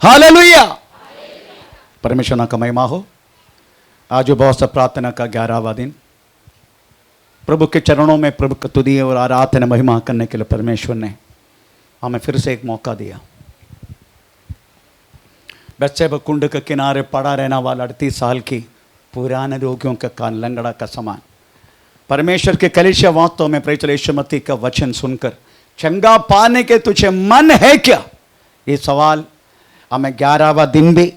Hallelujah. परमेश्वर का महिमा हो। आज बहुत सा प्रार्थना का 11वां दिन, प्रभु के चरणों में प्रभु की स्तुति और आराधना महिमा करने के लिए परमेश्वर ने हमें फिर से एक मौका दिया। बेत्शेबा कुंड के किनारे पड़ा रहने वाला 38 साल की पुराने रोगियों का कान लंगड़ा का समान परमेश्वर के कलीसिया वास्तव में प्रेरित यीशु मसीह का वचन सुनकर चंगा पाने के तुझे मन है क्या, ये सवाल हमें 11वां दिन भी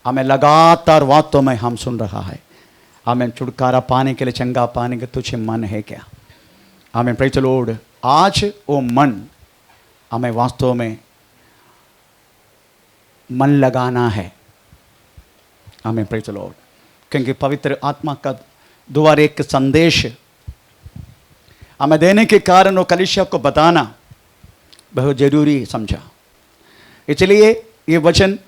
हमें लगातार वास्तव में हम सुन रहा है। हमें छुटकारा पाने के लिए चंगा पाने के तुझे मन है क्या। हमें प्रेरित लॉर्ड आज वो मन हमें वास्तव में मन लगाना है। हमें प्रेरित लॉर्ड, क्योंकि पवित्र आत्मा का द्वारा एक संदेश हमें देने के कारण वो कलीसिया को बताना बहुत जरूरी समझा। इसलिए ये वचन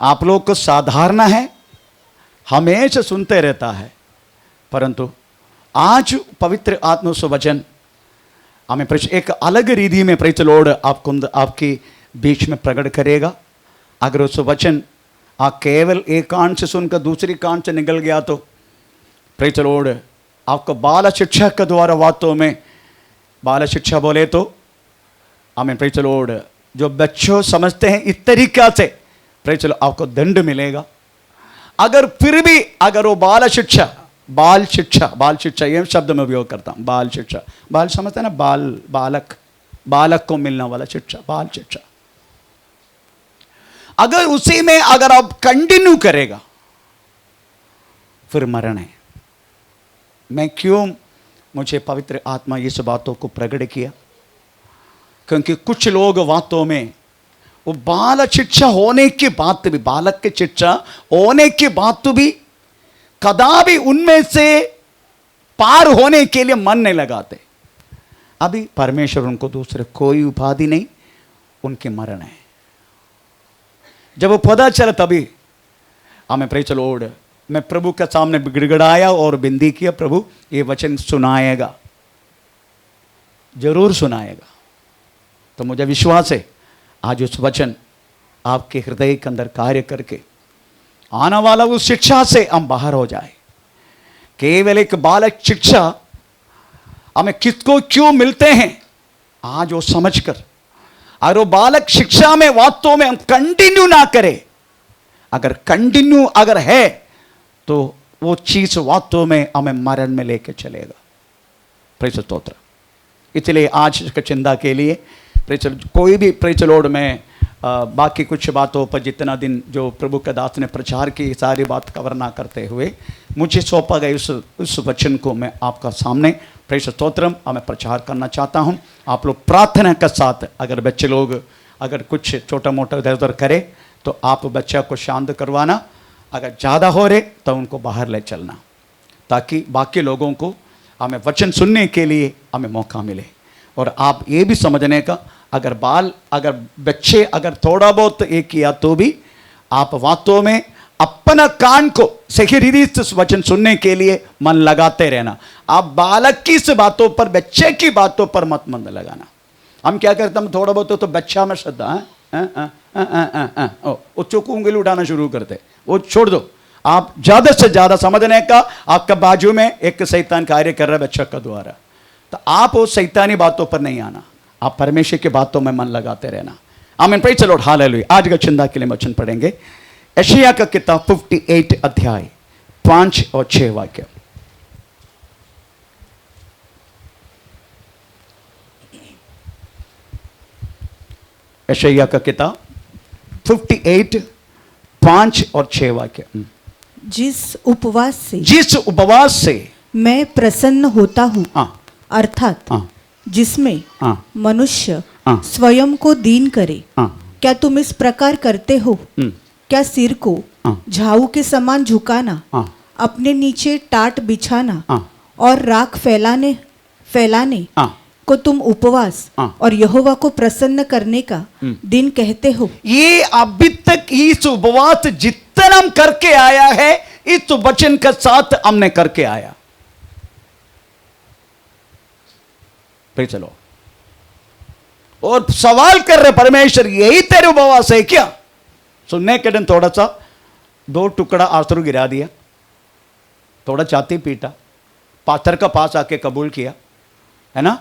आप लोग को साधारण है, हमेशा सुनते रहता है, परंतु आज पवित्र आत्मा से वचन हमें एक अलग रीति में प्रेरित लॉर्ड आपको आपके बीच में प्रकट करेगा। अगर उस वचन आप केवल एक कान से सुनकर दूसरी कान से निकल गया तो प्रेरित लॉर्ड आपको बाल शिक्षा के द्वारा वास्तव में बाल शिक्षा बोले तो हमें प्रेरित लॉर्ड जो बच्चों समझते हैं इस तरीका से प्रेरित लॉर्ड आपको दंड मिलेगा। अगर फिर भी अगर वो बाल शिक्षा ये शब्द में उपयोग करता हूँ, बाल शिक्षा, बाल समझते हैं ना, बालक को मिलने वाला शिक्षा, बाल शिक्षा, अगर उसी में अगर आप कंटिन्यू करेगा फिर मरण है। मैं क्यों मुझे पवित्र आत्मा इस बातों को प्रकट किया, क्योंकि कुछ लोग वास्तव में वो बाल शिक्षा होने के बाद भी, बालक की शिक्षा होने के बाद भी कदापि उनमें से पार होने के लिए मन नहीं लगाते। अभी परमेश्वर उनको दूसरे कोई उपाधि नहीं, उनके मरण है। जब वो पता चला तभी हमें प्रेरित लॉर्ड मैं प्रभु के सामने गिड़गिड़ाया और विनती किया, प्रभु ये वचन सुनाएगा, जरूर सुनाएगा। तो मुझे विश्वास है आज उस वचन आपके हृदय के अंदर कार्य करके आने वाला उस शिक्षा से हम बाहर हो जाए। केवल एक बालक शिक्षा हमें किसको क्यों मिलते हैं आज वो समझकर, और वो बालक शिक्षा में वास्तव में हम कंटिन्यू ना करें, अगर कंटिन्यू अगर है तो वो चीज वास्तव में हमें मरण में लेके चलेगा। प्रेरित स्तोत्र। इसलिए आज की चिंता के लिए कोई भी प्रेरित लॉर्ड में बाकी कुछ बातों पर जितना दिन जो प्रभु के दास ने प्रचार की सारी बात कवर ना करते हुए मुझे सौंपा गया उस वचन को मैं आपका सामने प्रेरित स्तोत्रम मैं प्रचार करना चाहता हूं। आप लोग प्रार्थना के साथ अगर बच्चे लोग अगर कुछ छोटा मोटा इधर उधर करे तो आप बच्चा को शांत करवाना, अगर ज़्यादा हो रहे तो उनको बाहर ले चलना, ताकि बाकी लोगों को हमें वचन सुनने के लिए हमें मौका मिले। और आप ये भी समझने का अगर बच्चे अगर थोड़ा बहुत ये किया तो भी आप वास्तव में अपना कान को सही रीति से वचन सुनने के लिए मन लगाते रहना। आप बालक की से बातों पर, बच्चे की बातों पर मत मन लगाना। हम क्या करते हम थोड़ा बहुत तो बच्चा में श्रद्धा वो चुप उंगली उठाना शुरू करते, वो छोड़ दो। आप ज्यादा से ज्यादा समझने का आपका बाजू में एक शैतान कार्य कर रहा है बच्चा का द्वारा, तो आप वो शैतानी बातों पर नहीं आना, आप परमेश्वर की बातों में मन लगाते रहना। आमीन। Praise the Lord. हालेलुया। आज का चिंता के लिए वचन पढ़ेंगे यशायाह का किताब 58 अध्याय 5 और 6 वाक्य। यशायाह का किताब 58 5 और 6 वाक्य। जिस उपवास से मैं प्रसन्न होता हूँ, अर्थात जिसमें मनुष्य स्वयं को दीन करे, क्या तुम इस प्रकार करते हो? क्या सिर को झाऊ के समान झुकाना, अपने नीचे टाट बिछाना और राख फैलाने को तुम उपवास और यहोवा को प्रसन्न करने का दिन कहते हो? ये अभी तक इस उपवास जितना हम करके आया है इस वचन के साथ हमने करके आया। चलो और सवाल कर रहे परमेश्वर यही तेरे उपवास है क्या? सुनने के दिन थोड़ा सा 2 टुकड़ा आंसू गिरा दिया, थोड़ा छाती पीटा, पास्टर का पास आके कबूल किया, है ना।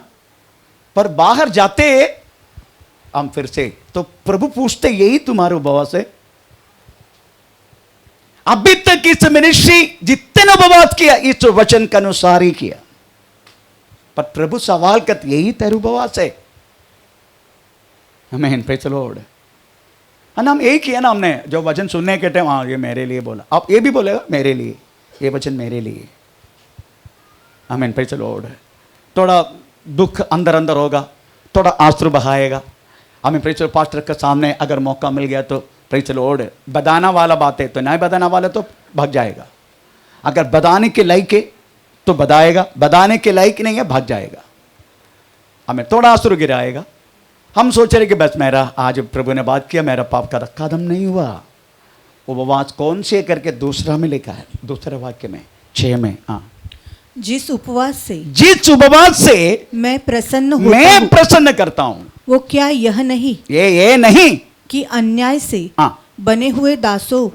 पर बाहर जाते हम फिर से तो प्रभु पूछते यही तुम्हारे उपवास है? अभी तक इस मिनिस्ट्री जितने उपवास किया इस वचन के अनुसार ही किया, पर प्रभु सवाल करते यही तेरे उपवास है? हमें प्रेज़ द लॉर्ड। हम यही किया ना, हमने जो वचन सुनने के टाइम, हाँ ये मेरे लिए बोला, आप ये भी बोलेगा मेरे लिए, ये वचन मेरे लिए। हमें प्रेज़ द लॉर्ड। थोड़ा दुख अंदर अंदर होगा, थोड़ा आंसू बहाएगा। हमें प्रेज़ द लॉर्ड, पास्टर के सामने अगर मौका मिल गया तो प्रेज़ द लॉर्ड, बताना वाला बात है तो नहीं बताना वाला तो भाग जाएगा। अगर बताने के लायक है तो बताएगा, बताने के लायक नहीं है भाग जाएगा। हमें थोड़ा आंसू गिराएगा, हम सोच रहे कि बस मेरा आज प्रभु ने बात किया, मेरा पाप का कदम नहीं हुआ। उपवास कौन से करके दूसरा में लिखा है, दूसरे वाक्य में 6 में, हाँ, जिस उपवास से मैं प्रसन्न करता हूं, वो क्या यह नहीं, ये नहीं कि अन्याय से बने हुए दासों,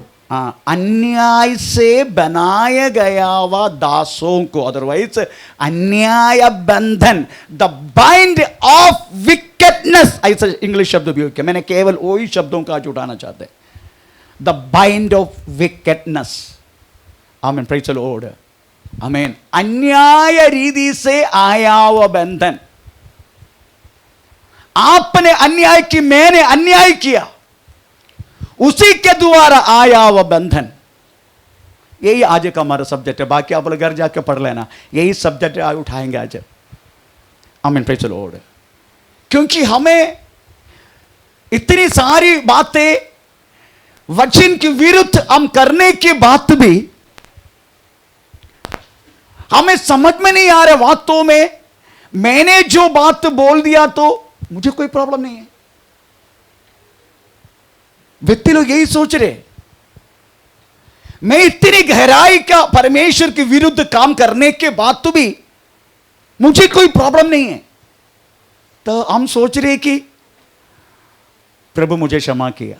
अन्याय से बनाया गया हुआ दासों को, अदरवाइज अन्याय बंधन, द बाइंड ऑफ विकेटनेस, ऐसा इंग्लिश शब्द उपयोग किया मैंने, केवल वही शब्दों का आज उठाना चाहते, द बाइंड ऑफ विकेटनेस। आमीन, प्रेज़ द लॉर्ड। आमीन। अन्याय रीति से आया हुआ बंधन, आपने अन्याय की, मैंने अन्याय किया, उसी के द्वारा आया वह बंधन। यही आज का हमारा सब्जेक्ट है, बाकी आप लोग घर जाके पढ़ लेना, यही सब्जेक्ट आज उठाएंगे आज। आमीन, प्रेज़ द लॉर्ड। क्योंकि हमें इतनी सारी बातें वचन के विरुद्ध हम करने के बाद भी हमें समझ में नहीं आ रहा, वास्तव में मैंने जो बात बोल दिया तो मुझे कोई प्रॉब्लम नहीं है। व्यक्ति लोग यही सोच रहे, मैं इतनी गहराई का परमेश्वर के विरुद्ध काम करने के बाद तो भी मुझे कोई प्रॉब्लम नहीं है, तो हम सोच रहे कि प्रभु मुझे क्षमा किया।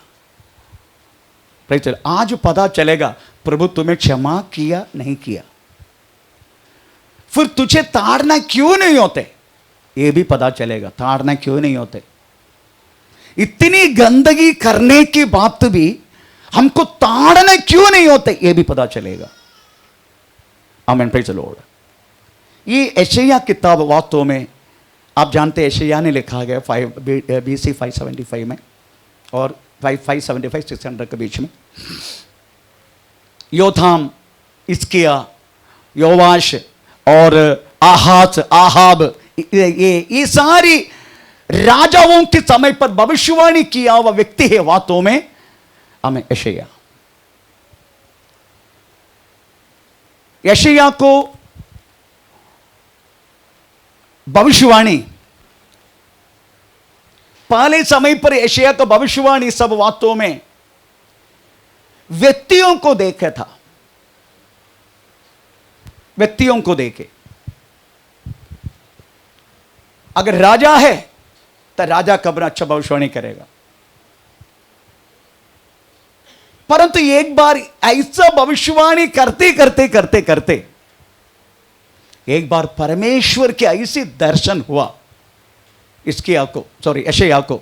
आज पता चलेगा प्रभु तुम्हें क्षमा किया नहीं किया, फिर तुझे ताड़ना क्यों नहीं होते ये भी पता चलेगा, ताड़ना क्यों नहीं होते। इतनी गंदगी करने के बाद भी हमको ताड़ना क्यों नहीं होते ये भी पता चलेगा। आमीन, प्रेज़ द लॉर्ड। ये यशायाह किताब वास्तव में आप जानते हैं, यशायाह ने लिखा गया BC 575 में और 575-600 के बीच में। योथाम, हिजकिय्याह, योआश और आहाब, ये सारी राजाओं के समय पर भविष्यवाणी किया हुआ व्यक्ति है वास्तव में हमें यशायाह। यशायाह को भविष्यवाणी, पहले समय पर यशायाह का भविष्यवाणी सब वास्तव में व्यक्तियों को देखे था, व्यक्तियों को देखे। अगर राजा है तो राजा कब अच्छा भविष्यवाणी करेगा, परंतु एक बार ऐसा भविष्यवाणी करते करते करते करते एक बार परमेश्वर के ऐसे दर्शन हुआ हिजकिय्याह को, सॉरी यशायाह को।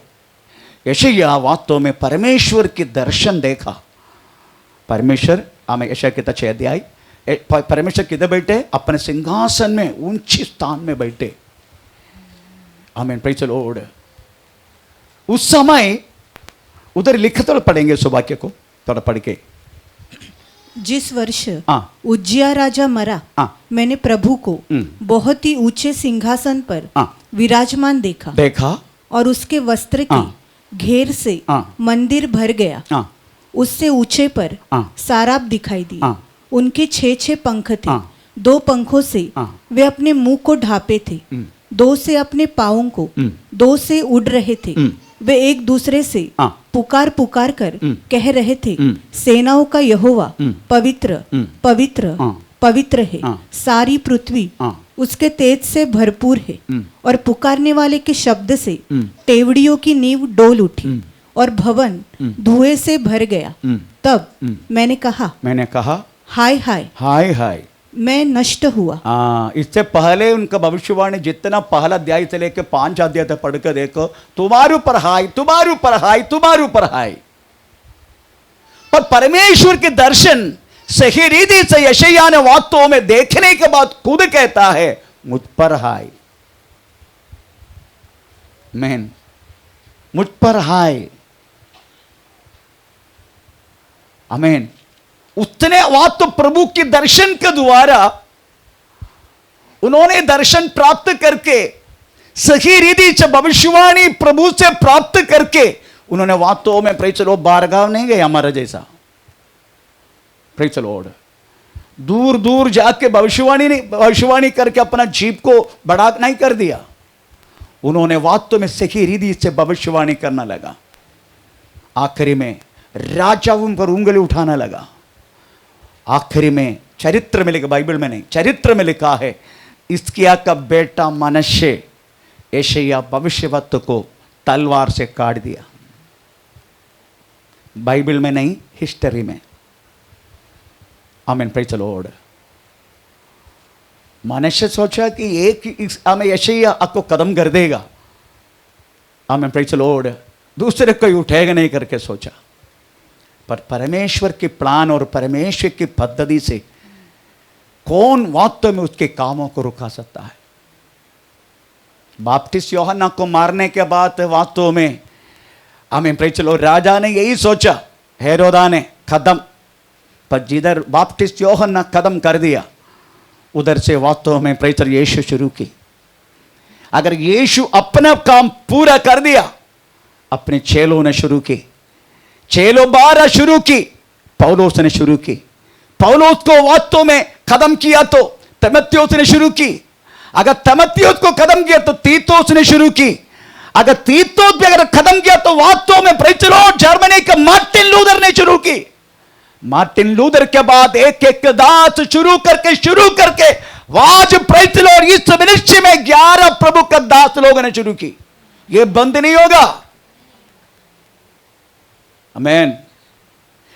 यशायाह वास्तव में परमेश्वर के दर्शन देखा। परमेश्वर, हमें यशायाह के 6 अध्याय, परमेश्वर किधर बैठे? अपने सिंहासन में ऊंची स्थान में बैठे। आमीन, प्रेज़ द लॉर्ड। उस समय उधर लिखा, थोड़ा पढ़ेंगे उस वाक्य को, थोड़ा पढ़ के। जिस वर्ष उज्जियाह राजा मरा, मैंने प्रभु को बहुत ही ऊंचे सिंहासन पर विराजमान देखा और उसके वस्त्र के घेर से मंदिर भर गया। उससे ऊंचे पर साराप दिखाई दी, उनके 6 पंख थे, 2 पंखों से वे अपने मुंह को ढांपे थे, 2 से अपने पाँवों को, 2 से उड़ रहे थे। वे एक दूसरे से पुकार पुकार कर कह रहे थे, सेनाओं का यहोवा पवित्र पवित्र पवित्र है, सारी पृथ्वी उसके तेज से भरपूर है। और पुकारने वाले के शब्द से टेवड़ियों की नींव डोल उठी, और भवन धुएं से भर गया। तब मैंने कहा हाय हाय हाय हाय, मैं नष्ट हुआ। इससे पहले उनका भविष्यवाणी जितना पहला अध्याय से लेकर 5 अध्याय तक पढ़कर देखो, तुम्हारे ऊपर हाय, तुम्हारे ऊपर हाय, तुम्हारे ऊपर हाय। पर परमेश्वर के दर्शन सही रीति से यशायाह ने वास्तव में देखने के बाद खुद कहता है मुझ पर हाय, मैन मुझ पर हाय, आमीन। उसने वास्तव प्रभु के दर्शन के द्वारा उन्होंने दर्शन प्राप्त करके सही रीति से भविष्यवाणी प्रभु से प्राप्त करके उन्होंने वास्तव में प्रेज द लॉर्ड बारगाह नहीं गए हमारा जैसा, प्रेज द लॉर्ड। दूर दूर जाके भविष्यवाणी करके अपना जीव को बड़ा नहीं कर दिया, उन्होंने वास्तव में सही रीति से भविष्यवाणी करना लगा। आखिरी में राजाओं पर उंगली उठाना लगा। आखिरी में चरित्र में लिखा, बाइबल में नहीं, चरित्र में लिखा है हिजकिय्याह का बेटा मनश्शे यशायाह भविष्यवक्ता को तलवार से काट दिया। बाइबल में नहीं, हिस्ट्री में। आमीन, प्रेज द लॉर्ड। मनश्शे सोचा कि एक हमें यशायाह को कदम कर देगा, आमीन, प्रेज द लॉर्ड, दूसरे कोई उठेगा नहीं करके सोचा। पर परमेश्वर के प्लान और परमेश्वर की पद्धति से कौन वास्तव में उसके कामों को रुका सकता है। बपतिस्मा यूहन्ना को मारने के बाद वास्तव में आमीन, प्रेज द लॉर्ड, राजा ने यही सोचा, हेरोदा ने कदम, पर जिधर बपतिस्मा यूहन्ना कदम कर दिया उधर से वास्तव में प्रेज द लॉर्ड यीशु शुरू की। अगर यीशु अपना काम पूरा कर दिया, अपने चेलों ने शुरू की, चेलो 12 शुरू की, पौलुस ने शुरू की। पौलुस को वास्तव में कदम किया तो तीमुथियुस ने शुरू की। अगर तीमुथियुस को कदम किया तो तीतुस ने शुरू की। अगर तीतुस भी अगर कदम किया तो वास्तव में प्रेज द लॉर्ड जर्मनी के मार्टिन लूथर ने शुरू की। मार्टिन लूथर के बाद एक एक दास शुरू करके आज प्रेज द लॉर्ड इस मिनिस्ट्री में 11 प्रभु का दास लोगों ने शुरू की। यह बंद नहीं होगा, आमीन।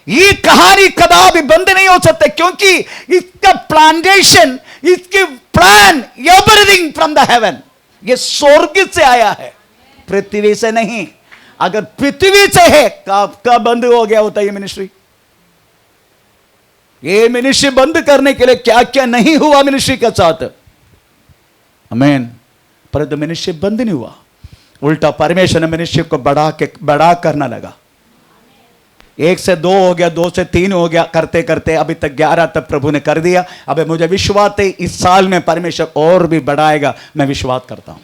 ये कहानी कदापि बंद नहीं हो सकता, क्योंकि इसका प्लांटेशन, इसकी plan, everything from the haven, ये स्वर्ग से आया है, पृथ्वी से नहीं। अगर पृथ्वी से है कब बंद हो गया होता ये मिनिस्ट्री। ये मिनिस्ट्री बंद करने के लिए क्या क्या नहीं हुआ मिनिस्ट्री के साथ, आमीन। परंतु मिनिस्ट्री बंद नहीं हुआ, उल्टा परमेश्वर ने मिनिस्ट्री को बड़ा करना लगा। 1 से 2 हो गया, 2 से 3 हो गया, करते करते अभी तक 11 तक प्रभु ने कर दिया। अब मुझे विश्वास है इस साल में परमेश्वर और भी बढ़ाएगा, मैं विश्वास करता हूं,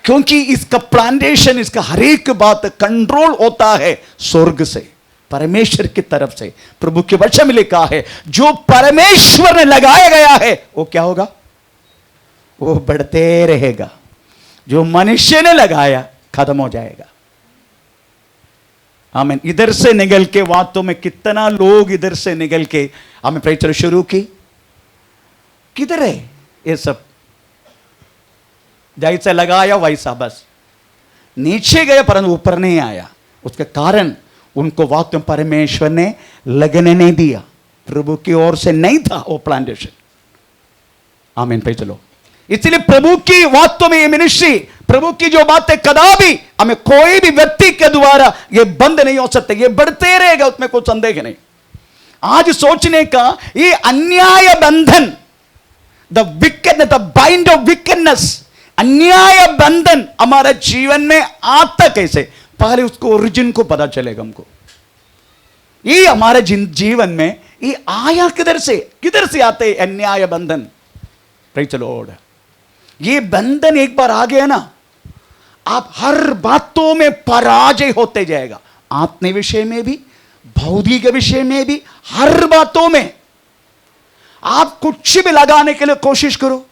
क्योंकि इसका प्लांटेशन, इसका हर एक बात कंट्रोल होता है स्वर्ग से, परमेश्वर की तरफ से। प्रभु के वचन में लिखा है जो परमेश्वर ने लगाया गया है वो क्या होगा, वो बढ़ते रहेगा। जो मनुष्य ने लगाया खत्म हो जाएगा, आमीन। इधर से निकल के वास्तव में कितना लोग इधर से निकल के हमें प्रचार शुरू की, किधर है ये सब, जैसे लगाया वैसा बस नीचे गया परंतु ऊपर नहीं आया। उसके कारण उनको वास्तव में परमेश्वर ने लगने नहीं दिया, प्रभु की ओर से नहीं था वो प्लांटेशन, आमीन, प्रेज द लॉर्ड। इसलिए प्रभु की वास्तव में ये मिनिस्ट्री, प्रभु की जो बातें कदापि हमें कोई भी व्यक्ति के द्वारा ये बंद नहीं हो सकते, ये बढ़ते रहेगा, उसमें कोई संदेह नहीं। आज सोचने का ये अन्याय बंधन, the wickedness, the bind of wickedness, अन्याय बंधन हमारे जीवन में आता कैसे, पहले उसको ओरिजिन को पता चलेगा हमको। ये हमारे जीवन में ये आया किधर से आते अन्याय बंधन, प्रेज द लॉर्ड। ये बंधन एक बार आ गया ना, आप हर बातों में पराजय होते जाएगा, आत्मिक विषय में भी, भौतिक विषय में भी, हर बातों में। आप कुछ भी लगाने के लिए कोशिश करो,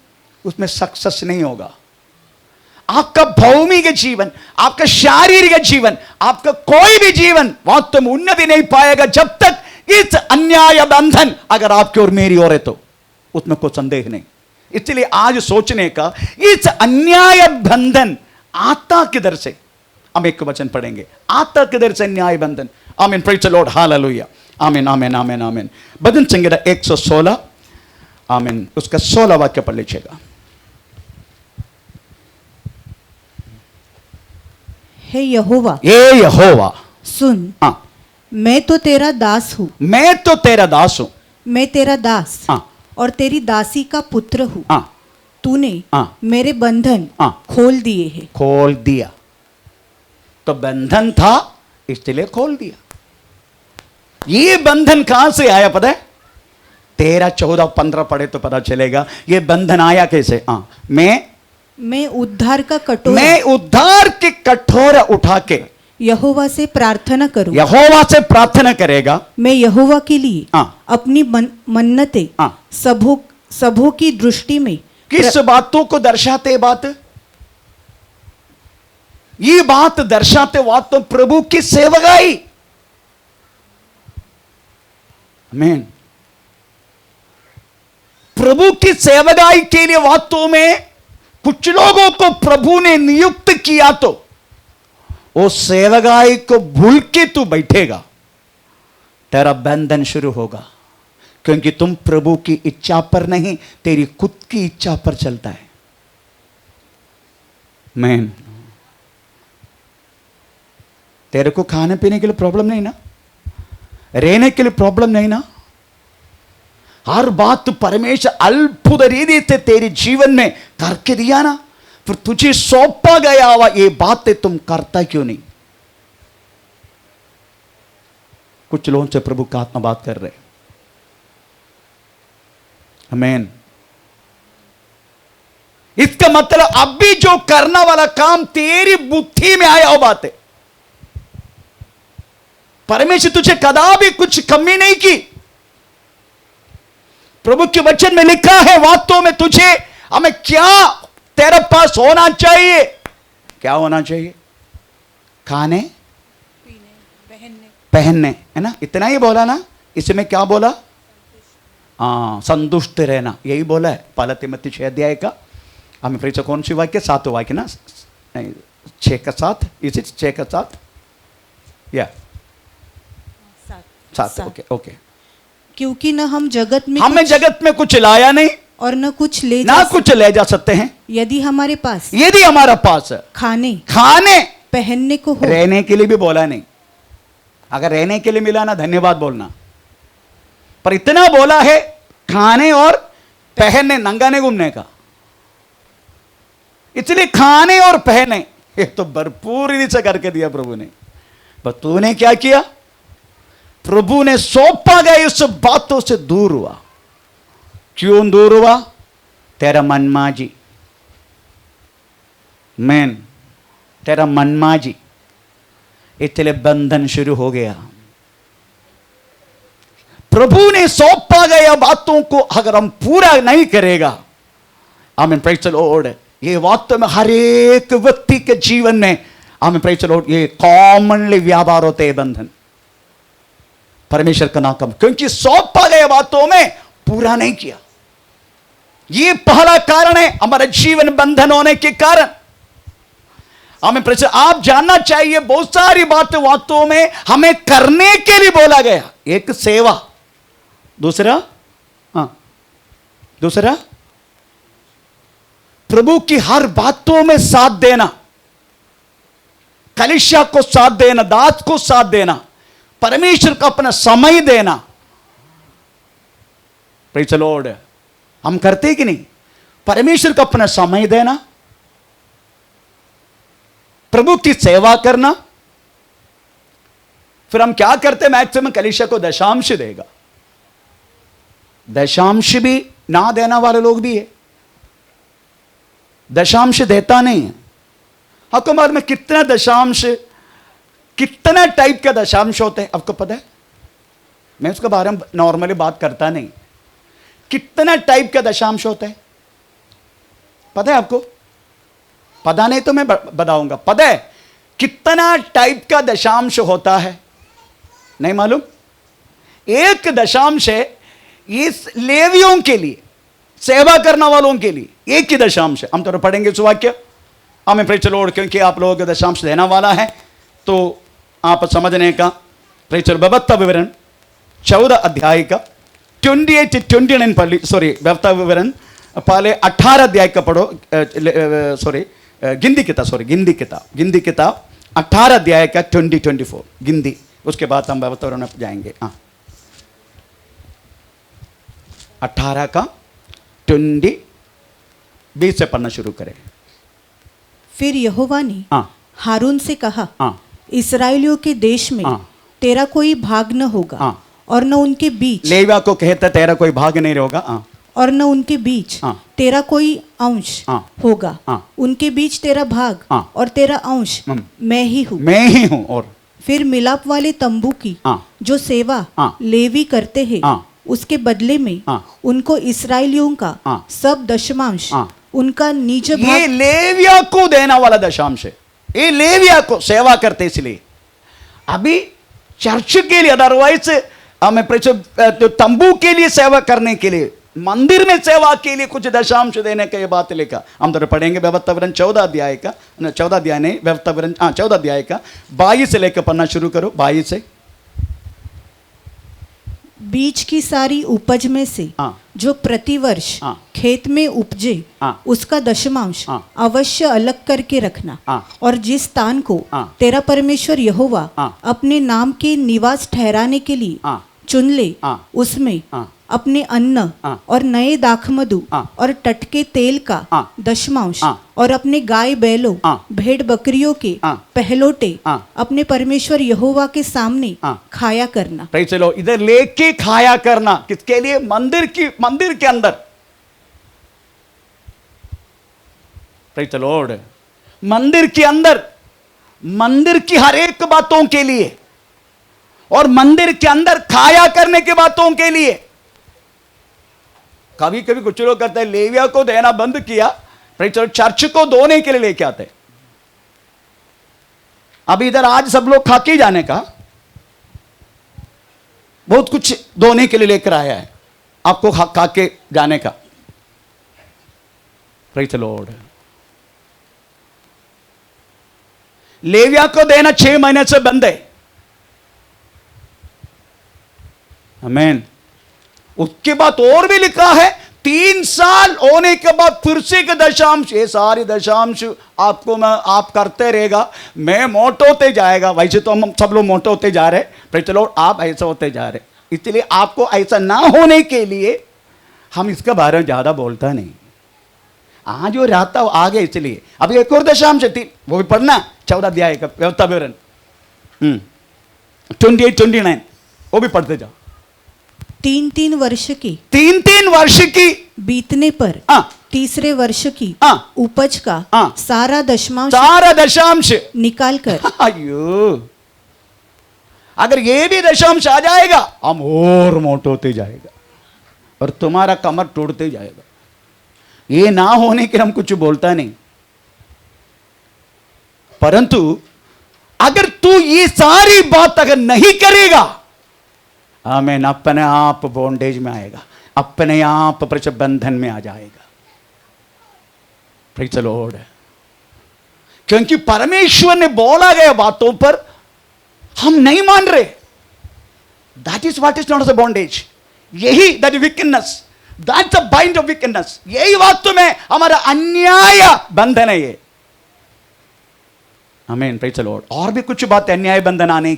उसमें सक्सेस नहीं होगा। आपका भौमिक जीवन, आपका शारीरिक जीवन, आपका कोई भी जीवन वास्तव में उन्नति नहीं पाएगा जब तक इस अन्याय बंधन अगर आपकी और मेरी ओर है तो, उसमें कोई संदेह नहीं। इसलिए आज सोचने का इस अन्याय बंधन आता किधर से, हम एक वचन पढ़ेंगे, आता किधर से न्याय बंधन। आमीन, प्रेज द लॉर्ड, हालेलुया। आमीन आमीन आमीन आमीन। भजन संहिता 116, आमीन, उसका 16 वाक्य पढ़ लीजिएगा। हे यहोवा, ये यहोवा सुन, हाँ, मैं तो तेरा दास हूँ, मैं तो तेरा दास हूं, मैं तेरा दास हाँ, और तेरी दासी का पुत्र हूँ। हाँ, तूने हाँ, मेरे बंधन हाँ, खोल दिए हैं। खोल दिया। तो बंधन था इसलिए खोल दिया। ये बंधन कहां से आया पता है? 13, 14, 15 पढ़े तो पता चलेगा ये बंधन आया कैसे। हाँ, मैं उद्धार का कटोरा, मैं उद्धार के कटोरा उठा के यहोवा से प्रार्थना करूं। यहोवा से प्रार्थना करेगा। मैं यहोवा के लिए हाँ, अपनी मन्नतें हाँ, सबों की दृष्टि में किस बातों को दर्शाते बात? ये बात दर्शाते बात तो प्रभु की सेवकाई। आमीन। प्रभु की सेवकाई के लिए वास्तव में कुछ लोगों को प्रभु ने नियुक्त किया, तो वो सेवकाई को भूल के तू बैठेगा, तेरा बंधन शुरू होगा। क्योंकि तुम प्रभु की इच्छा पर नहीं, तेरी खुद की इच्छा पर चलता है। मैन, तेरे को खाने पीने के लिए प्रॉब्लम नहीं ना, रहने के लिए प्रॉब्लम नहीं ना, हर बात परमेश्वर अद्भुत रीति से तेरे जीवन में करके दिया ना, फिर तुझे सौंपा गया हुआ ये बातें तुम करता क्यों नहीं? कुछ लोगों से प्रभु का आत्मा बात कर रहे। आमीन। इसका मतलब अभी जो करने वाला काम तेरी बुद्धि में आया हो बात है। परमेश्वर तुझे कदापि कुछ कमी नहीं की। प्रभु के वचन में लिखा है वास्तव में तुझे हमें क्या तेरे पास होना चाहिए। क्या होना चाहिए? खाने पहनने, है ना, इतना ही बोला ना। इसमें क्या बोला? संतुष्ट रहना, यही बोला है। पहला तिमोथी 6 अध्याय का, हमें प्रेरित कौन सी वाक्य? 7 वाक्य ना, नहीं 6 का 7, इस 6 का 7 या 7। Okay okay. क्योंकि न हम जगत में हमें जगत में कुछ लाया नहीं और न कुछ कुछ ले जा सकते हैं। यदि हमारे पास हमारा पास खाने पहनने को हो। रहने के लिए भी बोला नहीं। अगर रहने के लिए मिला ना, धन्यवाद बोलना। पर इतना बोला है खाने और पहनने, नंगा नहीं घूमने का। इसलिए खाने और पहने ये तो भरपूर रीति से करके दिया प्रभु ने। पर तूने क्या किया? प्रभु ने सौंपा गया उस बातों से दूर हुआ। क्यों दूर हुआ? तेरा मनमाजी, मैन, तेरा मनमाजी, इसलिए बंधन शुरू हो गया। प्रभु ने सौंपा गया बातों को अगर हम पूरा नहीं करेगा, आमीन, प्रेज़ द लॉर्ड, ये वास्तव में हर एक व्यक्ति के जीवन में, आमीन, प्रेज़ द लॉर्ड, ये कॉमनली व्यापार होते हैं बंधन। परमेश्वर का नाम, क्योंकि सौंपा गया बातों में पूरा नहीं किया। ये पहला कारण है हमारा जीवन बंधन होने के कारण। हमें प्रश्न आप जानना चाहिए, बहुत सारी बातें वास्तव में हमें करने के लिए बोला गया। एक सेवा, दूसरा प्रभु की हर बातों में साथ देना, कलीसिया को साथ देना, दास को साथ देना, परमेश्वर को अपना समय देना। प्रेज़ द लॉर्ड, हम करते कि नहीं? परमेश्वर को अपना समय देना, प्रभु की सेवा करना। फिर हम क्या करते? मैक्सिमम कलीसिया को दशांश देगा। दशांश भी ना देना वाले लोग भी है, दशांश देता नहीं है। आपको मालूम है कितना दशांश, कितना टाइप का दशांश होते हैं? आपको पता है? मैं उसके बारे में नॉर्मली बात करता नहीं। कितना टाइप का दशांश होता है पता है आपको? पता नहीं तो मैं बताऊंगा। पता है कितना टाइप का दशांश होता है? नहीं मालूम? एक दशांश है इस लेवियों के लिए, सेवा करने वालों के लिए, एक ही दशांश है। हम तो पढ़ेंगे इस वाक्य, हमें प्रेज द लॉर्ड, क्योंकि आप लोग दशांश देना वाला है तो आप समझने का प्रेज द लॉर्ड। व्यवस्था विवरण 14 अध्याय का 28 29 पढ़ सॉरी व्यवस्था विवरण पहले 18 अध्याय का पढ़ो, सॉरी गिनती किताब 18 अध्याय का 20-24 गिनती, उसके बाद हम व्यवस्था विवरण में जाएंगे। हाँ 18 का 20 से पढ़ना शुरू करें। फिर यहोवा ने हाँ हारून से कहा, हाँ इस्राएलियों के देश में हाँ। तेरा कोई भाग न होगा, हाँ। और न उनके बीच, लेविया को कहता तेरा कोई भाग नहीं होगा। हाँ और न उनके बीच हाँ। तेरा कोई अंश हाँ। होगा, हाँ। उनके बीच तेरा भाग हाँ। और तेरा अंश मैं ही हूँ। मैं ही हूँ। और फिर मिलाप वाले तंबू की हाँ। जो सेवा हाँ। लेवी करते हैं, हाँ। उसके बदले में हाँ। उनको इस्राएलियों का हाँ। सब दशमांश, हाँ। उनका निज ये भाग, लेविया को देना वाला दशांश है। ये लेविया को सेवा करते इसलिए। अभी चर्च के लिए, अदरवाइज हमें तो तंबू के लिए सेवा करने के लिए, मंदिर में सेवा के लिए कुछ दशांश देने का ये बात लिखा। हम तो पढ़ेंगे व्यवस्था विवरण 14 अध्याय का, 14 अध्याय नहीं, व्यवस्था विवरण 14 अध्याय का 22 से लेकर पढ़ना शुरू करो। 22 से। बीज की सारी उपज में से हाँ। जो प्रतिवर्ष हाँ। खेत में उपजे, हाँ। उसका दशमांश हाँ। अवश्य अलग करके रखना। हाँ। और जिस स्थान को हाँ। तेरा परमेश्वर यहोवा हाँ। अपने नाम के निवास ठहराने के लिए हाँ। चुन ले, हाँ। उसमें हाँ। अपने अन्न हाँ। और नए दाखमधु हाँ। और टटके तेल का हाँ। दशमांश, हाँ। और अपने गाय बैलों, हाँ। भेड़ बकरियों के हाँ। पहलोटे हाँ। अपने परमेश्वर यहोवा के सामने हाँ। खाया करना। भाई चलो इधर लेके खाया करना, किसके लिए? मंदिर के अंदर। भाई चलो मंदिर के अंदर, मंदिर की हर एक बातों के लिए, और मंदिर के अंदर खाया करने की बातों के लिए। कभी कभी कुछ लोग करते हैं लेविया को देना बंद किया, चलो चर्च को धोने के लिए लेके आते। अभी इधर आज सब लोग खा के जाने का, बहुत कुछ धोने के लिए लेकर आया है आपको, खा के जाने का। Praise the Lord. लेविया को देना 6 महीने से बंद है। आमीन। उसके बाद और भी लिखा है 3 साल होने के बाद फिर से के दशांश, ये सारी दशांश आपको आप करते रहेगा, मैं मोटे होते जाएगा। वैसे तो हम सब लोग मोटे होते जा रहे, पर चलो आप ऐसा होते जा रहे, इसलिए आपको ऐसा ना होने के लिए हम इसके बारे में ज्यादा बोलता नहीं। आज जो रहता हो आगे, इसलिए अभी एक और दशांश थी, वो भी पढ़ना 14 अध्याय का व्यवस्था विवरण 28-29, वो भी पढ़ते जाओ। 3-3 वर्ष की बीतने पर तीसरे वर्ष की उपज का सारा दशमांश निकाल कर, अयो अगर ये भी दशांश आ जाएगा हम और मोटे होते जाएगा और तुम्हारा कमर टूटते जाएगा। ये ना होने के हम कुछ बोलता नहीं, परंतु अगर तू ये सारी बात अगर नहीं करेगा, आमीन, अपने आप बॉन्डेज में आएगा, अपने आप बंधन में आ जाएगा। Praise the Lord. क्योंकि परमेश्वर ने बोला गया बातों पर हम नहीं मान रहे। That is what is not the bondage. यही that wickedness, that's the bind of wickedness. यही वास्तव में हमारा अन्याय बंधन है ये। आमीन, प्रेज़ द लॉर्ड। और भी कुछ बात है अन्याय बंधन आने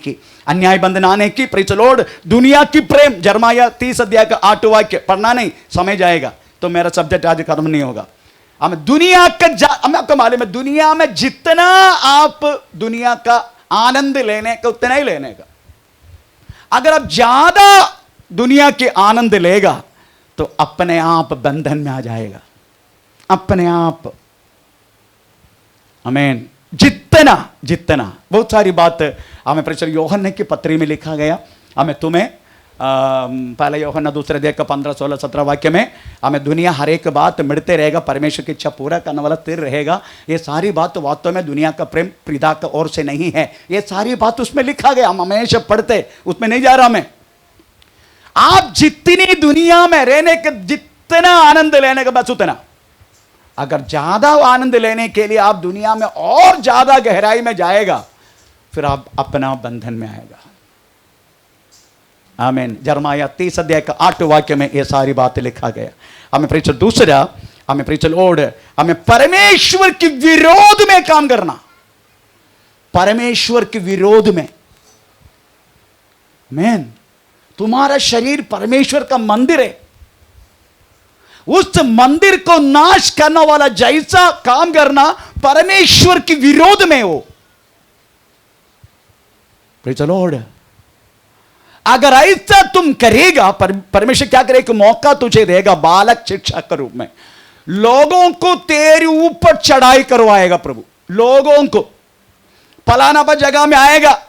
की, प्रेज़ द लॉर्ड। दुनिया की प्रेम, यिर्मयाह 30 अध्याय का 8 वाक्य पढ़ना नहीं, समय जाएगा तो मेरा सब्जेक्ट आज खत्म नहीं होगा। हमें दुनिया का, हमें आपको मालूम है दुनिया में जितना आप दुनिया का आनंद लेने का उतना ही लेने का। अगर आप ज्यादा दुनिया के आनंद लेगा तो अपने आप बंधन में आ जाएगा, अपने आप। आमीन। जितना बहुत सारी बात हमें प्रेषित यूहन्ना की पत्री में लिखा गया। हमें तुम्हें पहले यूहन्ना 2 अध्याय का 15, 16, 17 वाक्य में हमें दुनिया हर एक बात मिलते रहेगा, परमेश्वर की इच्छा पूरा करने वाला स्थिर रहेगा। ये सारी बात वास्तव में दुनिया का प्रेम पिता की ओर से नहीं है, ये सारी बात उसमें लिखा गया। हम हमेशा पढ़ते, उसमें नहीं जा रहा मैं। आप जितनी दुनिया में रहने के जितना आनंद लेने का बस उतना, अगर ज्यादा आनंद लेने के लिए आप दुनिया में और ज्यादा गहराई में जाएगा, फिर आप अपना बंधन में आएगा। आमीन। यिर्मयाह 30 अध्याय का 8 वाक्य में ये सारी बातें लिखा गया। हमें प्रीचर दूसरा, हमें प्रीचर लॉर्ड, हमें परमेश्वर के विरोध में काम करना, परमेश्वर के विरोध में। आमीन। तुम्हारा शरीर परमेश्वर का मंदिर है, उस मंदिर को नाश करने वाला जैसा काम करना परमेश्वर के विरोध में हो। Praise the Lord. अगर ऐसा तुम करेगा, परमेश्वर क्या करेगा? मौका तुझे देगा बालक शिक्षा के रूप में, लोगों को तेरे ऊपर चढ़ाई करवाएगा प्रभु। लोगों को फलाना पर जगह में आएगा,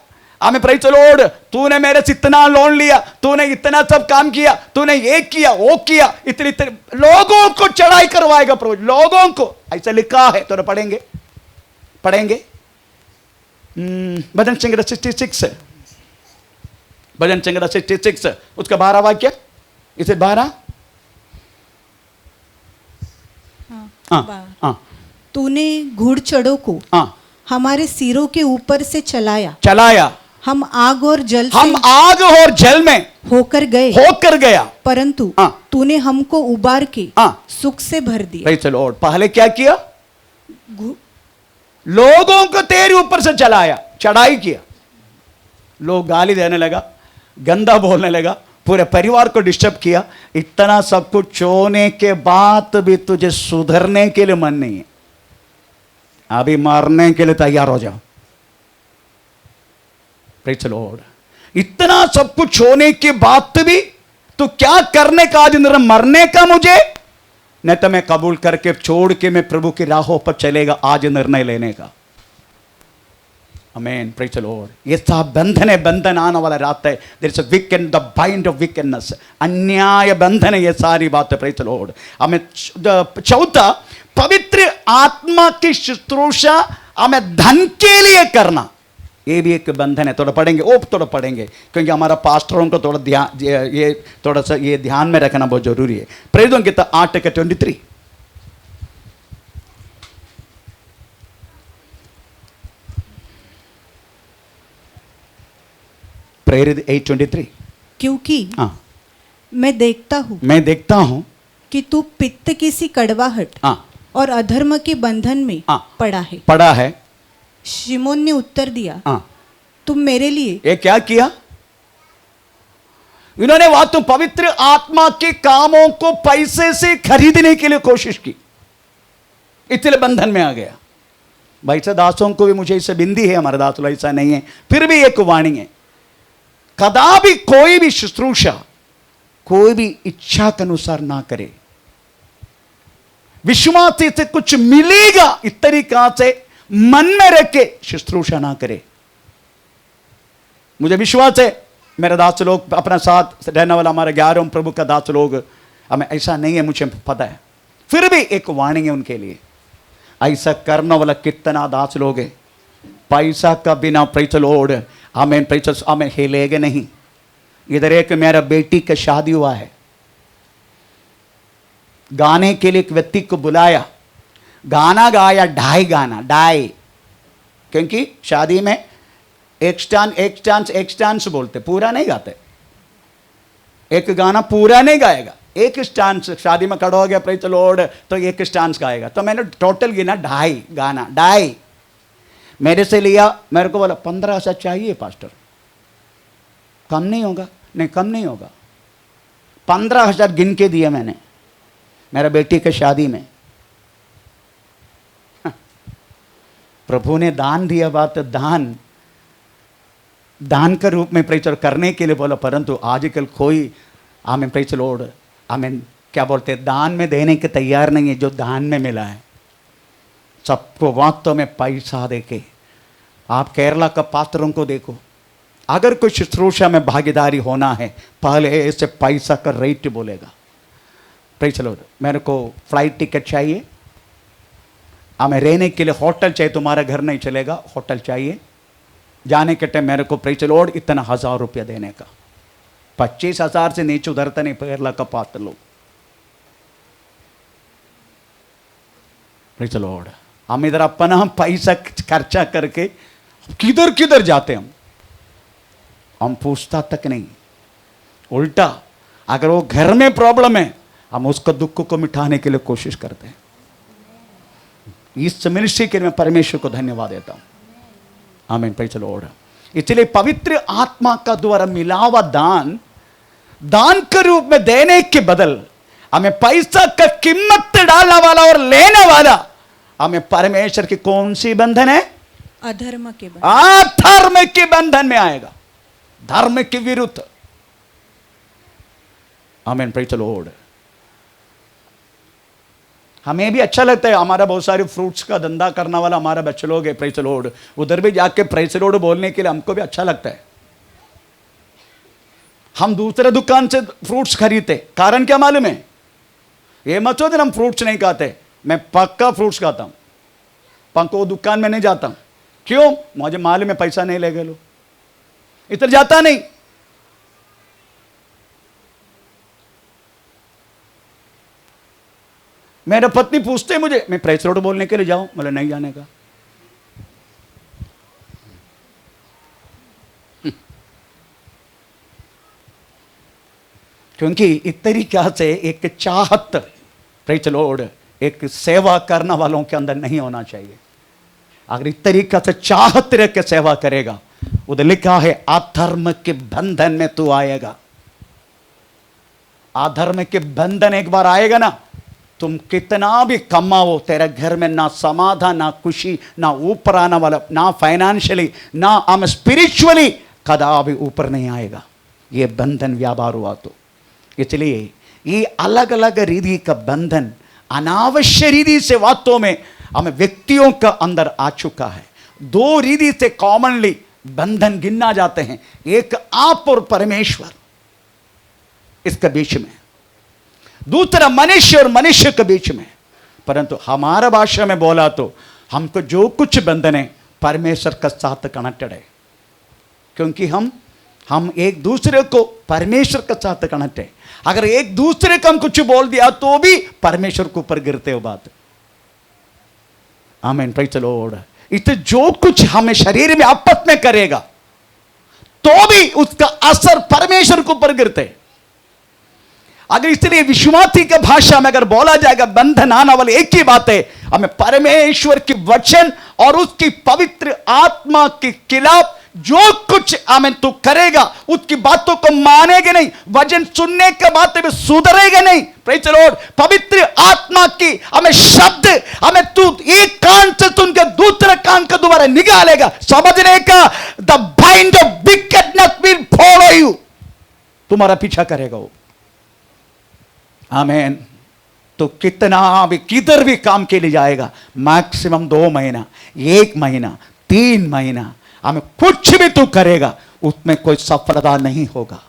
हमें प्रेज़ द लॉर्ड, तूने मेरे से इतना लोन लिया, तूने इतना सब काम किया, तूने ये किया वो किया, इतने इतने लोगों को चढ़ाई करवाएगा प्रभु। लोगों को ऐसा लिखा है, तो पढ़ेंगे भजन संग्रह 66, भजन संग्रह 66 उसका 12 वाक्य, इसे 12। तूने घुड़चढ़ों को हमारे सिरों के ऊपर से चलाया, हम आग और जल में होकर गया, परंतु तूने हमको उबार के सुख से भर दिया। चलो, पहले क्या किया? लोगों को तेरे ऊपर से चलाया, चढ़ाई किया, लोग गाली देने लगा, गंदा बोलने लगा, पूरे परिवार को डिस्टर्ब किया। इतना सब कुछ होने के बाद भी तुझे सुधरने के लिए मन नहीं है, अभी मारने के लिए तैयार हो जाओ। Praise the Lord. इतना सब कुछ होने के बाद भी तो क्या करने का? आज मरने का मुझे, नहीं तो मैं कबूल करके छोड़ के मैं प्रभु की राहों पर चलेगा, आज निर्णय लेने का। आमीन। Praise the Lord. ये सब बंधन है, बंधन आने वाला रात है। There is a weekend, the bind of wickedness, अन्याय बंधन है, ये सारी बातें। Praise the Lord. हमें चौथा, पवित्र आत्मा की शुश्रूषा हमें धन के लिए करना, ये भी एक बंधन है। थोड़ा पढ़ेंगे क्योंकि हमारा पास्टरों को थोड़ा ध्यान, ये थोड़ा सा ये ध्यान में रखना बहुत जरूरी है। प्रेरितों की 8:23, प्रेरित 8:23। क्योंकि मैं देखता हूं कि तू पित्त की सी कड़वाहट और अधर्म के बंधन में पड़ा है। शिमोन ने उत्तर दिया, तुम मेरे लिए ये क्या किया? इन्होंने वह तो पवित्र आत्मा के कामों को पैसे से खरीदने के लिए कोशिश की, इसलिए बंधन में आ गया। भाई से दासों को भी मुझे इससे बिंदी है, हमारा दास ऐसा नहीं है, फिर भी एक वाणी है, कदापि कोई भी शुश्रूषा कोई भी इच्छा के अनुसार ना करे। विश्वास से कुछ मिलेगा इस तरीका से मन में रख के शुश्रूषा ना करे। मुझे विश्वास है मेरे दास लोग, अपना साथ रहने वाला हमारे 11 प्रभु का दास लोग, हमें ऐसा नहीं है, मुझे पता है, फिर भी एक वाणी है उनके लिए। ऐसा करने वाला कितना दास लोग है, पैसा का बिना प्रेज़ द लॉर्ड हमें हिलेगा नहीं। इधर एक मेरा बेटी का शादी हुआ है, गाने के लिए एक व्यक्ति को बुलाया, गाना गाया, ढाई, क्योंकि शादी में एक स्टांस बोलते, पूरा नहीं गाते, एक गाना पूरा नहीं गाएगा, एक स्टांस। शादी में खड़ा हो गया प्रेज़ द लॉर्ड तो एक स्टांस गाएगा, तो मैंने टोटल गिना 2.5 मेरे से लिया, मेरे को बोला 15,000 चाहिए पास्टर, कम नहीं होगा? नहीं, कम नहीं होगा। 15,000 गिन के दिया मैंने मेरा बेटी के शादी में। प्रभु ने दान दिया, बात दान के रूप में प्रेज़ करने के लिए बोला, परंतु आजकल कोई हमें प्रेज़ द लॉर्ड हमें क्या बोलते हैं, दान में देने के तैयार नहीं है। जो दान में मिला है सबको वास्तव में पैसा देके। आप केरला का पास्टरों को देखो, अगर कोई शुश्रूषा में भागीदारी होना है, पहले ऐसे पैसा का रेट बोलेगा। Praise the Lord. मेरे को फ्लाइट टिकट चाहिए, हमें रहने के लिए होटल चाहिए, तुम्हारा घर नहीं चलेगा, होटल चाहिए, जाने के टाइम मेरे को प्रेज़ द लॉर्ड इतना 1,000 रुपया देने का। 25,000 से नीचे उधरता नहीं केरला का पात्र लोग। Praise the Lord. हम इधर अपना पैसा खर्चा करके किधर किधर जाते हम पूछता तक नहीं। उल्टा अगर वो घर में प्रॉब्लम है हम उसका दुख को मिटाने के लिए कोशिश करते हैं। इस मिनिस्ट्री के लिए मैं परमेश्वर को धन्यवाद देता हूं। आमीन, प्रेज़ द लॉर्ड। इसलिए पवित्र आत्मा का द्वारा मिला हुआ दान, दान के रूप में देने के बदल हमें पैसा का कीमत डालने वाला और लेने वाला हमें परमेश्वर की कौन सी बंधन है? अधर्म के बंधन, अधर्म के बंधन में आएगा, धर्म के विरुद्ध। आमीन, प्रेज़ द लॉर्ड। हमें भी अच्छा लगता है, हमारा बहुत सारे फ्रूट्स का धंधा करने वाला हमारा बच्चे लोग है, प्रेज़ द लॉर्ड। उधर भी जाके प्रेज़ द लॉर्ड बोलने के लिए हमको भी अच्छा लगता है। हम दूसरे दुकान से फ्रूट्स खरीदते, कारण क्या मालूम है? ये मत सोचना हम फ्रूट्स नहीं खाते, मैं पक्का फ्रूट्स खाता हूं, पंको दुकान में नहीं जाता हूं। क्यों? मुझे मालूम है पैसा नहीं लेगे लो, इधर जाता नहीं। मेरा पत्नी पूछते मुझे, मैं प्रेज़ द लॉर्ड बोलने के लिए जाऊं? बोले नहीं जाने का। क्योंकि इस तरीका से एक चाहत, प्रेज़ द लॉर्ड, एक सेवा करने वालों के अंदर नहीं होना चाहिए। अगर इस तरीका से चाहत रह के सेवा करेगा, उधर लिखा है अधर्म के बंधन में तू आएगा। अधर्म के बंधन एक बार आएगा ना, तुम कितना भी कमाओ, तेरे घर में ना समाधान, ना खुशी, ना ऊपर आने वाला, ना फाइनेंशियली, ना हम स्पिरिचुअली कदापि ऊपर नहीं आएगा ये बंधन व्यापार हुआ तो। इसलिए ये अलग अलग रीति का बंधन अनावश्यक रीति से वास्तव में हमें व्यक्तियों का अंदर आ चुका है। दो रीति से कॉमनली बंधन गिना जाते हैं, एक आप और परमेश्वर इसके बीच में, दूसरा मनुष्य और मनुष्य के बीच में। परंतु हमारा भाषा में बोला तो हमको जो कुछ बंधन है परमेश्वर का साथ कनेक्टेड है, क्योंकि हम एक दूसरे को परमेश्वर के साथ कनेक्ट है। अगर एक दूसरे को हम कुछ बोल दिया तो भी परमेश्वर के ऊपर गिरते हो बात। आमीन, प्रेज़ द लॉर्ड। इसे जो कुछ हमें शरीर में आपस में करेगा तो भी उसका असर परमेश्वर के ऊपर गिरते। अगर इसलिए विश्वासी की भाषा में अगर बोला जाएगा बंधन आने वाली एक ही बात है, हमें परमेश्वर की वचन और उसकी पवित्र आत्मा के खिलाफ जो कुछ हमें तू करेगा उसकी बातों को मानेगा नहीं, वचन सुनने के बाद भी सुधरेगा नहीं। Praise the Lord. पवित्र आत्मा की हमें शब्द हमें तू एक कान से सुन के दूसरे कान का दोबारा निकालेगा, समझने का the bind of wickedness will follow you, तुम्हारा पीछा करेगा वो। आमीन। तो कितना भी किधर भी काम के लिए जाएगा, मैक्सिमम 2 महीना, 1 महीना, 3 महीना, हमें कुछ भी तू करेगा उसमें कोई सफलता नहीं होगा।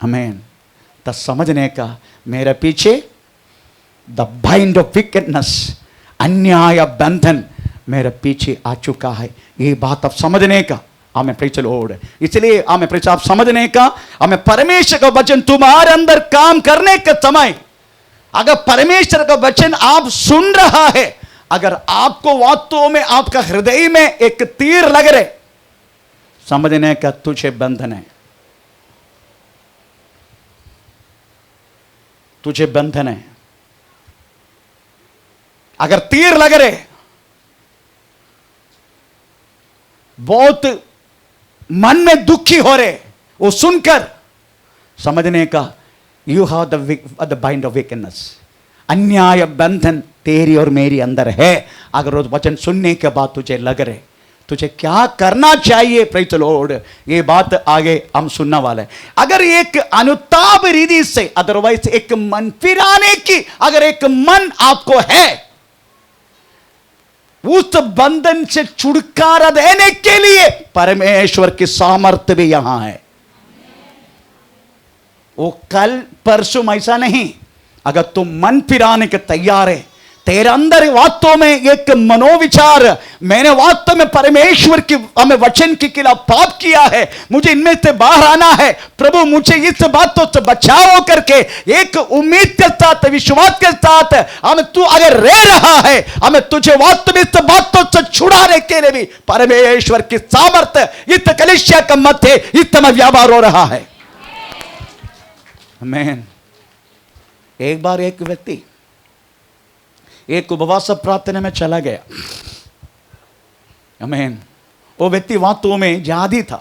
आमीन। तो समझने का मेरे पीछे द बाइंड ऑफ विकेटनेस, अन्याय बंधन मेरे पीछे आ चुका है, ये बात अब समझने का हमें प्रेज़ द लॉर्ड। इसलिए हमें प्रेज़ आप समझने का, हमें परमेश्वर का वचन तुम्हारे अंदर काम करने के समय, अगर परमेश्वर का वचन आप सुन रहा है, अगर आपको वास्तव में आपका हृदय में एक तीर लग रहे, समझने का तुझे बंधन है, तुझे बंधन है। अगर तीर लग रहे, बहुत मन में दुखी हो रहे, वो सुनकर समझने का you have the bind of wickedness, अन्याय बंधन तेरी और मेरी अंदर है। अगर उस वचन सुनने के बाद तुझे लग रहे तुझे क्या करना चाहिए, प्रेज़ द लॉर्ड, ये बात आगे हम सुनने वाले हैं। अगर एक अनुताप रीति से, अदरवाइज एक मन फिराने की अगर एक मन आपको है, उस बंधन से छुटकारा देने के लिए परमेश्वर की सामर्थ्य भी यहां है। वो कल परसों ऐसा नहीं। अगर तुम मन फिराने के तैयार है, तेरे अंदर वास्तव में एक मनोविचार, मैंने वास्तव में परमेश्वर की हमें वचन के खिलाफ पाप किया है, मुझे इनमें से बाहर आना है, प्रभु मुझे इस बातों से बचाओ करके एक उम्मीद के साथ, विश्वास के साथ हमें तू अगर रह रहा है, हमें तुझे वास्तव में इस बातों से छुड़ाने के लिए भी परमेश्वर की सामर्थ्य इस कलीसिया के मध्य इस समय व्यापार हो रहा है। आमीन। एक बार एक व्यक्ति एक उपवास प्रार्थना में चला गया। आमीन। वो व्यक्ति वास्तव में जादी था,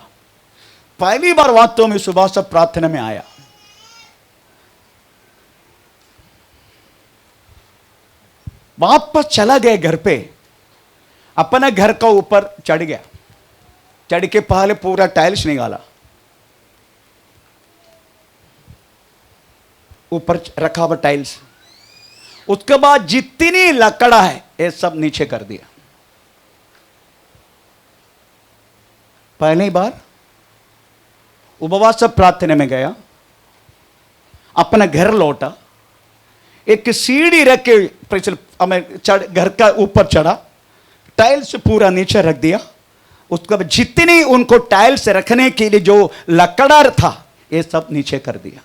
पहली बार वास्तव में उपवास प्रार्थना में आया। वापस चला गया घर पे, अपने घर का ऊपर चढ़ गया, चढ़ के पहले पूरा टाइल्स निकाला, ऊपर रखा हुआ टाइल्स, उसके बाद जितनी लकड़ा है ये सब नीचे कर दिया। पहली बार उपवास प्रार्थना में गया, अपना घर लौटा, एक सीढ़ी रख के घर का ऊपर चढ़ा, टाइल्स पूरा नीचे रख दिया। उसके बाद जितनी उनको टाइल्स रखने के लिए जो लकड़ा था ये सब नीचे कर दिया।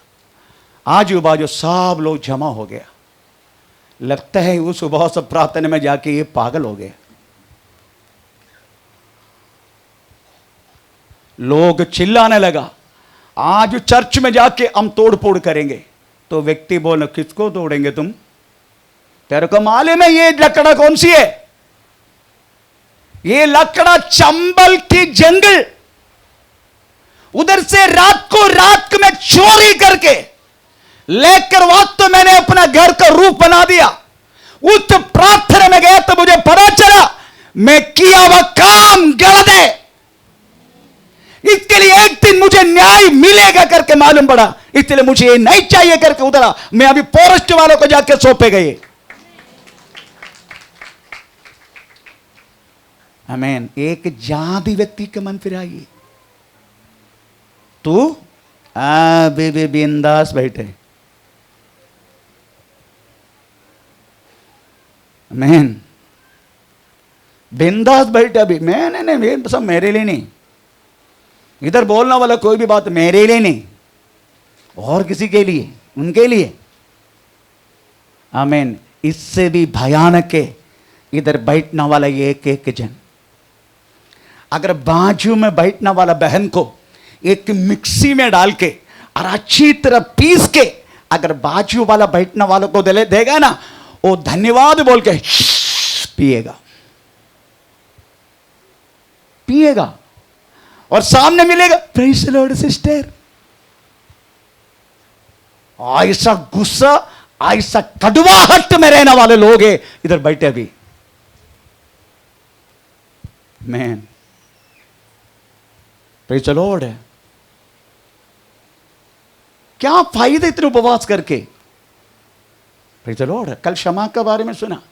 आजू बाजू सब लोग जमा हो गया। लगता है उस उपवास प्रार्थना में जाके ये पागल हो गए। लोग चिल्लाने लगा, आज चर्च में जाके हम तोड़ फोड़ करेंगे। तो व्यक्ति बोले, किसको तोड़ेंगे तुम? तेरे को मालूम है ये लकड़ा कौन सी है? ये लकड़ा चंबल की जंगल, उधर से रात में चोरी करके लेकर वास्तव मैंने अपना घर का रूप बना दिया। उस प्रार्थना में गया तो मुझे पता चला मैं किया हुआ काम गलत है, इसके लिए एक दिन मुझे न्याय मिलेगा करके मालूम पड़ा, इसलिए मुझे ये नहीं चाहिए करके उतरा। मैं अभी फॉरेस्ट वालों को जाके सौंपे गए। आमीन। एक जादी व्यक्ति के मन फिर आई, तू बेबी बिंदास बैठे। आमीन। बिंदास बैठे अभी। मैं नहीं, सब मेरे लिए नहीं, इधर बोलने वाला कोई भी बात मेरे लिए नहीं, और किसी के लिए, उनके लिए। आमीन। इससे भी भयानक है इधर बैठने वाला ये एक जन। अगर बाजू में बैठने वाला बहन को एक मिक्सी में डाल के और अच्छी तरह पीस के अगर बाजू वाला बैठने वाला को देगा ना, वो धन्यवाद बोल के पिएगा और सामने मिलेगा, प्रेज़ द लॉर्ड सिस्टर। ऐसा गुस्सा, ऐसा कड़वाहट में रहने वाले लोग हैं इधर बैठे अभी। Man, praise the Lord. क्या फायदा इतने उपवास करके? Praise the Lord. कल क्षमा के बारे में सुना,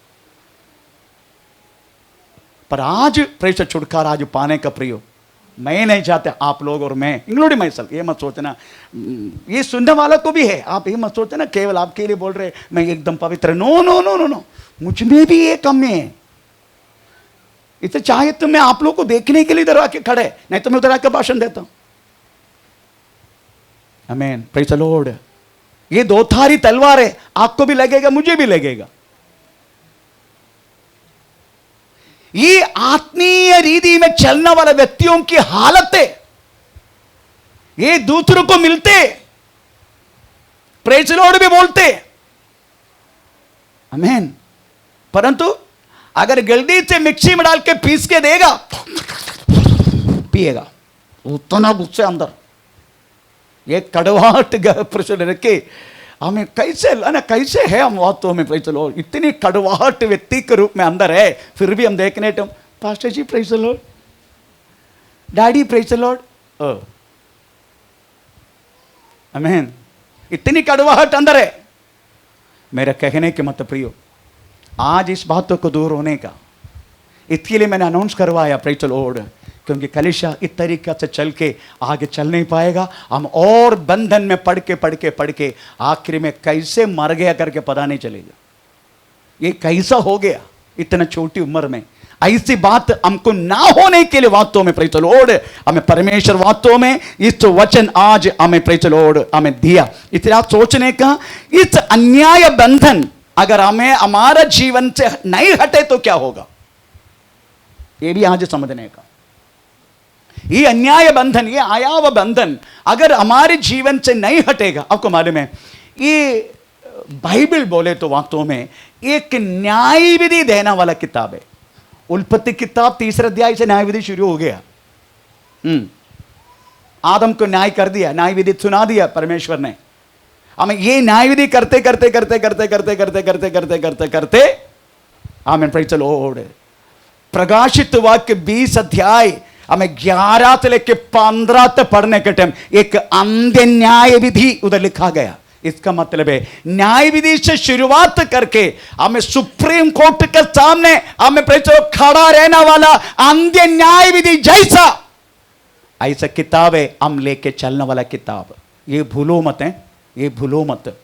पर आज प्रेषित छुटकारा आज पाने का प्रयोग मैं नहीं चाहते आप लोग और मैं, इंक्लूडिंग माई सेल्फ। ये मत सोचना, ये सुनने वाला को भी है, आप ये मत सोचना केवल आपके लिए बोल रहे मैं एकदम पवित्र। No no no no no, मुझ में भी ये कमी है। इसे चाहे तो मैं आप लोग को देखने के लिए इधर आके खड़े, नहीं तो मैं उधर आकर भाषण देता हूं। आमीन। Praise the Lord. ये दो धारी तलवार है, आपको भी लगेगा, मुझे भी लगेगा। ये आत्मीय रीति में चलने वाले व्यक्तियों की हालत है, ये दूसरों को मिलते, प्रेज़ द लॉर्ड भी बोलते, आमीन, परंतु अगर जल्दी से मिक्सी में डाल के पीस के देगा, पिएगा, उतना गुस्से अंदर, ये कड़वाहट प्रश्न रखे हमें कैसे है हम वास्तव में। Praise the Lord. इतनी कड़वाहट व्यक्ति के रूप में अंदर है, फिर भी हम देखने तो pastor ji praise the lord, daddy praise the lord, आमीन। इतनी कड़वाहट अंदर है। मेरा कहने के मत प्रियो, आज इस बातों को दूर होने का, इसके लिए मैंने अनाउंस करवाया प्रेज़ द लॉर्ड, क्योंकि कलीसिया इस तरीके से चल के आगे चल नहीं पाएगा। हम और बंधन में पढ़ के आखिर में कैसे मर गया करके पता नहीं चलेगा। ये कैसा हो गया इतना छोटी उम्र में? ऐसी बात हमको ना होने के लिए वास्तव में प्रेज़ द लॉर्ड हमें परमेश्वर वास्तव में इस वचन आज हमें प्रेज़ द लॉर्ड हमें दिया। इसलिए आप सोचने का, इस अन्याय बंधन अगर हमें हमारा जीवन से नहीं हटे तो क्या होगा, ये भी आज समझने का। ये अन्याय बंधन, ये आयाव बंधन अगर हमारे जीवन से नहीं हटेगा, आपको मालूम है ये बाइबल बोले तो वास्तव में एक न्याय विधि देने वाला किताब है। उत्पत्ति किताब 3 अध्याय से न्याय विधि शुरू हो गया। आदम को न्याय कर दिया, न्याय विधि सुना दिया परमेश्वर ने हमें। ये न्याय विधि करते करते करते करते करते करते करते करते करते करते आमीन प्रेज़ द लॉर्ड प्रकाशित वाक्य 20 अध्याय हमें 11 से लेकर 15 तक पढ़ने के टाइम एक अंत्य न्याय विधि उधर लिखा गया। इसका मतलब है न्याय विधि से शुरुआत करके हमें सुप्रीम कोर्ट के सामने हमें खड़ा रहने वाला अंत्य न्याय विधि जैसा ऐसा किताब है हम लेके चलने वाला किताब। ये भूलो मत है, ये भूलो मत।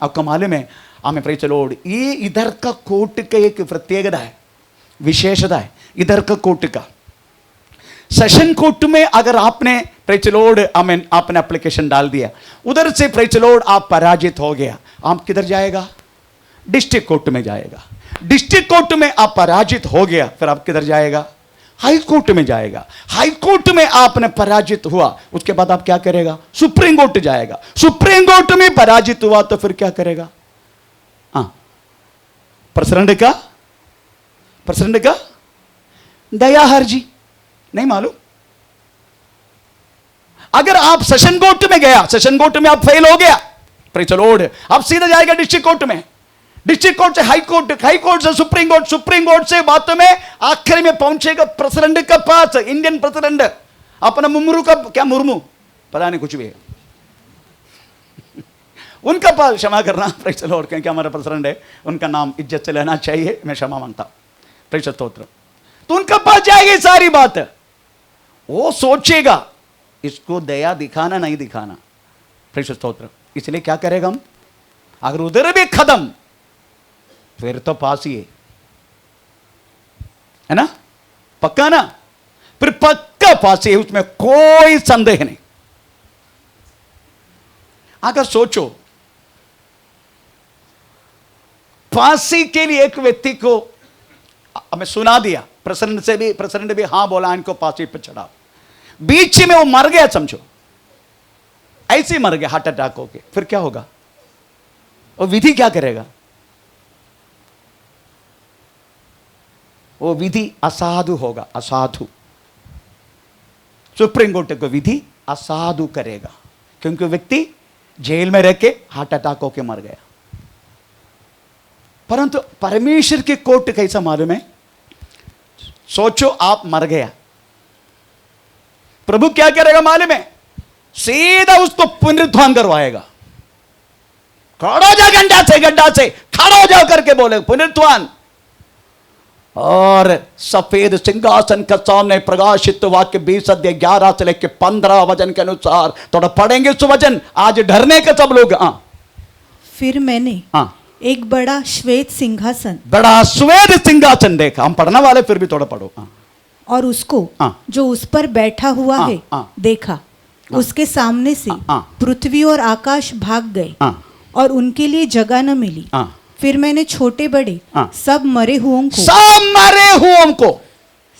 आपको मालूम है हमें प्रेज़ द लॉर्ड ये इधर का कोर्ट का एक प्रत्యేకता है, विशेषता है इधर का कोर्ट का। सेशन कोर्ट में अगर आपने प्रेज़ द लॉर्ड आमीन आपने एप्लीकेशन डाल दिया, उधर से प्रेज़ द लॉर्ड आप पराजित हो गया, आप किधर जाएगा? डिस्ट्रिक्ट कोर्ट में जाएगा। डिस्ट्रिक्ट कोर्ट में आप पराजित हो गया, फिर आप किधर जाएगा? हाई कोर्ट में जाएगा। हाई कोर्ट में आपने पराजित हुआ, उसके बाद आप क्या करेगा? सुप्रीम कोर्ट जाएगा। सुप्रीम कोर्ट में पराजित हुआ तो फिर क्या करेगा? प्रेसिडेंट का दया हर्जी नहीं मालूम। अगर आप सेशन कोर्ट में गया, सेशन कोर्ट में आप फेल हो गया, प्रेज़ द लॉर्ड आप सीधा जाएगा डिस्ट्रिक्ट कोर्ट में। डिस्ट्रिक्ट कोर्ट से हाई कोर्ट, हाई कोर्ट से सुप्रीम कोर्ट, सुप्रीम कोर्ट से बात में आखिर में पहुंचेगा प्रेसिडेंट के पास। इंडियन प्रेसिडेंट अपना मुर्मू का क्या, मुर्मू पता नहीं कुछ भी है उनका पास क्षमा करना प्रेज़ द लॉर्ड, क्योंकि हमारा प्रेसिडेंट है, उनका नाम इज्जत से लेना चाहिए, मैं क्षमा मांगता हूं प्रेज़ द स्तोत्र। तो उनका पास जाएगी सारी बात, वो सोचेगा इसको दया दिखाना नहीं दिखाना प्रेज़ द स्तोत्र। इसलिए क्या करेगा हम? अगर उधर भी खत्म फिर तो पास ही है ना, पक्का ना, फिर पक्का पास ही है, उसमें कोई संदेह नहीं। अगर सोचो फांसी के लिए एक व्यक्ति को हमें सुना दिया, प्रेसिडेंट भी हां बोला इनको फांसी पर चढ़ाओ, बीच में वो मर गया, समझो ऐसे ही मर गया हार्ट अटैक होके, फिर क्या होगा? वो विधि क्या करेगा? वो विधि असाधु होगा, असाधु। सुप्रीम कोर्ट को विधि असाधु करेगा, क्योंकि व्यक्ति जेल में रह के हार्ट अटैक होके मर गया। परंतु परमेश्वर के कोर्ट कैसा मालूम है? सोचो आप मर गया, प्रभु क्या करेगा मालूम है? सीधा उसको पुनरुत्थान करवाएगा। खड़ा हो जा, गड्ढा से खड़ा हो जाओ करके बोले पुनरुत्थान। और सफेद सिंहासन के सामने प्रकाशित वाक्य 20 अध्याय 11 से लेकर 15 वचन के अनुसार थोड़ा पढ़ेंगे उस वचन, आज डरने का सब लोग। फिर मैंने एक बड़ा श्वेत सिंहासन देखा। हम पढ़ने वाले, फिर भी थोड़ा पढ़ो। और उसको जो उस पर बैठा हुआ है देखा। उसके सामने से पृथ्वी और आकाश भाग गए और उनके लिए जगह न मिली। फिर मैंने छोटे बड़े सब मरे हुओं को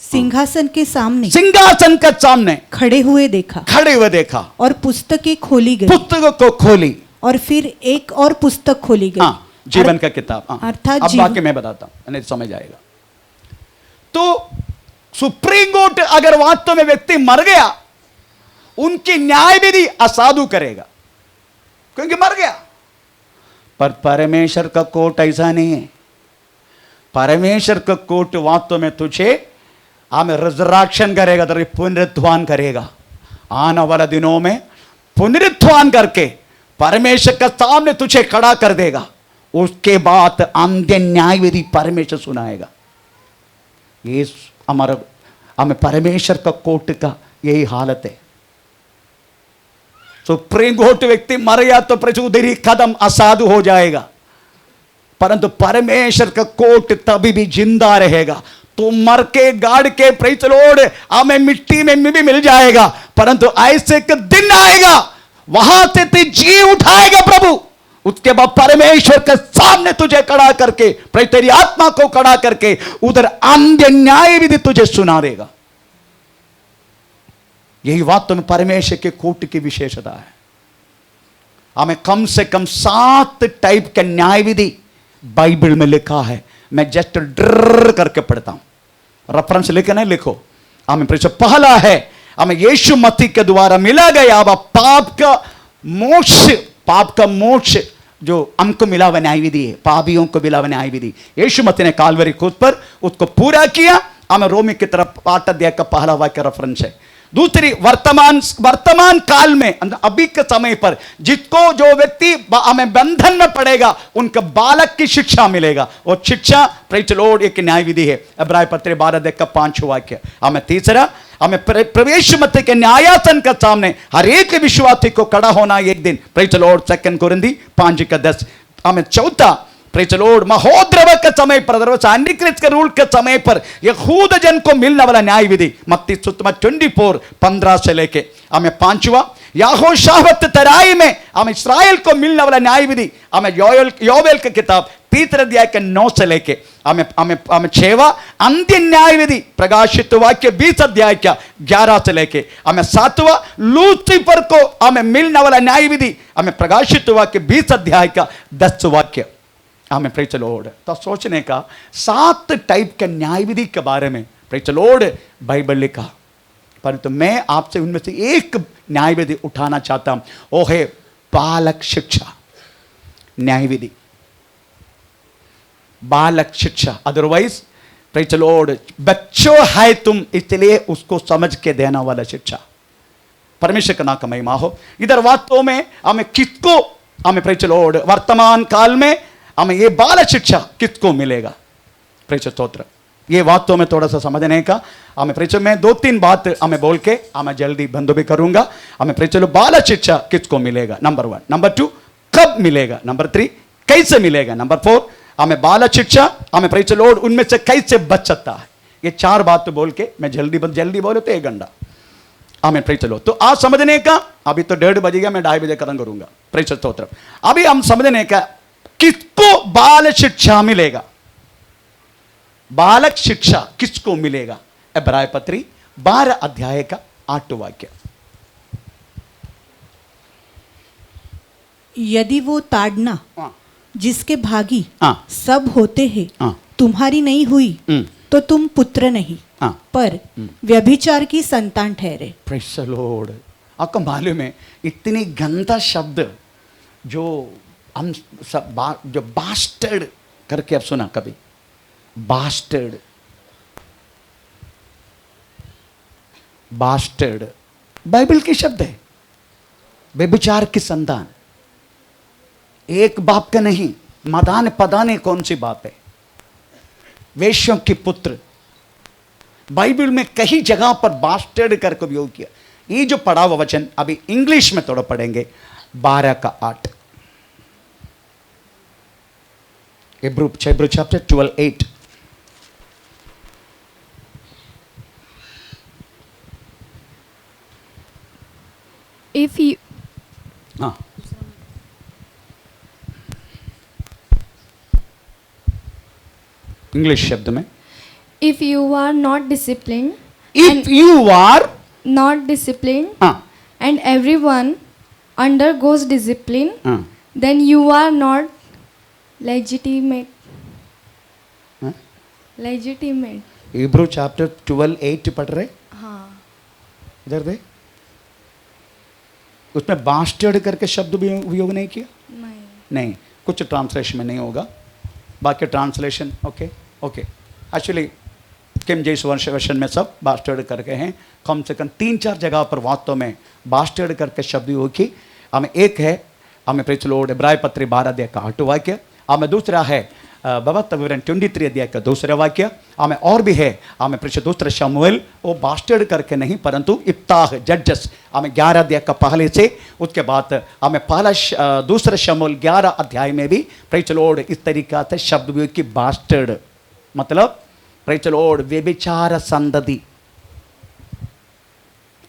सिंहासन के सामने खड़े हुए देखा और पुस्तकें खोली गई। पुस्तकों को खोली और फिर एक और पुस्तक खोली गई, जीवन का किताब। अर्थात अब बाकी मैं बताता हूं, नहीं समझ आएगा। तो सुप्रीम कोर्ट अगर वास्तव में व्यक्ति मर गया, उनकी न्याय विधि असाधु करेगा, क्योंकि मर गया। पर परमेश्वर का कोर्ट ऐसा नहीं है। परमेश्वर का कोर्ट वास्तव में तुझे हमें रिजरेक्शन करेगा, तो पुनरुत्थान करेगा। आने वाले दिनों में पुनरुत्थान करके परमेश्वर के सामने तुझे खड़ा कर देगा। उसके बाद अंत्य न्याय विधि परमेश्वर सुनाएगा। ये हमें परमेश्वर का कोर्ट का यही हालत है। सुप्रीम कोर्ट व्यक्ति मर गया तो उधर ही कदम असाधु हो जाएगा। परंतु परमेश्वर का कोट तभी भी जिंदा रहेगा। तो मर के गाड़ के प्रेज़ द लॉर्ड हमें मिट्टी में भी मिल जाएगा, परंतु ऐसे एक दिन आएगा वहां से तू जी उठाएगा प्रभु। उसके बाद परमेश्वर के सामने तुझे खड़ा करके, तेरी आत्मा को खड़ा करके उधर अंत्य न्याय विधि तुझे सुना देगा। यही वास्तव में परमेश्वर के कोट की विशेषता है। हमें कम से कम 7 टाइप का न्याय विधि बाइबल में लिखा है। मैं जस्ट ड्र करके पढ़ता हूं, रेफरेंस लिखे नहीं लिखो। हमें पहला है, हमें यीशु मसीह के द्वारा मिला गया पाप का मोक्ष जो हमको मिला हुआ न्याय विधि है, पापियों को मिला हुआ न्याय विधि यीशु मसीह ने कालवरी क्रूस पर उसको पूरा किया। हमें रोमी की तरफ 8 अध्याय का पहला वाक्य रेफरेंस है। दूसरी वर्तमान काल में, अभी के समय पर जिसको जो व्यक्ति हमें बंधन में पड़ेगा उनका बालक की शिक्षा मिलेगा। और शिक्षा प्रेज़ द लॉर्ड एक न्याय विधि है। इब्रानी पत्र 12 अध्याय का 5 वाक्य। हमें तीसरा, हमें प्रवेश मत के न्यायासन के सामने हर एक विश्वासी को खड़ा होना एक दिन। Praise the Lord 2 कोरिन्थी 5:10। हमें चौथा, प्रेज़ द लॉर्ड महोद्रव के समय पर, एंटीक्रिस्ट के रूल के समय पर यहूद जन को मिलने वाला न्याय विधि मत्ती सुसमाचार 24:15 से लेके। हमें पांचवा, यहोशाफत तराई में हमें इस्राएल को मिलने वाला न्याय विधि हमें योवेल की किताब 3 अध्याय के 9 से लेके। हमें छेवा, अंत्य न्याय विधि प्रकाशित वाक्य 20 अध्याय का 11 से लेके। हमें सातवां, लूसीफर को हमें मिलने वाला न्याय विधि हमें प्रकाशित वाक्य 20 अध्याय का 10 वाक्य। हमें प्रेज़ द लॉर्ड तो सोचने का 7 टाइप के न्याय विधि के बारे में प्रेज़ द लॉर्ड बाइबल लिखा। परंतु मैं आपसे उनमें से एक न्याय विधि उठाना चाहता हूं, वो है बालक शिक्षा न्याय विधि, बालक शिक्षा। अदरवाइज प्रेज़ द लॉर्ड बच्चों है तुम, इसलिए उसको समझ के देना वाला शिक्षा। परमेश्वर का नाम का महिमा हो। इधर वास्तव में हमें किसको, हमें प्रेज़ द लॉर्ड वर्तमान काल में हमें ये बाल शिक्षा किसको मिलेगा? प्रेज़ स्तोत्र। ये वास्तव में थोड़ा सा समझने का हमें प्रेज़ में 2-3 बात हमें बोल के हमें जल्दी बंद भी करूंगा। हमें प्रेज़ बाल शिक्षा किसको मिलेगा? नंबर 1। नंबर 2, कब मिलेगा? नंबर 3, कैसे मिलेगा? नंबर 4, हमें बाल शिक्षा हमें प्रेज़ लॉर्ड उनमें से कैसे बच सकता है? ये 4 बात बोल के मैं जल्दी बोले तो 1 घंटा हमें प्रेज़ लो। तो आज समझने का, अभी तो 1:30 बजेगा, मैं 2:30 बजे खत्म करूंगा। प्रेज़ स्तोत्र। अभी हम समझने का किसको बाल शिक्षा मिलेगा, बालक शिक्षा किसको मिलेगा? इब्रानी पत्री 12 अध्याय का 8 वाक्य। यदि वो ताड़ना जिसके भागी सब होते हैं तुम्हारी नहीं हुई तो तुम पुत्र नहीं पर व्यभिचार की संतान ठहरे। Praise the Lord. आपको मालूम है इतनी गंदा शब्द जो हम सब जो बास्टर्ड करके अब सुना कभी? बास्टर्ड, बास्टर्ड बाइबल की शब्द है। व्यभिचार की संतान, एक बाप का नहीं, मदान पदाने कौन सी बात है? वेश्यों के पुत्र। बाइबल में कई जगह पर बास्टर्ड करके उपयोग किया। ये जो पढ़ा हुआ वचन अभी इंग्लिश में थोड़ा पढ़ेंगे, 12 का 8। Hebrew chapter 12:8. If you English शब्द में, if you are not disciplined, if you are not disciplined, and everyone undergoes discipline, then you are not legitimate. Legitimate. Hebrew chapter 12:8 पढ़ रहे? हाँ। इधर दे। उसमें बास्टर्ड करके शब्द भी उपयोग नहीं किया? नहीं, कुछ ट्रांसलेशन में नहीं होगा, बाकी translation okay. Actually king James version में सब बास्टर्ड करके हैं। कम से कम 3-4 जगह पर वास्तव में बास्टर्ड करके शब्द उपयोग की। हमें एक है, हमें प्रेज़ लॉर्ड इब्रानी पत्री 12 अध्याय का 8 वाक्य। हमें दूसरा है भगवत विवरण 23 अध्याय का दूसरा वाक्य आमें और भी है। आमें पृष्ठ दूसरा शमूएल वो बास्टर्ड करके नहीं परंतु इफ्ताह जजेस आमें 11 अध्याय का पहले से उसके बाद आमें दूसरा शमूएल 11 अध्याय में भी प्रेज लॉर्ड इस तरीका से शब्द भी की बास्टर्ड मतलब प्रेज लॉर्ड व्यभिचार संतति।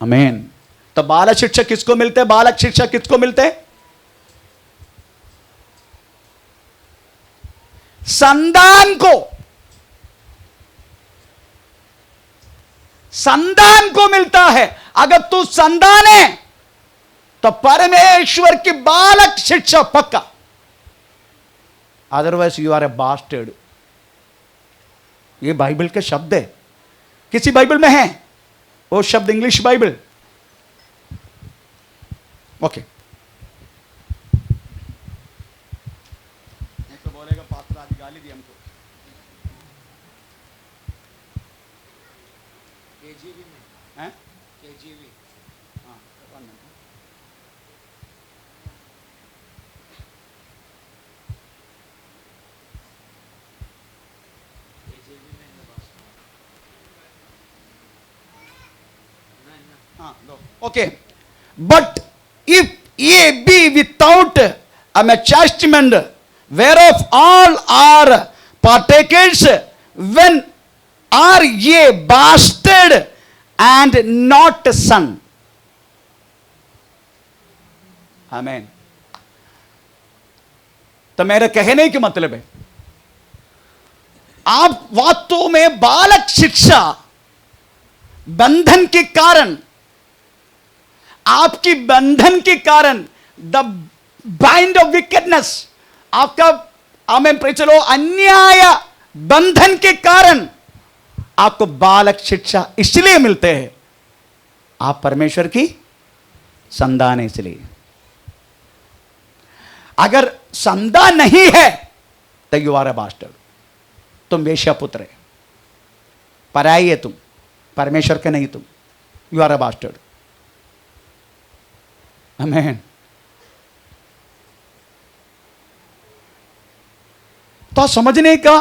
आमीन। तो बालक शिक्षा किसको मिलते? बालक शिक्षा किसको मिलते? संतान को, संतान को मिलता है। अगर तू संतान है तो परमेश्वर की बालक शिक्षा पक्का, otherwise you are a bastard. ये बाइबल के शब्द है, किसी बाइबल में है वो शब्द, इंग्लिश बाइबल। ओके तो बोलेगा पास्टर आज गाली दी हमको। केजीवी में हैं? केजीवी हाँ 1 मिनट। केजीवी में हाँ लो okay. But if ye be without a chastisement whereof all are partakers, when are ye bastard and not son? आमीन। तो मेरे कहने की मतलब है आप वास्तव में बालक शिक्षा बंधन के कारण, आपकी बंधन के कारण द बाइंड ऑफ विकेडनेस, आपका आमेन प्रेज चलो अन्याय बंधन के कारण आपको बालक शिक्षा इसलिए मिलते हैं आप परमेश्वर की संतान है। इसलिए अगर संतान नहीं है तो यू आर ए बास्टर्ड, तुम वेश्या पुत्र है, पराई है तुम, परमेश्वर के नहीं तुम, यू आर ए बास्टर्ड। आमीन। तो समझने का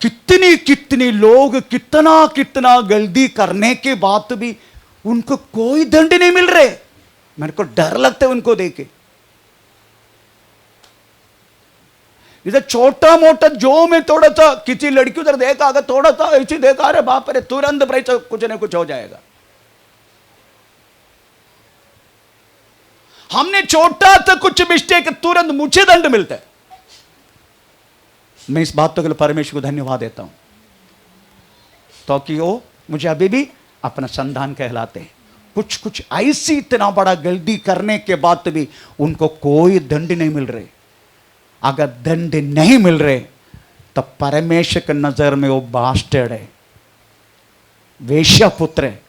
कितनी कितनी लोग कितना कितना गलती करने के बाद भी उनको कोई दंड नहीं मिल रहे। मेरे को डर लगता है उनको देख के। इधर छोटा मोटा जो मैं थोड़ा सा किसी लड़की उधर देखा, अगर थोड़ा सा ऐसी देखा, अरे बाप रे तुरंत कुछ ना कुछ हो जाएगा। हमने छोटा सा कुछ मिस्टेक तुरंत मुझे दंड मिलता है। मैं इस बात के लिए परमेश्वर को धन्यवाद देता हूं तो कि वो मुझे अभी भी अपना संतान कहलाते हैं। कुछ कुछ ऐसी इतना बड़ा गलती करने के बाद भी उनको कोई दंड नहीं मिल रहे। अगर दंड नहीं मिल रहे तो परमेश्वर की नजर में वो बास्टर्ड है, वेश्या पुत्र है,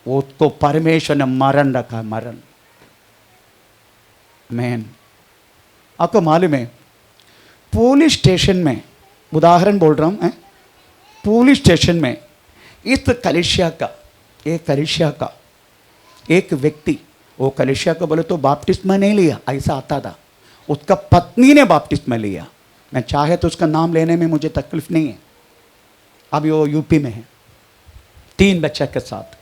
वो तो परमेश्वर ने मरण रखा, मरण। मैन आपको मालूम है पुलिस स्टेशन में, उदाहरण बोल रहा हूं, पुलिस स्टेशन में इस कलीसिया का एक व्यक्ति, वो कलीसिया को बोले तो बपतिस्मा नहीं लिया, ऐसा आता था, उसका पत्नी ने बपतिस्मा लिया। मैं चाहे तो उसका नाम लेने में मुझे तकलीफ नहीं है। अभी वो यूपी में है 3 बच्चे के साथ।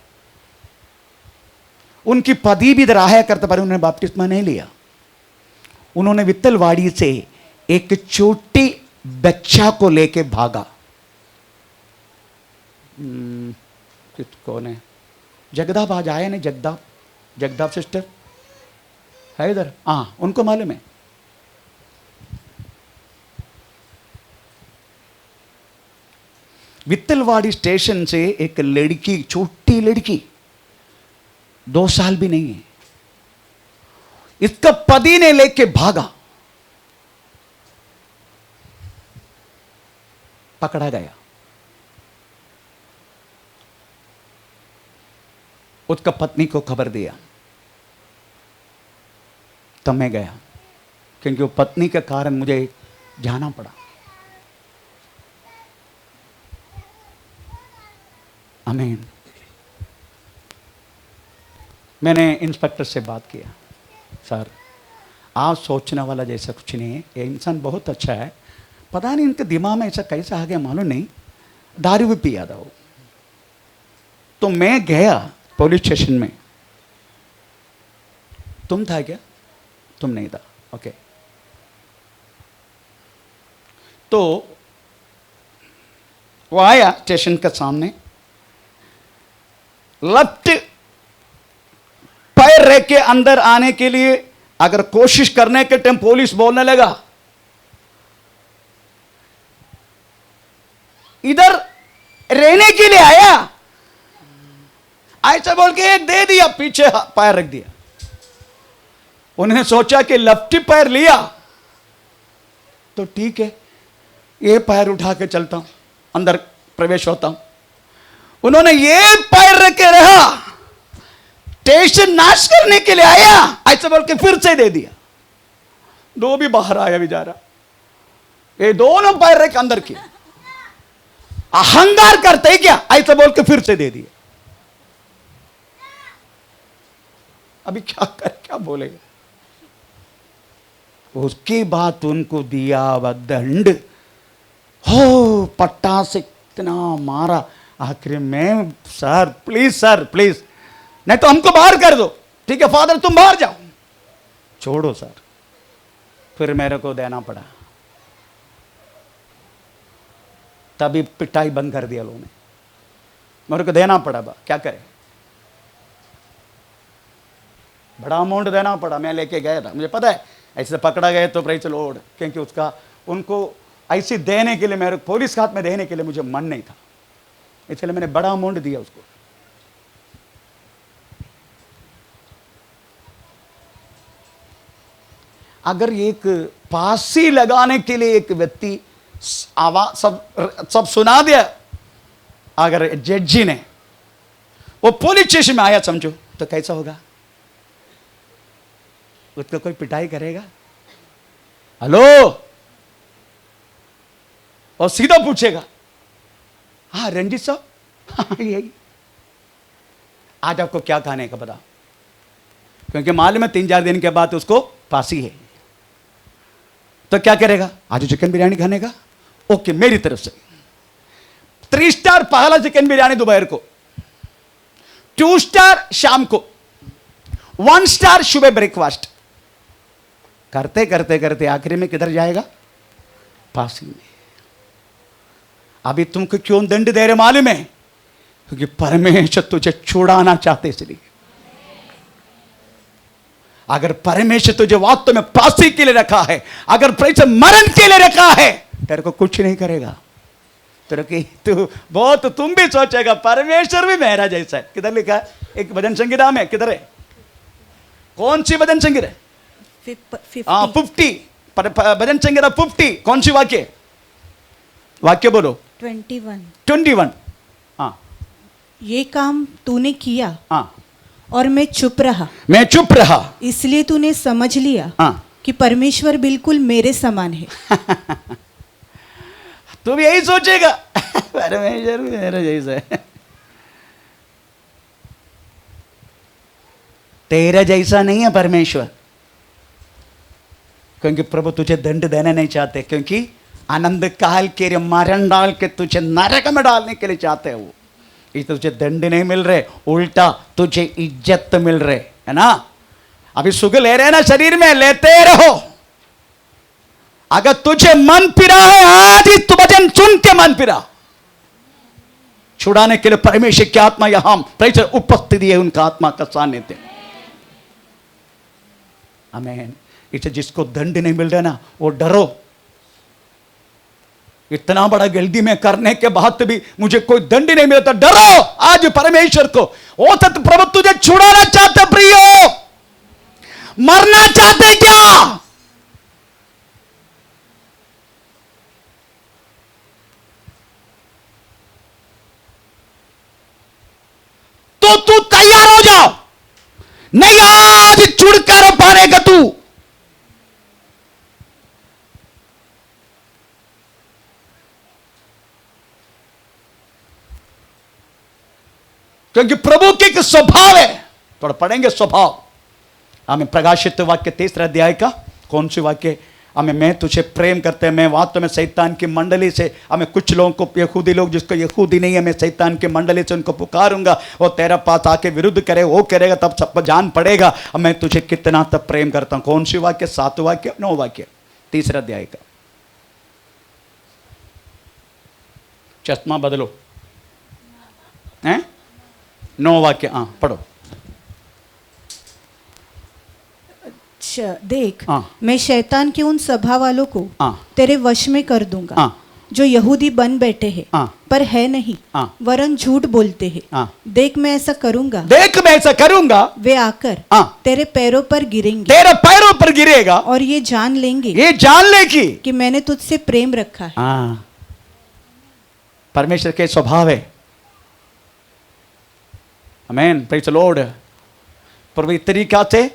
उनकी पति भी इधर आया करता पर उन्होंने बपतिस्मा नहीं लिया। उन्होंने वित्तलवाड़ी से एक छोटी बच्चा को लेके भागा। कौन है? जगदाब आज आया नहीं? जगदाब सिस्टर है इधर? हाँ, उनको मालूम है। वित्तलवाड़ी स्टेशन से एक लड़की, छोटी लड़की, 2 साल भी नहीं है, इसका पति ने लेके भागा, पकड़ा गया। उसका पत्नी को खबर दिया, तब मैं गया, क्योंकि वो पत्नी के कारण मुझे जाना पड़ा। आमीन। मैंने इंस्पेक्टर से बात किया, सर आप सोचने वाला जैसा कुछ नहीं है, ये इंसान बहुत अच्छा है, पता नहीं इनके दिमाग में ऐसा कैसा आ गया मालूम नहीं, दारू भी पिया था वो। तो मैं गया पुलिस स्टेशन में, तुम था क्या? तुम नहीं था, ओके। तो वो आया स्टेशन के सामने, लेफ्ट पैर रख के अंदर आने के लिए अगर कोशिश करने के टाइम पुलिस बोलने लगा, इधर रहने के लिए आया, ऐसा बोल के एक दे दिया, पीछे पैर रख दिया। उन्होंने सोचा कि लेफ्ट पैर लिया तो ठीक है, ये पैर उठा के चलता हूं, अंदर प्रवेश होता हूं। उन्होंने ये पैर रख के रहा, स्टेशन नाश करने के लिए आया, ऐसा बोल के फिर से दे दिया। दो भी बाहर आया बेचारा, ये दोनों पैर रख के अंदर किया। अहंकार करते ही क्या, ऐसा बोल के फिर से दे दिया। अभी क्या बोलेगा? उसके बाद उनको दिया वह दंड, हो पट्टा से इतना मारा। आखिर में सर प्लीज, नहीं तो हमको बाहर कर दो। ठीक है फादर, तुम बाहर जाओ। छोड़ो सर, फिर मेरे को देना पड़ा, तभी पिटाई बंद कर दिया लोगों ने, मेरे को देना पड़ा। क्या करे, बड़ा अमाउंट देना पड़ा। मैं लेके गया था, मुझे पता है ऐसे पकड़ा गया तो प्रेज लॉर्ड, क्योंकि उसका उनको ऐसे देने के लिए, मेरे पुलिस के हाथ में देने के लिए मुझे मन नहीं था, इसलिए मैंने बड़ा अमाउंट दिया उसको। अगर एक फांसी लगाने के लिए एक व्यक्ति आवाज सब सुना दिया, अगर जज ने वो पुलिस स्टेशन में आया समझो, तो कैसा होगा? उसको कोई पिटाई करेगा? हेलो, और सीधा पूछेगा, हाँ रंजीत साहब, हाँ यही, आज आपको क्या खाने का बता, क्योंकि मालूम है 3-4 दिन के बाद उसको फांसी है। तो क्या करेगा? आज चिकन बिरयानी खाने का, ओके मेरी तरफ से 3 स्टार पहला चिकन बिरयानी दोपहर को, 2 स्टार शाम को, 1 स्टार सुबह ब्रेकफास्ट। करते करते करते आखिर में किधर जाएगा? फांसी में। अभी तुमको क्यों दंड दे रहे मालूम है? क्योंकि परमेश्वर तुझे छुड़ाना चाहते इसलिए। अगर परमेश्वर तुझे वास्तव में फांसी के लिए रखा है, अगर परमेश्वर मरण के लिए रखा है, तेरे को कुछ नहीं करेगा। तू बहुत तुम भी सोचेगा परमेश्वर भी मेरा जैसा है। किधर लिखा है? एक भजन संगीता में किधर है? कौन सी भजन संगीत है? 50 भजन संगीता 50। कौन सी वाक्य बोलो? 21। हाँ, ये काम तूने किया, हाँ, और मैं चुप रहा, इसलिए तूने समझ लिया, हाँ, कि परमेश्वर बिल्कुल मेरे समान है। तू भी यही सोचेगा परमेश्वर भी मेरा जैसा है। तेरा जैसा नहीं है परमेश्वर, क्योंकि प्रभु तुझे दंड देना नहीं चाहते, क्योंकि आनंद काल के लिए मरण डाल के तुझे नरक में डालने के लिए चाहते हैं वो। इस तुझे दंड नहीं मिल रहे, उल्टा तुझे इज्जत मिल रहे है ना। अभी सुख ले रहे ना शरीर में, लेते रहो। अगर तुझे मन फिरा है, आज ही तू भजन सुन के मन फिरा। छुड़ाने के लिए परमेश्वर की आत्मा यहां उपस्थिति है, उनका आत्मा का सानिध्य। आमीन। इसे जिसको दंड नहीं मिल रहा ना, वो डरो। इतना बड़ा गलती में करने के बाद भी मुझे कोई दंड नहीं मिलता, डरो आज परमेश्वर को। ओ सत्य प्रभु तुझे छुड़ाना चाहते, प्रियो मरना चाहते क्या? तो तू तैयार हो जाओ, नहीं आज छुटकारा पाएगा तू। क्योंकि प्रभु के एक स्वभाव है। थोड़ा पढ़ेंगे स्वभाव। हमें प्रकाशित वाक्य 3 अध्याय का कौन सी वाक्य? हमें मैं तुझे प्रेम करते हैं, मैं वास्तव में शैतान की मंडली से, हमें कुछ लोगों को यहूदी लोग जिसको यहूदी नहीं है, मैं शैतान की मंडली से उनको पुकारूंगा, वो तेरा पास आके विरुद्ध करे, वो करेगा, तब सबको जान पड़ेगा मैं तुझे कितना तब प्रेम करता हूं। कौन सी वाक्य? 7 वाक्य 9 वाक्य 3 अध्याय का। चश्मा बदलो हैं? 9 वाक्य, हाँ पढ़ो। देख, हाँ। मैं शैतान के उन सभा वालों को हाँ। तेरे वश में कर दूंगा, हाँ। जो यहूदी बन बैठे हैं, हाँ। पर है नहीं, हाँ। वरन झूठ बोलते हैं। हाँ। देख मैं ऐसा करूंगा, देख मैं ऐसा करूंगा, वे आकर हाँ। तेरे पैरों पर गिरेंगे, तेरे पैरों पर गिरेगा, और ये जान लेंगे ये जान लेगी कि मैंने तुझसे प्रेम रखा है। हाँ, परमेश्वर के स्वभाव है। आमीन, प्रेज़ द लॉर्ड। प्रभु इस तरीका से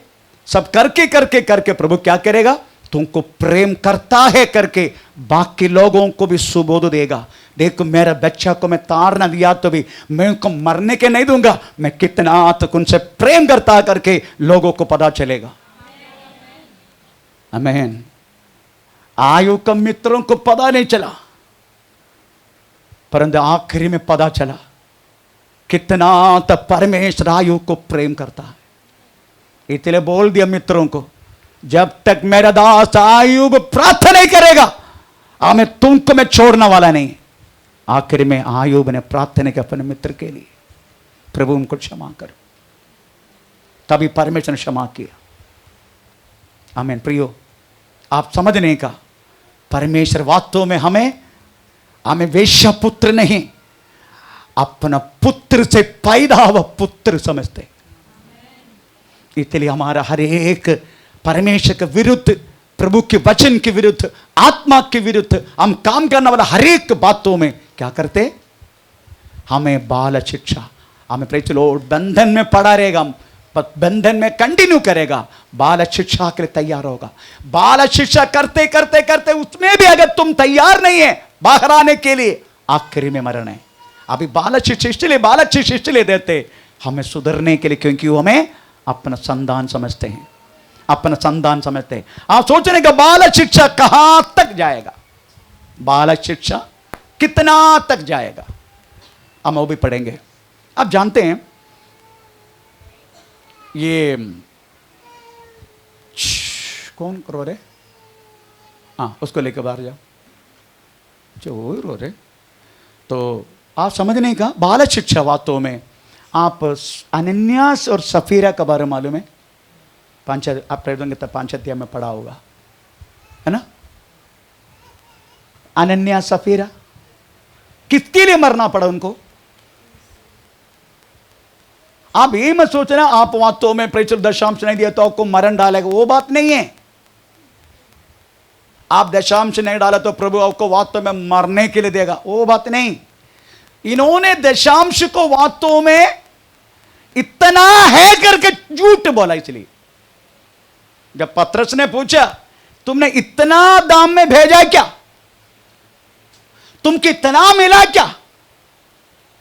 सब करके करके करके प्रभु क्या करेगा? तुमको प्रेम करता है करके बाकी लोगों को भी सुबोध देगा। देखो मेरा बच्चा को मैं तार ना दिया तो भी मैं उनको मरने के नहीं दूंगा, मैं कितना तक उनसे प्रेम करता करके लोगों को पता चलेगा। आमीन। आयु का मित्रों को पता नहीं चला, परंतु आखिरी में पता चला कितना तक परमेश्वर आयु को प्रेम करता है। इसलिए बोल दिया मित्रों को, जब तक मेरा दास आयुब प्रार्थना नहीं करेगा मैं तुमको मैं छोड़ने वाला नहीं। आखिर में आयुब ने प्रार्थना की अपने मित्र के लिए, प्रभु उनको क्षमा करो, तभी परमेश्वर ने क्षमा किया। आमीन। प्रियो, आप समझने का, परमेश्वर वास्तव में हमें वेश्या पुत्र नहीं, अपना पुत्र से पैदा हुआ पुत्र समझते। इसलिए हमारा हर एक परमेश्वर के विरुद्ध, प्रभु के वचन के विरुद्ध, आत्मा के विरुद्ध हम काम करने वाला हर एक बातों में क्या करते? हमें बाल शिक्षा, हमें प्रेज़ द लॉर्ड बंधन में पड़ा रहेगा, बंधन में कंटिन्यू करेगा, बाल शिक्षा के लिए तैयार होगा। बाल शिक्षा करते करते करते उसमें भी अगर तुम तैयार नहीं है बाहर आने के लिए, आखिरी में मरण है। अभी बाल शिक्षा इसलिए देते हमें सुधरने के लिए, क्योंकि वो हमें अपना संतान समझते हैं, अपना संतान समझते हैं। आप सोचने का बाल शिक्षा कहां तक जाएगा, बाल शिक्षा कितना तक जाएगा, हम वो भी पढ़ेंगे। आप जानते हैं ये कौन रो रहे? हाँ, उसको लेकर बाहर जाओ, जो वो रो रहे। तो आप समझने का बाल शिक्षा वास्तव में, आप अनन्यास और सफीरा का बारे में मालूम है? आप पढ़ देंगे तब 5 अध्याय में पढ़ा होगा, है ना? अनन्या सफीरा किसके लिए मरना पड़ा उनको? आप ये मत सोचना आप वास्तव में प्रेषित दशांश नहीं दिया तो आपको मरण डालेगा, वो बात नहीं है। आप दशांश नहीं डाला तो प्रभु आपको वास्तव में मरने के लिए देगा, वो बात नहीं। इन्होंने दशांश को वास्तव में इतना है करके झूठ बोला। इसलिए जब पतरस ने पूछा तुमने इतना दाम में भेजा क्या, तुम कितना मिला क्या,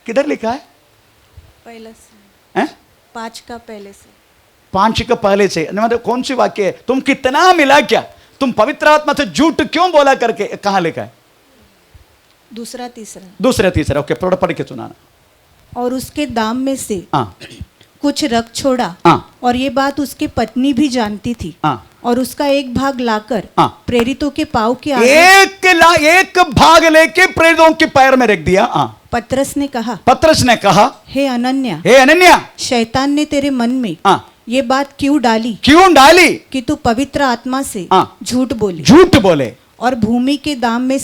किधर लिखा है? पहले से हैं? 5 का पहले से, 5 का पहले से, मतलब कौन सी वाक्य है? तुम कितना मिला क्या, तुम पवित्र आत्मा से झूठ क्यों बोला करके कहां लिखा है? दूसरा तीसरा। ओके, पढ़ के सुनाना। और उसके दाम में से हाँ। कुछ रख छोड़ा, हाँ। और ये बात उसकी पत्नी भी जानती थी। हाँ। और उसका एक भाग लाकर हाँ। प्रेरितों के पाँव के आगे एक भाग लेके प्रेरितों के पैर में रख दिया। हाँ। पतरस ने कहा, हे अनन्या, शैतान ने तेरे मन में हाँ। ये बात क्यों डाली कि तू पवित्र आत्मा से हाँ। झूठ बोले और भूमि के दाम में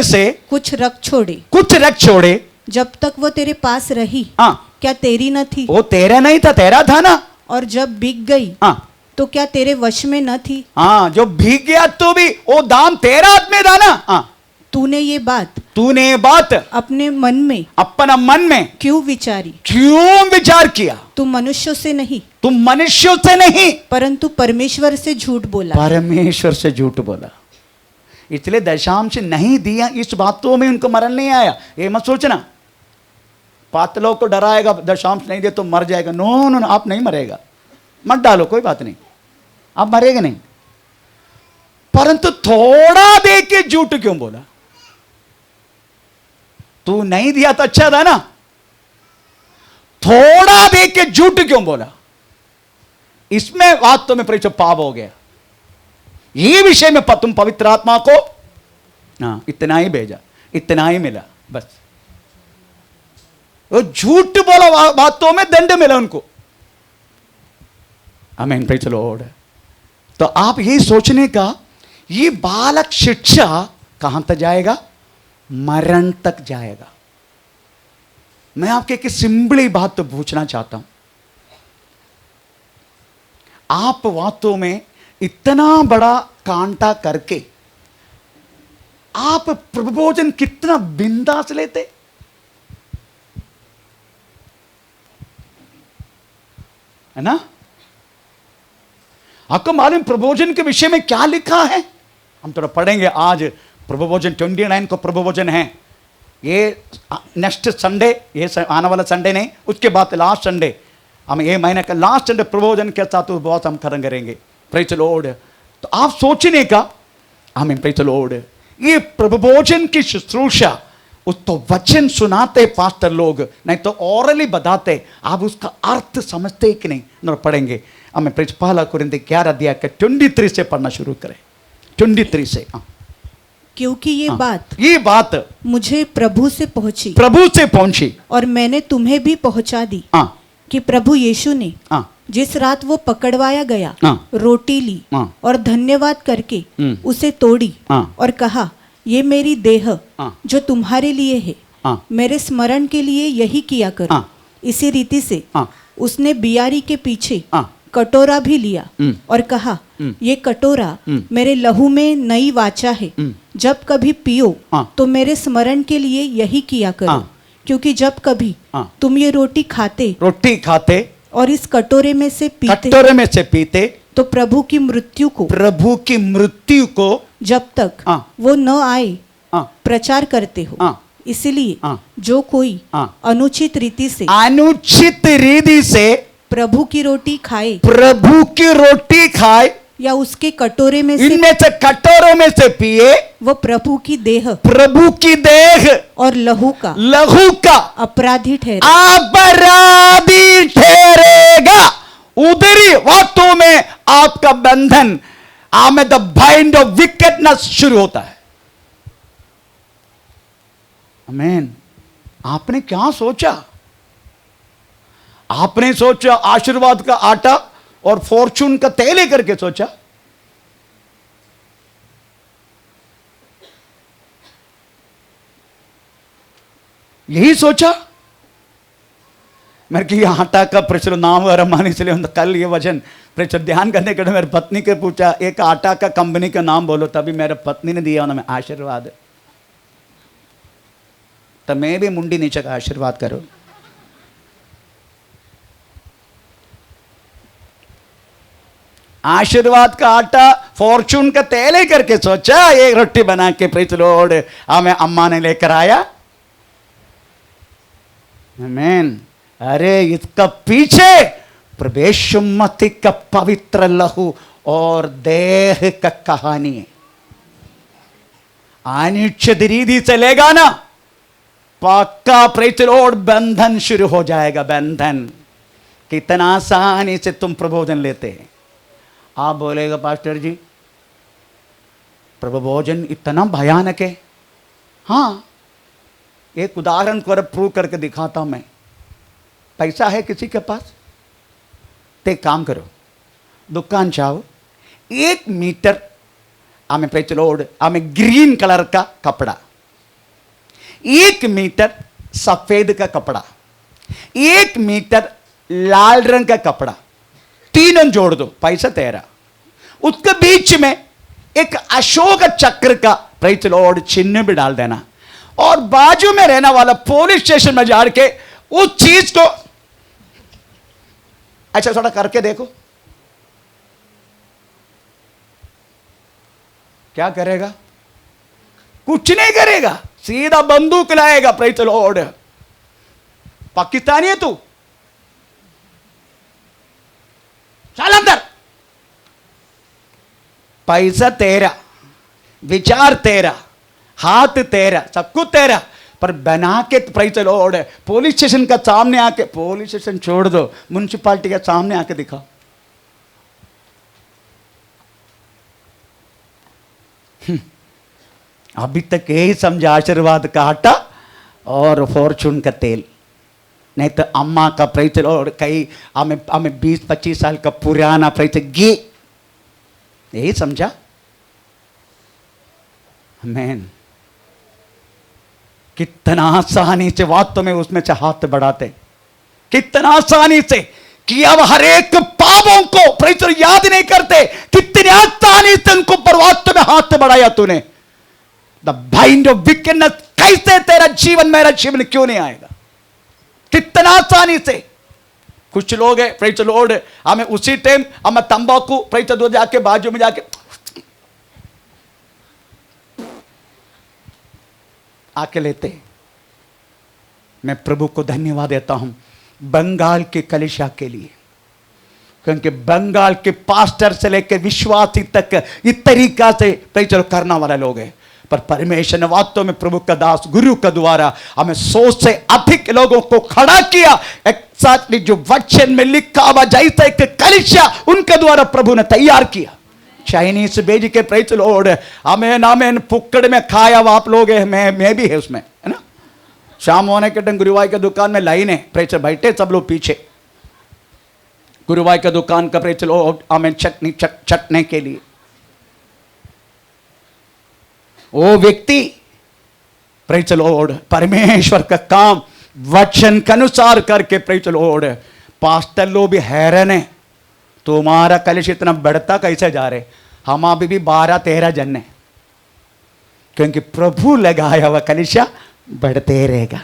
से कुछ रख छोड़े, जब तक वो तेरे पास रही हाँ। क्या तेरी न थी? वो तेरा नहीं था, तेरा था ना। और जब बिक गई हाँ। तो क्या तेरे वश में न थी? हाँ, जो भीग गया तो भी वो दाम तेरा हाथ में था ना। हाँ। तूने ये बात अपने मन में क्यों विचार किया? तुम मनुष्यों से नहीं परंतु परमेश्वर से झूठ बोला। इसलिए दशांश नहीं दिया, इस बातों में उनको मरण नहीं आया। ये मत सोचना पातलों को डराएगा दशांश नहीं दे तो मर जाएगा। नो, आप नहीं मरेगा, मत डालो, कोई बात नहीं, आप मरेगा नहीं। परंतु थोड़ा दे के झूठ क्यों बोला? तू नहीं दिया तो अच्छा था ना, थोड़ा दे के झूठ क्यों बोला? इसमें वास्तव में परिचय पाप हो गया। ये विषय में तुम पवित्र आत्मा को इतना ही भेजा, इतना ही मिला, बस। वो झूठ बोला, वास्तव में दंड मिला उनको। आमीन, प्रेज़ द लॉर्ड। तो आप ये सोचने का, ये बालक शिक्षा कहां तक जाएगा? मरण तक जाएगा। मैं आपके एक सिंपली बात तो पूछना चाहता हूं, आप वास्तव में इतना बड़ा कांटा करके आप प्रभु भोजन कितना बिंदास लेते? है ना? आपको मालूम प्रभु भोजन के विषय में क्या लिखा है? हम थोड़ा पढ़ेंगे आज। प्रभु भोजन 29 को प्रभु भोजन है। ये नेक्स्ट संडे, ये आने वाला संडे नहीं, उसके बाद लास्ट संडे, हम ये महीने का लास्ट संडे प्रभु भोजन के साथ बहुत हम खत्म करेंगे। Praise the Lord. तो आप सोचने का, आमीन, प्रेज़ द लॉर्ड, ये प्रभु भोजन की शुश्रूषा, उस तो वचन सुनाते पास्टर लोग, नहीं तो ओरली बताते, आप उसका अर्थ समझते कि नहीं? ना पढ़ेंगे हमें। प्रेज़ पहला कुरिन्थी 11 अध्याय के 23 से पढ़ना शुरू करें, 23 से। क्योंकि ये बात मुझे प्रभु से पहुंची और मैंने तुम्हें भी पहुंचा दी कि प्रभु यीशु ने जिस रात वो पकड़वाया गया रोटी ली और धन्यवाद करके उसे तोड़ी और कहा, ये मेरी देह जो तुम्हारे लिए है, मेरे स्मरण के लिए यही किया करो। इसी रीति से उसने बियारी के पीछे कटोरा भी लिया और कहा, ये कटोरा मेरे लहू में नई वाचा है, जब कभी पियो तो मेरे स्मरण के लिए यही किया करो। क्योंकि जब कभी तुम ये रोटी खाते और इस कटोरे में से पीते तो प्रभु की मृत्यु को जब तक वो न आए प्रचार करते हो। इसलिए जो कोई अनुचित रीति से प्रभु की रोटी खाए या उसके कटोरे में से पिए, वो प्रभु की देह और लहू का अपराधी ठहरेगा। उधरी वास्तव में आपका बंधन, द बाइंड ऑफ विकेटनेस शुरू होता है। आमीन। आपने क्या सोचा? आपने सोचा आशीर्वाद का आटा और फॉर्चून का तेल लेकर के सोचा? यही सोचा? मेरे की आटा का प्रचुर नाम रमानी, इसलिए कल ये वचन प्रचुर ध्यान करने के लिए मेरी पत्नी के पूछा, एक आटा का कंपनी का नाम बोलो, तभी मेरे पत्नी ने दिया उन्हें आशीर्वाद। तो मैं भी मुंडी नीचे का आशीर्वाद करो। आशीर्वाद का आटा, फॉर्चून का तेल ही करके सोचा, एक रोटी बना के प्रेज़ द लॉर्ड हमें अम्मा ने लेकर आया। आमीन। अरे इसका पीछे प्रवेशुमति का पवित्र लहू और देह का कहानी है। अनिश्चित रीति से लेगा ना, पक्का प्रेज़ द लॉर्ड बंधन शुरू हो जाएगा। बंधन कितना आसानी से तुम प्रबोधन लेते हैं। आप बोलेगा, पास्टर जी प्रभु भोजन इतना भयानक है। हाँ, एक उदाहरण को प्रूव करके दिखाता हूं मैं। पैसा है किसी के पास तो एक काम करो, दुकान जाओ, 1 मीटर हमें प्रेज़ द लॉर्ड हमें ग्रीन कलर का कपड़ा, 1 मीटर सफेद का कपड़ा, 1 मीटर लाल रंग का कपड़ा, तीनों जोड़ दो, पैसा तेरा। उसके बीच में एक अशोक चक्र का प्रेज़ द लॉर्ड चिन्ह भी डाल देना, और बाजू में रहने वाला पुलिस स्टेशन में जाके उस चीज को अच्छा थोड़ा करके देखो, क्या करेगा? कुछ नहीं करेगा, सीधा बंदूक लाएगा। Praise the Lord. पाकिस्तानी है तू, चल अंदर, पैसा तेरा। विचार तेरा, हाथ तेरा, सब कुछ तेरा, पर बना के praise the lord police station का सामने आके, पुलिस स्टेशन छोड़ दो, म्युनिसिपालिटी के सामने आके दिखा। अभी तक यही समझा आशीर्वाद का आटा और फॉर्चून का तेल, नहीं तो अम्मा का प्राइज द लॉर्ड कई हमें 20-25 साल का पुराना प्राइज घी, यही समझा। आमीन। कितना आसानी से वास्तव में उसमें से हाथ बढ़ाते, कितना आसानी से कि अब हर एक पापों को प्रभु याद नहीं करते, कितनी आसानी से उनको पर वास्तव में हाथ बढ़ाया तूने। द बाइंड ऑफ विकेडनेस, कैसे तेरा जीवन मेरा जीवन क्यों नहीं आएगा, कितना आसानी से। कुछ लोग है प्रेज द लॉर्ड, हमें उसी टाइम हमें तंबाकू प्रेज द लॉर्ड जाके बाजू में जाके आके लेते। मैं प्रभु को धन्यवाद देता हूं बंगाल के कलीसिया के लिए, क्योंकि बंगाल के पास्टर से लेकर विश्वासी तक इस तरीका से प्रचार करने वाले लोग हैं। पर परमेश्वर ने वास्तव में प्रभु का दास गुरु का द्वारा हमें 100 से अधिक लोगों को खड़ा किया, एक्जैक्टली जो वचन में लिखा हुआ जैसा एक कलीसिया उनके द्वारा प्रभु ने तैयार किया। चाइनीज भेज के प्रेज लॉर्ड, आमेन आमेन, पुक्कड़ में खाया हुआ आप लोग है, मैं भी है उसमें, है ना। शाम होने के टाइम गुरुवाई की दुकान में लाइन है, प्रेज बैठे सब लोग पीछे, गुरुवाई की दुकान का प्रेज लॉर्ड आमेन, चटनी चटने के लिए। वो व्यक्ति प्रेज लॉर्ड परमेश्वर का काम वचन के अनुसार करके प्रेज लॉर्ड, पास्टर लोग भी हैरान है, तुम्हारा कलिश इतना बढ़ता कैसे जा रहे। हम अभी भी 12-13 जन है, क्योंकि प्रभु लगाया हुआ कलिशा बढ़ते रहेगा।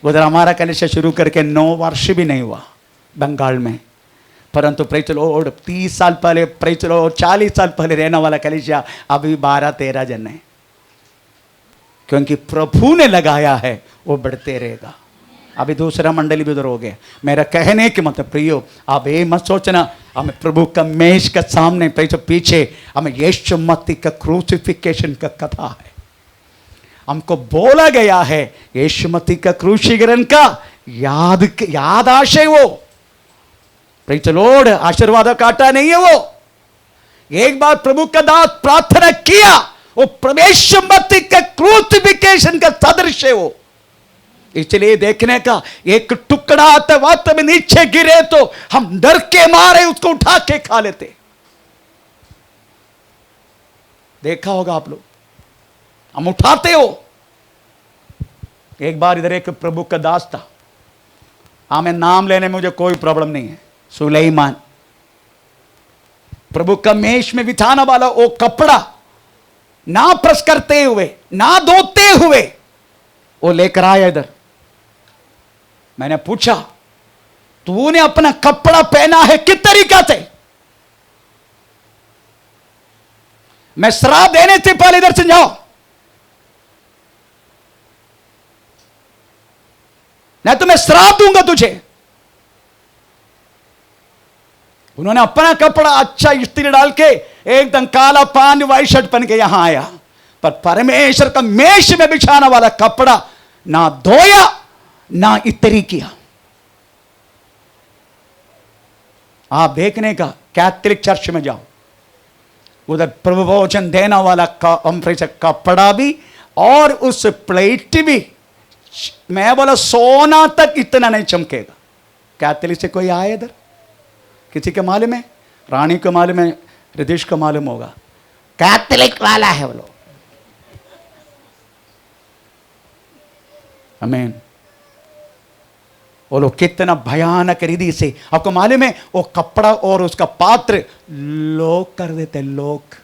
उधर हमारा कलिशा शुरू करके 9 वर्ष भी नहीं हुआ बंगाल में, परंतु प्रेज लॉर्ड 30 साल पहले, प्रेज लॉर्ड 40 साल पहले रहने वाला कलिशा अभी 12-13 जन है, क्योंकि प्रभु ने लगाया है वो बढ़ते रहेगा। अभी दूसरा मंडली भी उधर हो गया। मेरा कहने के मतलब प्रियो, आप ये मत सोचना हमें प्रभु का मेज का सामने पीछे हमें यीशु मसीह का क्रूसिफिकेशन का कथा है। हमको बोला गया है यीशु मसीह का क्रूसीकरण का याद आशय, वो प्रेज द लॉर्ड आशीर्वाद काटा नहीं है। वो एक बार प्रभु का दास प्रार्थना किया, वो परमेश्वर मसीह का क्रूसिफिकेशन का सदृश है वो। इसलिए देखने का एक टुकड़ा आता वास्तव में नीचे गिरे तो हम डर के मारे उसको उठा के खा लेते। देखा होगा आप लोग, हम उठाते हो। एक बार इधर एक प्रभु का दास था, हमें नाम लेने में मुझे कोई प्रॉब्लम नहीं है, सुलेमान। प्रभु का मेष में बिछाने वाला वो कपड़ा ना प्रेस करते हुए ना धोते हुए वो लेकर आया इधर। मैंने पूछा तूने अपना कपड़ा पहना है किस तरीका से? मैं श्राप देने से पहले इधर से जाओ, नहीं तो मैं श्राप दूंगा तुझे। उन्होंने अपना कपड़ा अच्छा इस्त्री डाल के एकदम काला पान वाइट शर्ट पहन के यहां आया, पर परमेश्वर का मेष में बिछाने वाला कपड़ा ना धोया ना इस्त्री किया। आप देखने का कैथोलिक चर्च में जाओ, उधर प्रभु भोजन देने वाला कपड़ा भी और उस प्लेट भी, मैं बोला सोना तक इतना नहीं चमकेगा। कैथोलिक से कोई आए इधर? किसी के मालूम है? रानी को मालूम है, रिदेश को मालूम होगा, कैथोलिक वाला है वो लोग। आमीन। वो लोग कितना भयानक रीति से, आपको मालूम है वो कपड़ा और उसका पात्र लोग कर देते लोग।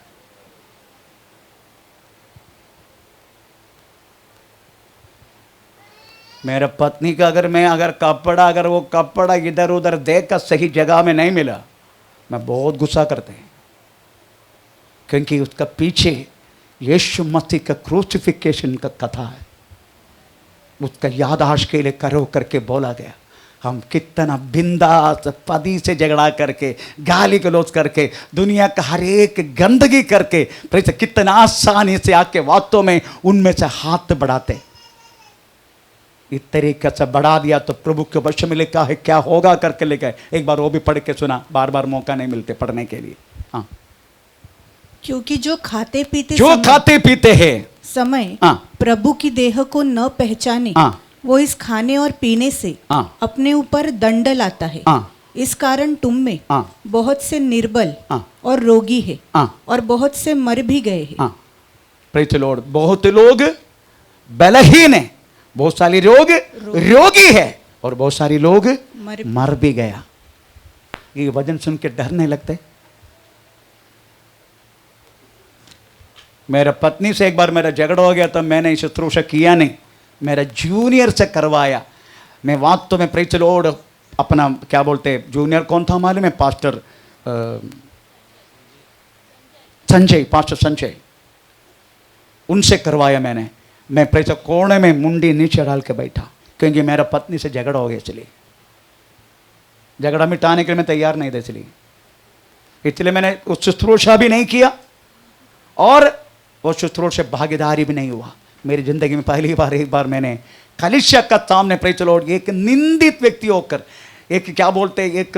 मेरे पत्नी का अगर कपड़ा वो कपड़ा इधर उधर देख कर सही जगह में नहीं मिला, मैं बहुत गुस्सा करते हैं, क्योंकि उसका पीछे यीशु मसीह का क्रूसिफिकेशन का कथा है। उसका याददाश्त के लिए करो करके बोला गया। हम कितना बिंदास पति से झगड़ा करके, गाली गलौज करके, दुनिया का हर एक गंदगी करके प्रेस कितना आसानी से आके वास्तव में उनमें से हाथ बढ़ाते। इस तरीके से बढ़ा दिया तो प्रभु के वचन में लिखा है क्या होगा करके लिखा है। एक बार वो भी पढ़ के सुना, बार बार मौका नहीं मिलते पढ़ने के लिए। हाँ, क्योंकि जो खाते पीते हैं समय हाँ, प्रभु की देह को न पहचाने हाँ, वो इस खाने और पीने से हाँ, अपने ऊपर दंड लाता है। हाँ, इस कारण तुम में हाँ, बहुत से निर्बल हाँ, और रोगी है हाँ, और बहुत से मर भी गए हैं। हाँ, प्रेज द लॉर्ड। बहुत लोग बलहीन है, बहुत सारे लोग रोगी है और बहुत सारे लोग मर भी गया। ये वचन सुन के डर नहीं लगते? मेरा पत्नी से एक बार मेरा झगड़ा हो गया, तब मैंने इसे थ्रू से किया नहीं, मेरा जूनियर से करवाया। मैं वास्तव में प्रेज द लॉर्ड अपना क्या बोलते जूनियर कौन था मालूम है? पास्टर संजय, पास्टर संजय, उनसे करवाया मैंने। मैं प्रेज कोने में मुंडी नीचे डाल के बैठा, क्योंकि मेरा पत्नी से झगड़ा हो गया, इसलिए झगड़ा मिटाने के लिए मैं तैयार नहीं था, इसलिए मैंने उस शुश्रूषा भी नहीं किया और वो शुश्रूषा से भागीदारी भी नहीं हुआ। मेरी जिंदगी में पहली बार एक बार मैंने कलीसिया का सामने प्रेज द लॉर्ड एक निंदित व्यक्ति होकर, एक क्या बोलते एक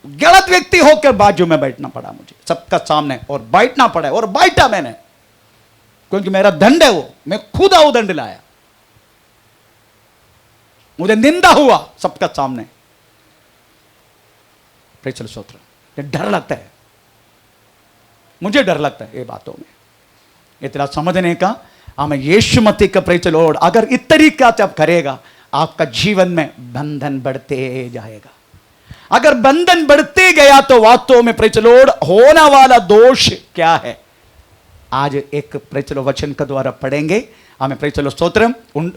गलत व्यक्ति होकर बाजू में बैठना पड़ा मुझे सबका सामने, और बैठना पड़ा और बैठा मैंने, क्योंकि मेरा दंड है वो, मैं खुद वो दंड लाया, मुझे निंदा हुआ सबका सामने। Praise the Lord. डर लगता है, मुझे डर लगता है ये बातों में। इतना समझने का हमें यीशु मसीह का प्रेज द लॉर्ड अगर इस तरीका से आप करेगा, आपका जीवन में बंधन बढ़ते जाएगा। अगर बंधन बढ़ते गया तो वास्तव में प्रेज द लॉर्ड होने वाला दोष क्या है, आज एक प्रेज द लॉर्ड वचन के द्वारा पढ़ेंगे। हमें प्रेज द लॉर्ड स्तोत्रम,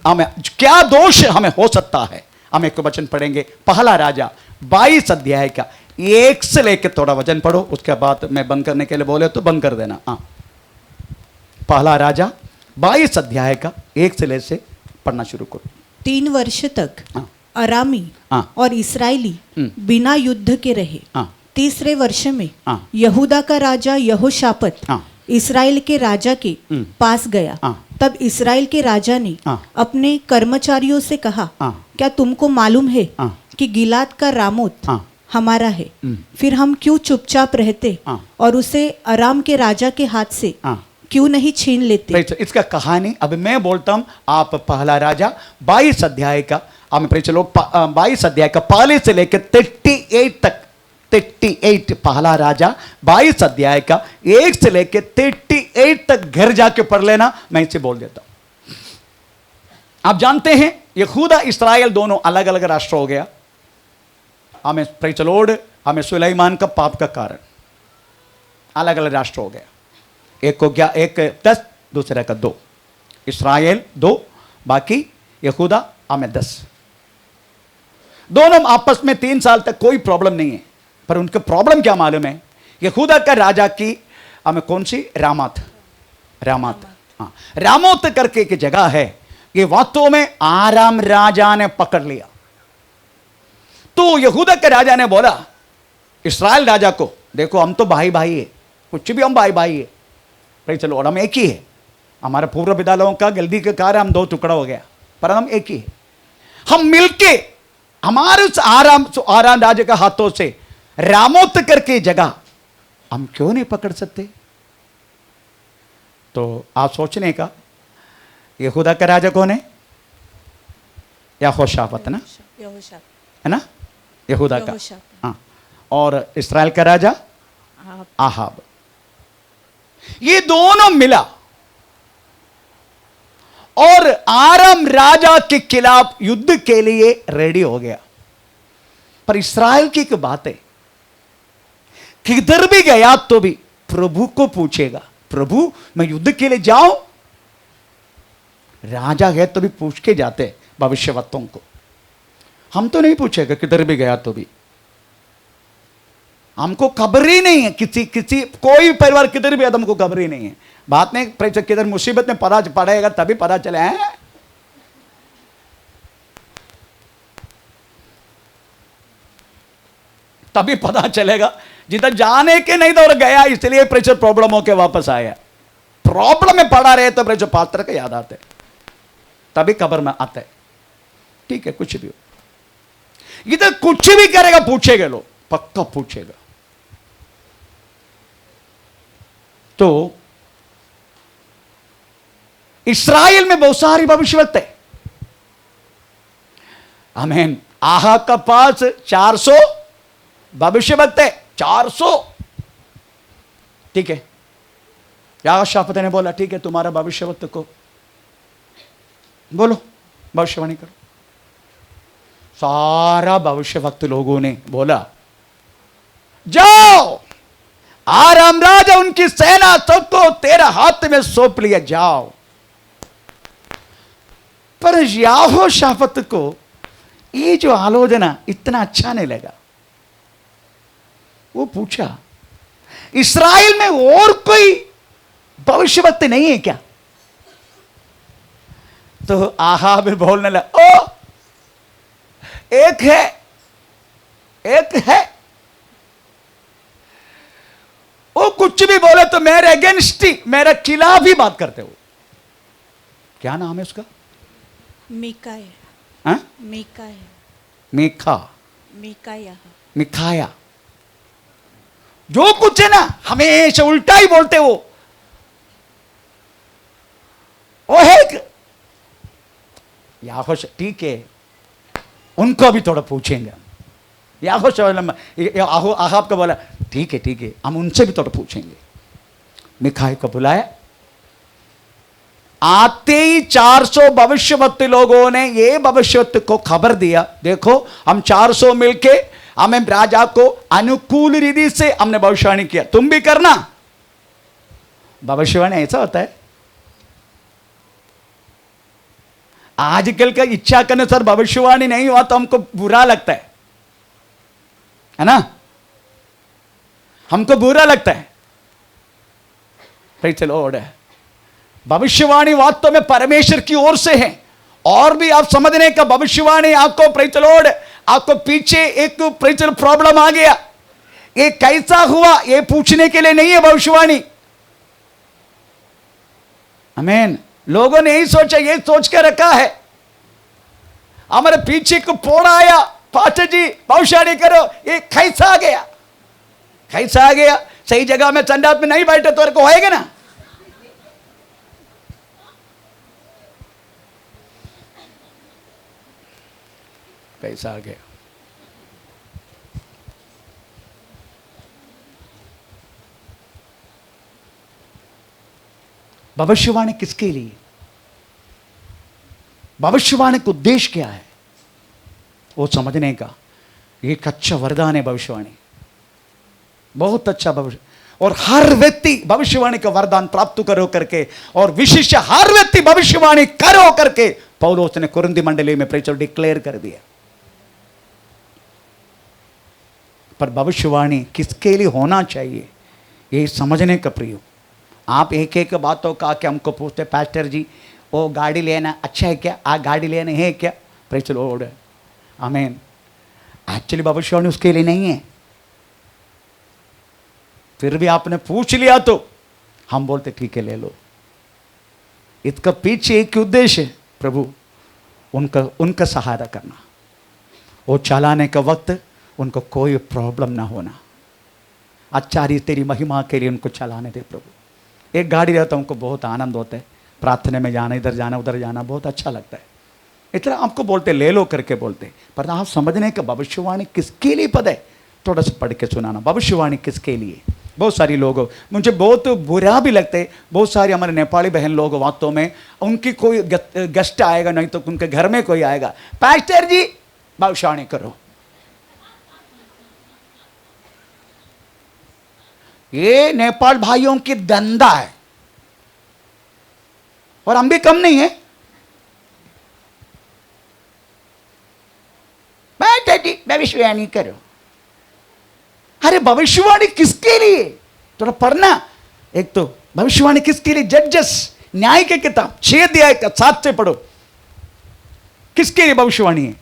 हमें क्या दोष हमें हो सकता है, हम एक वचन पढ़ेंगे। पहला राजा 22 अध्याय का 1 से लेकर थोड़ा वचन पढ़ो, उसके बाद मैं बंद करने के लिए बोले तो बंद कर देना। हाँ, पहला राजा 22 अध्याय का 1 से ले से पढ़ना शुरू करो। 3 वर्ष तक हाँ, अरामी हाँ, और इसराइली बिना युद्ध के रहे। हाँ, तीसरे वर्ष में हाँ, यहूदा का राजा यहोशापत हाँ, इसराइल के राजा के पास गया। हाँ, तब इसराइल के राजा ने हाँ, अपने कर्मचारियों से कहा, हाँ, क्या तुमको मालूम है हाँ, कि गिलाद का रामोत हाँ, हमारा है? फिर हम क्यों चुपचाप रहते हाँ, और उसे अराम के राजा के हाथ से हाँ, क्यों नहीं छीन लेते? इसका कहानी अब मैं बोलता हूं, आप पहला राजा 22 अध्याय का, हमें प्रेज लोग 22 अध्याय का पहले से लेकर 38 तक, 38 पहला राजा 22 अध्याय का 1 से लेकर 38 तक घर जाके पढ़ लेना, मैं इसे बोल देता हूं। आप जानते हैं यहूदा इस्राएल दोनों अलग अलग राष्ट्र हो गया। हमें प्रेज द लॉर्ड, हमें सुलेमान का पाप का कारण अलग अलग राष्ट्र हो गया। एक को क्या, एक 10, दूसरे का 2, इस्राएल 2, बाकी यहूदा हमें 10। दोनों आपस में 3 साल तक कोई प्रॉब्लम नहीं है, पर उनका प्रॉब्लम क्या मालूम है? यहूदा का राजा की हमें कौन सी रामात, हाँ, रामोत करके एक जगह है, ये वास्तव में आराम राजा ने पकड़ लिया। तो यहूदा के राजा ने बोला इस्राएल राजा को, देखो हम तो भाई भाई है, कुछ भी हम भाई भाई है, चलो और हम एक ही है। हमारे पूर्व विद्यालयों का गलती के कारण हम 2 टुकड़ा हो गया, पर हम एक ही है। हम मिलके हमारे उस आराम राजा के हाथों से रामोत करके जगह हम क्यों नहीं पकड़ सकते? तो आप सोचने का, यहूदा का राजा कौन है? यहोशाफत ना, है ना, यहूदा का, हाँ, और इस्राएल का राजा आहाब। ये दोनों मिला और आराम राजा के खिलाफ युद्ध के लिए रेडी हो गया। पर इस्राएल की एक बात है, किधर भी गया तो भी प्रभु को पूछेगा, प्रभु मैं युद्ध के लिए जाऊं? राजा है तो भी पूछ के जाते भविष्यवक्ताओं को, हम तो नहीं पूछेगा किधर भी गया तो भी। हमको खबर ही नहीं है, किसी कोई परिवार किधर भी है, हमको खबर ही नहीं है। बात नहीं किधर मुसीबत में पता पड़ेगा तभी पता चले हैं। तभी पता चलेगा। जिधर जाने के नहीं तो और गया, इसलिए प्रेशर प्रॉब्लम होके वापस आया। प्रॉब्लम में पड़ा रहे तो प्रेशर पात्र के याद आते, तभी कब्र में आते। ठीक है, कुछ भी हो, इधर कुछ भी करेगा पूछेगा, लोग पक्का पूछेगा। तो इस्राएल में बहुत सारी भविष्यवक्ता है। आमीन। आहा का पास 400 भविष्यवक्ता है, 400। ठीक है, यहोशापात ने बोला ठीक है, तुम्हारा भविष्यवक्ता को बोलो, भविष्यवाणी करो। सारा भविष्यवक्ता लोगों ने बोला जाओ, आराम राजा उनकी सेना सबको तेरा हाथ में सौंप लिया, जाओ। पर यहोशापात को ये जो आलोचना इतना अच्छा नहीं लगा। वो पूछा इस्राएल में और कोई भविष्यवक्ता नहीं है क्या? तो आहाब बोलने लगा, ओ एक है, एक है। वो कुछ भी बोले तो मेरे अगेंस्ट ही, मेरे खिलाफ ही बात करते हो। क्या नाम है उसका? मीकाया। मीकाया। मीखा, मीकाया, मिखाया। जो कुछ है ना हमेशा उल्टा ही बोलते हो। वो है याहोश, ठीक है, उनको भी थोड़ा पूछेंगे। आहाब का बोला ठीक है, हम उनसे भी थोड़ा पूछेंगे। मिखाई को बुलाया, आते ही 400 भविष्यवक्ता लोगों ने ये भविष्यवक्ता को खबर दिया, देखो हम 400 मिलके हमें राजा को अनुकूल रीति से हमने भविष्यवाणी किया, तुम भी करना। भविष्यवाणी ऐसा होता है, आजकल का इच्छा के अनुसार भविष्यवाणी नहीं हुआ तो हमको बुरा लगता है ना, हमको बुरा लगता है। Praise the Lord. भविष्यवाणी वास्तव में परमेश्वर की ओर से है, और भी आप समझने का भविष्यवाणी आपको, प्रेज़ द लॉर्ड, आपको पीछे एक प्रेज़ द प्रॉब्लम आ गया, ये कैसा हुआ ये पूछने के लिए नहीं है भविष्यवाणी। आमीन। लोगों ने यही सोचा, ये सोच के रखा है हमारे पीछे को पोड़ा आया, पास्टर जी भविष्यवाणी करो, ये कैसा आ गया, कैसा आ गया। सही जगह में संडास में नहीं बैठे तो को होएगा ना। कैसा आ गया। भविष्यवाणी किसके लिए? भविष्यवाणी का उद्देश्य क्या है वो समझने का एक अच्छा वरदान है भविष्यवाणी, बहुत अच्छा भविष्य। और हर व्यक्ति भविष्यवाणी का वरदान प्राप्त करो करके, और विशिष्ट हर व्यक्ति भविष्यवाणी करो करके पौलुस ने कुरिन्थी मंडली में प्रेरित डिक्लेयर कर दिया। पर भविष्यवाणी किसके लिए होना चाहिए ये समझने का प्रयोग। आप एक एक बातों का के हमको पूछते, पास्टर जी वो गाड़ी लेना अच्छा है क्या, आ गाड़ी लेना है क्या? Praise the lord. आमीन। एक्चुअली भविष्यवाणी उसके लिए नहीं है, फिर भी आपने पूछ लिया तो हम बोलते ठीक है ले लो। इसका पीछे एक उद्देश्य है, प्रभु उनका सहायता करना, वो चलाने का वक्त उनको कोई प्रॉब्लम ना होना, अच्छा तेरी महिमा के लिए उनको चलाने दे प्रभु। एक गाड़ी रहता उनको बहुत आनंद होता है, प्रार्थना में जाना, इधर जाना उधर जाना बहुत अच्छा लगता है, इतना आपको बोलते ले लो करके बोलते। पर आप समझने का भविष्यवाणी किसके लिए पद है, थोड़ा सा पढ़ के सुनाना। भविष्यवाणी किसके लिए? बहुत सारी लोग, मुझे बहुत बुरा भी लगता है, बहुत सारे हमारे नेपाली बहन लोग वास्तव में उनकी कोई गेस्ट आएगा नहीं तो उनके घर में कोई आएगा, पास्टर जी भविष्यवाणी करो। ये नेपाल भाइयों की धंधा है, और हम भी कम नहीं है। भविष्यवाणी करो। अरे भविष्यवाणी किसके लिए? थोड़ा पढ़ना। एक तो भविष्यवाणी किसके लिए? जजेस न्याय के किताब 6 अध्याय का 7 से पढ़ो, किसके लिए भविष्यवाणी है?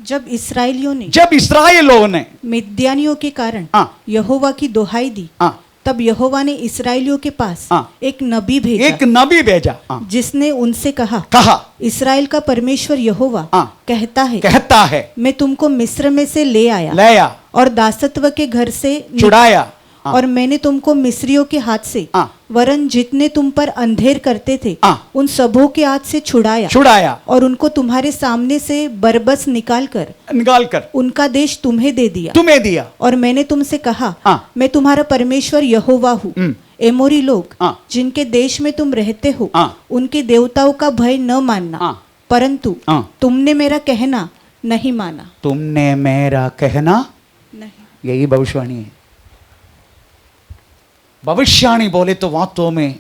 जब इसराइलियों ने मिद्यानियों के कारण हाँ। यहोवा की दोहाई दी, हाँ, तब यहोवा ने इसराइलियों के पास हाँ। एक नबी भेजा, एक नबी भेजा, हाँ, जिसने उनसे कहा, इसराइल का परमेश्वर यहोवा हाँ। कहता है मैं तुमको मिस्र में से ले आया और दासत्व के घर से छुड़ाया, हाँ। और मैंने तुमको मिस्रियों के हाथ से, हाँ। वरन जितने तुम पर अंधेर करते थे, हाँ। उन सबों के हाथ से छुड़ाया और उनको तुम्हारे सामने से बरबस निकाल कर उनका देश तुम्हें दे दिया। और मैंने तुमसे कहा, हाँ। मैं तुम्हारा परमेश्वर यहोवा हूँ। एमोरी लोग, हाँ। जिनके देश में तुम रहते हो, हाँ। उनके देवताओं का भय न मानना, हाँ। परंतु हाँ। तुमने मेरा कहना नहीं माना। तुमने मेरा कहना नहीं। यही भविष्यवाणी है। भविष्यवाणी बोले तो वास्तव में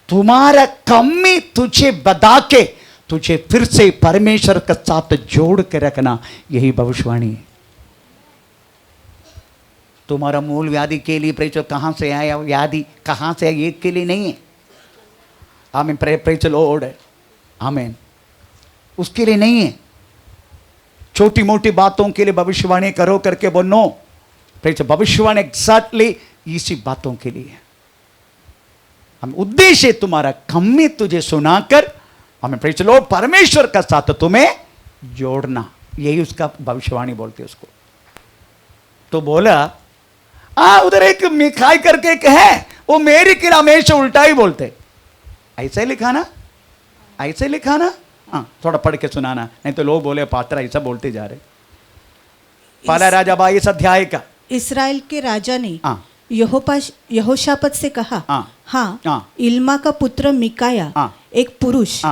तुम्हारा कमी तुझे बता के तुझे फिर से परमेश्वर के साथ जोड़ के रखना, यही भविष्यवाणी है। तुम्हारा मूल व्याधि के लिए प्रेचो कहां से आया, व्याधि कहां से आया, एक के लिए नहीं है। आमीन, प्रेच लॉर्ड, आमीन, उसके लिए नहीं है। छोटी मोटी बातों के लिए भविष्यवाणी करो करके बोलो, प्रेच भविष्यवाणी एग्जैक्टली इसी बातों के लिए। हम उद्देश्य तुम्हारा कमी तुझे सुनाकर हमें प्रेज लो परमेश्वर का साथ तुम्हें जोड़ना, यही उसका भविष्यवाणी बोलते उसको। तो बोला उधर एक मिखाई करके एक है, वो मेरी किला हमेशा उल्टा ही बोलते। ऐसे लिखा ना, ऐसे लिखा ना, थोड़ा पढ़ के सुनाना, नहीं तो लोग बोले पात्रा ऐसा बोलते जा रहे। पहला राजा 22 अध्याय का। इसराइल के राजा ने यहोशापत से कहा, हाँ, इल्मा का पुत्र मिकाया एक पुरुष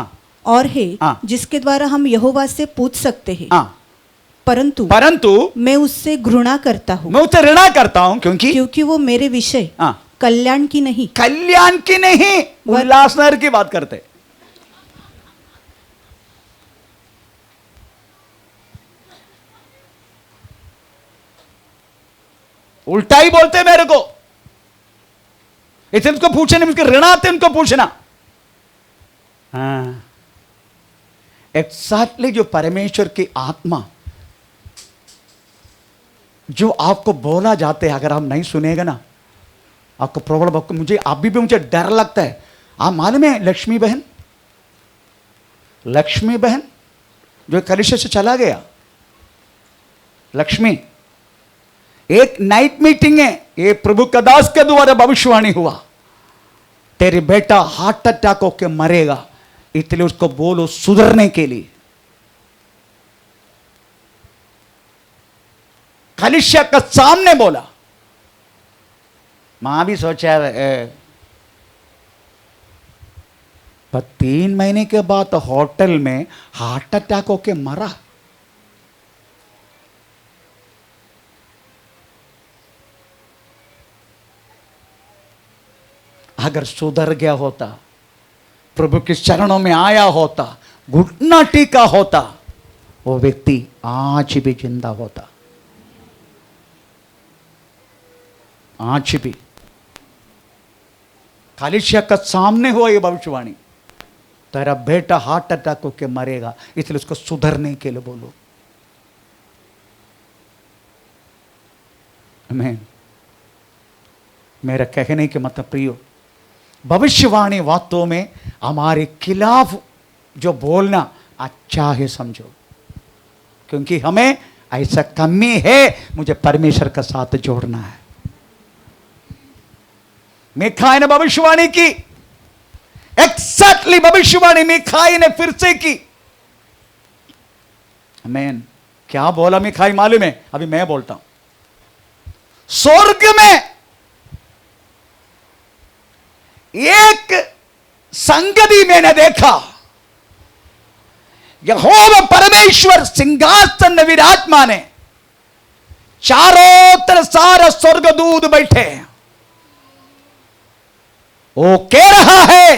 और है जिसके द्वारा हम यहोवा से पूछ सकते हैं, परंतु मैं उससे घृणा करता हूँ, मैं उससे घृणा करता हूँ, क्योंकि वो मेरे विषय कल्याण की नहीं, उल्लासनगर की बात करते। उल्टा ही बोलते मेरे को, इसलिए उनको पूछने में ऋण आते, उनको पूछना। हाँ, एक्सैक्टली जो परमेश्वर की आत्मा जो आपको बोला जाते हैं, अगर आप नहीं सुनेगा ना, आपको प्रॉब्लम, आपको मुझे अभी भी मुझे डर लगता है। आप मालूम है लक्ष्मी बहन जो कलिशा से चला गया, लक्ष्मी, एक नाइट मीटिंग है, ये प्रभु का दास के द्वारा भविष्यवाणी हुआ, तेरे बेटा हार्ट अटैक होकर मरेगा, इसलिए उसको बोलो सुधरने के लिए। कलिशा का सामने बोला। मां भी सोचा पर 3 महीने के बाद होटल में हार्ट अटैक होकर मरा। अगर सुधर गया होता, प्रभु के चरणों में आया होता, घुटना टीका होता, वो व्यक्ति आज भी जिंदा होता, आज भी। कलिशा का सामने हुआ ये भविष्यवाणी, तेरा बेटा हार्ट अटैक होकर मरेगा, इसलिए उसको सुधरने के लिए बोलो। आमीन। मेरा कहने के मतलब प्रियो, भविष्यवाणी वास्तव में हमारे खिलाफ जो बोलना अच्छा है समझो, क्योंकि हमें ऐसा कमी है, मुझे परमेश्वर का साथ जोड़ना है। मीखाई ने भविष्यवाणी की, एक्सैक्टली भविष्यवाणी मीखाई ने फिर से की। आमीन। क्या बोला मीखाई मालूम है? अभी मैं बोलता हूं। स्वर्ग में एक संगति मैंने देखा, यहोवा परमेश्वर सिंहासन में विराजमान है, चारों तरफ सारा स्वर्गदूत बैठे हैं। वो कह रहा है,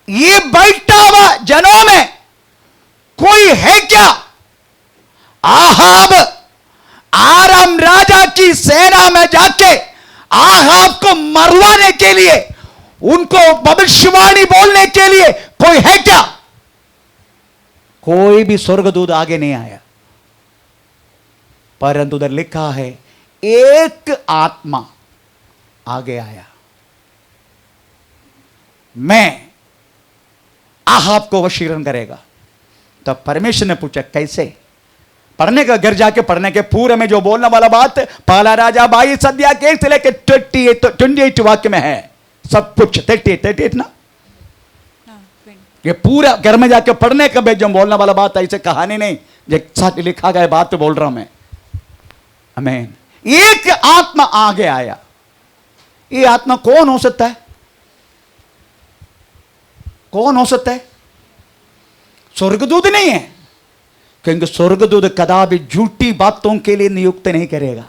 ये बैठा हुआ जनों में कोई है क्या? आहाब आराम राजा की सेना में जाके आहाब को मरवाने के लिए, उनको भविष्यवाणी बोलने के लिए कोई है क्या? कोई भी स्वर्गदूत आगे नहीं आया, परंतु उधर लिखा है एक आत्मा आगे आया। मैं आहाब को वशीकरण करेगा। तब परमेश्वर ने पूछा कैसे? पढ़ने का, घर जाके पढ़ने के पूरे में जो बोलने वाला बात पहला राजा 22 अध्याय के 1 से लेकर 28 वाक्य में है सब कुछ। 38 ना, ये पूरा घर में जाके पढ़ने का जो बोलने वाला बात, ऐसे कहानी नहीं जो साथ लिखा गया बात तो बोल रहा हूं मैं। आमीन। एक आत्मा आगे आया। ये आत्मा कौन हो सकता है? कौन हो सकता है? स्वर्गदूत नहीं है, क्योंकि स्वर्गदूत कदापि झूठी बातों के लिए नियुक्त नहीं करेगा।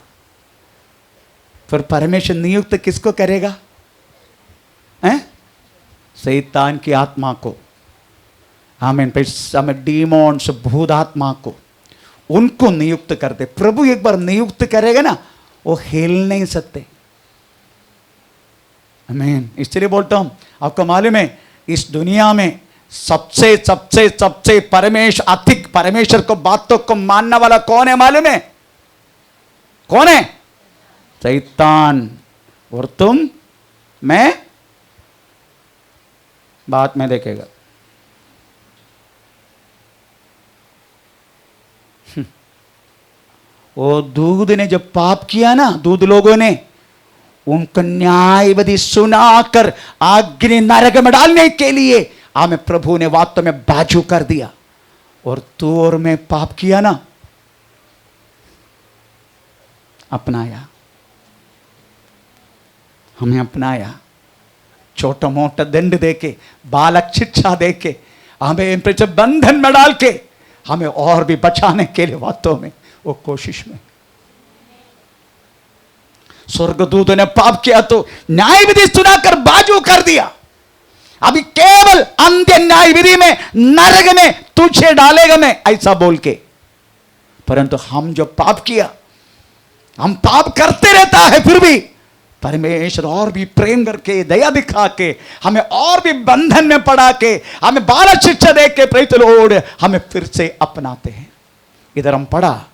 फिर परमेश्वर नियुक्त किसको करेगा? शैतान की आत्मा को। आमीन। हमें डीमोन्स, भूत आत्मा को, उनको नियुक्त करते। प्रभु एक बार नियुक्त करेगा ना, वो हिल नहीं सकते। आमीन। इसलिए बोलता हूं, आपको मालूम है इस दुनिया में सबसे सबसे सबसे अधिक परमेश्वर को बातों को मानने वाला कौन है मालूम है? कौन है? शैतान। और तुम, मैं, बात में देखेगा। वो दूध ने जब पाप किया ना, दूध लोगों ने उनको न्यायविधि सुनाकर अग्नि नरक में डालने के लिए हमें प्रभु ने वास्तव में बाजू कर दिया। और तू और मैं पाप किया ना, अपनाया, हमें अपनाया। छोटा मोटा दंड देके, बालक शिक्षा देके, हमें बंधन में डाल के हमें और भी बचाने के लिए वास्तव में वो कोशिश में। स्वर्गदूत ने पाप किया तो न्याय विधि सुनाकर बाजू कर दिया। अभी केवल अंत्य न्याय विधि में नरक में तुझे डालेगा मैं, ऐसा बोल के। परंतु हम जो पाप किया, हम पाप करते रहता है, फिर भी परमेश्वर और भी प्रेम करके, दया दिखा के, हमें और भी बंधन में पड़ा के, हमें बाल शिक्षा दे के, प्रेरित लोग हमें फिर से अपनाते हैं। इधर हम पढ़ा,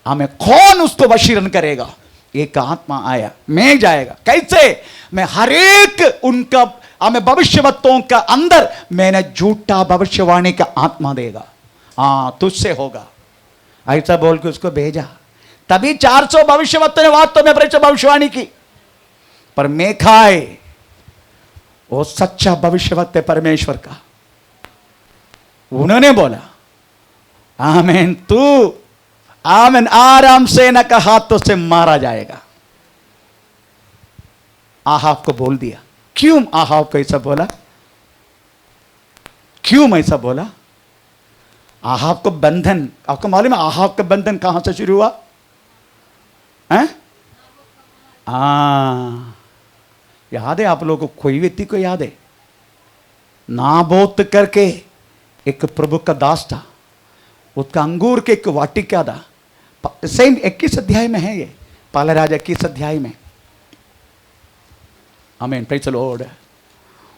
हमें कौन उसको वशीकरण करेगा? एक आत्मा आया, मैं जाएगा। कैसे? मैं हर एक उनका, हमें भविष्यवक्ताओं का अंदर मैंने झूठा भविष्यवाणी का आत्मा देगा। हाँ, तुझसे होगा, ऐसा बोल के उसको भेजा। तभी 400 भविष्यवक्ता ने वास्तव में भविष्यवाणी की। पर मेखाए वो सच्चा भविष्यवक्ता परमेश्वर का, उन्होंने बोला आमीन, तू आमीन आराम से न का हाथों से मारा जाएगा। आहाब को बोल दिया। क्यों आहाब को ऐसा बोला? क्यों ऐसा बोला? आहाब को बंधन, आपको मालूम है आहाब का बंधन कहां से शुरू हुआ? याद है आप लोगों को? कोई व्यक्ति को याद है? नाबोत करके एक प्रभु का दास था, उसका अंगूर के एक वाटिका था। सेम 21 अध्याय में है ये, पहला राजा 21 अध्याय में। आमीन, प्रेज़ द लॉर्ड।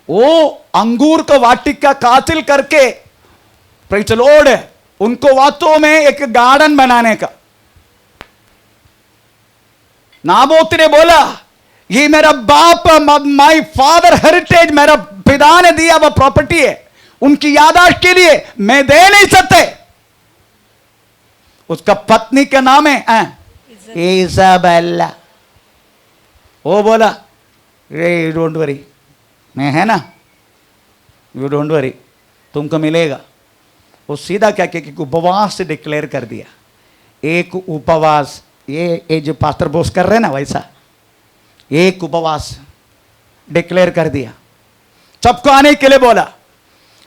वो अंगूर का वाटिका कातिल करके, प्रेज़ द लॉर्ड, उनको वास्तव में एक गार्डन बनाने का। नाबोत ने बोला ये मेरा बाप, माय फादर हेरिटेज, मेरा पिता ने दिया वो प्रॉपर्टी है, उनकी यादाश्त के लिए मैं दे नहीं सकते। उसका पत्नी का नाम है इजाबेला। वो बोला रे डोंट वरी, मैं है ना, यू डोंट वरी, तुमको मिलेगा। वो सीधा क्या किया, उपवास से डिक्लेयर कर दिया। एक उपवास, ये जो पास्टर बोस कर रहे हैं ना, वैसा एक उपवास डिक्लेयर कर दिया। सबको आने के लिए बोला।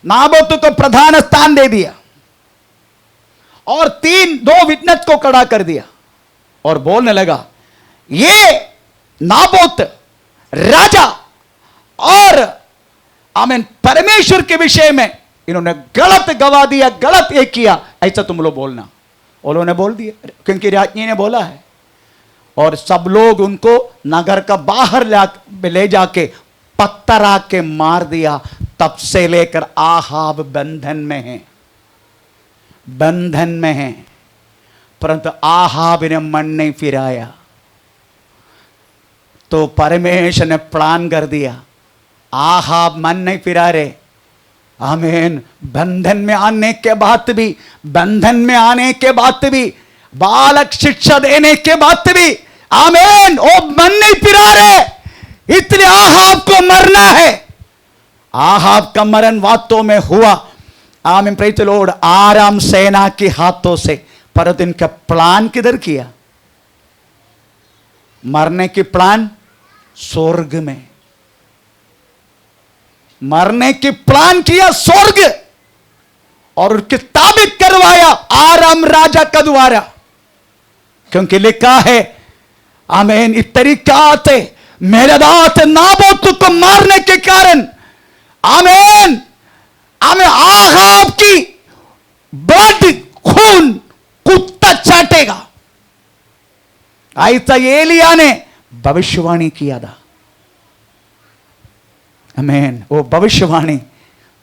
नाबोत को प्रधान स्थान दे दिया और 2 विटनेस को खड़ा कर दिया और बोलने लगा ये नाबोत राजा और आमीन परमेश्वर के विषय में इन्होंने गलत गवाह दिया, गलत ये किया, ऐसा तुम लोग बोलना। उन्होंने बोल दिया क्योंकि राज्ञी ने बोला है। और सब लोग उनको नगर का बाहर ले जाके पत्थर आके मार दिया। तब से लेकर आहाब बंधन में है। बंधन में हैं, परंतु आहाब ने मन नहीं फिराया तो परमेश्वर ने प्लान कर दिया। आहाब मन नहीं फिरा रहे, आमीन। बंधन में आने के बाद भी, बंधन में आने के बाद भी, बालक शिक्षा देने के बाद भी, आमीन, वो मन नहीं फिरा रहे। इसलिए आहाब को मरना है। आहाब का मरण वास्तव में हुआ, आमीन, प्रेज़ द लॉर्ड, आराम सेना के हाथों से। परंतु इनका प्लान किधर किया? मरने की प्लान स्वर्ग में, मरने की प्लान किया स्वर्ग, और उसके ताबित करवाया आराम राजा का द्वारा। क्योंकि लिखा है, आमीन, इस तरीका से मेरे दास नाबोत को मारने के कारण, आमीन, आमीन, आहाब की ब्लड, खून कुत्ता चाटेगा। ऐसा एलिया ने भविष्यवाणी किया था। आमीन। वो भविष्यवाणी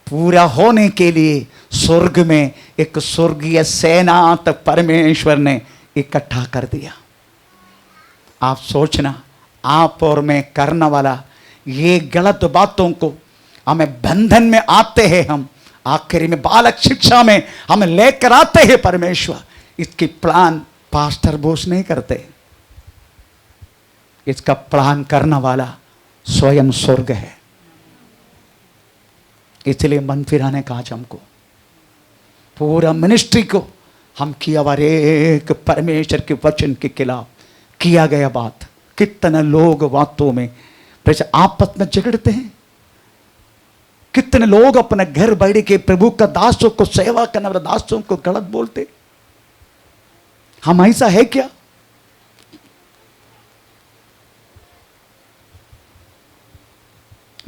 पूरा होने के लिए स्वर्ग में एक स्वर्गीय सेना तक परमेश्वर ने इकट्ठा कर दिया। आप सोचना, आप और मैं करने वाला ये गलत बातों को, हमें बंधन में आते हैं, हम आखिरी में बालक शिक्षा में हमें लेकर आते हैं परमेश्वर। इसकी प्लान पास्टर बोस नहीं करते, इसका प्लान करने वाला स्वयं स्वर्ग है। इसलिए मन फिराने का आज हमको पूरा मिनिस्ट्री को हम किया हुआ एक परमेश्वर के वचन के खिलाफ किया गया बात। कितने लोग बातों में आपस में झगड़ते हैं, कितने लोग अपने घर बैठ के प्रभु का दासों को, सेवा करने वाले दासों को गलत बोलते। हम ऐसा है क्या?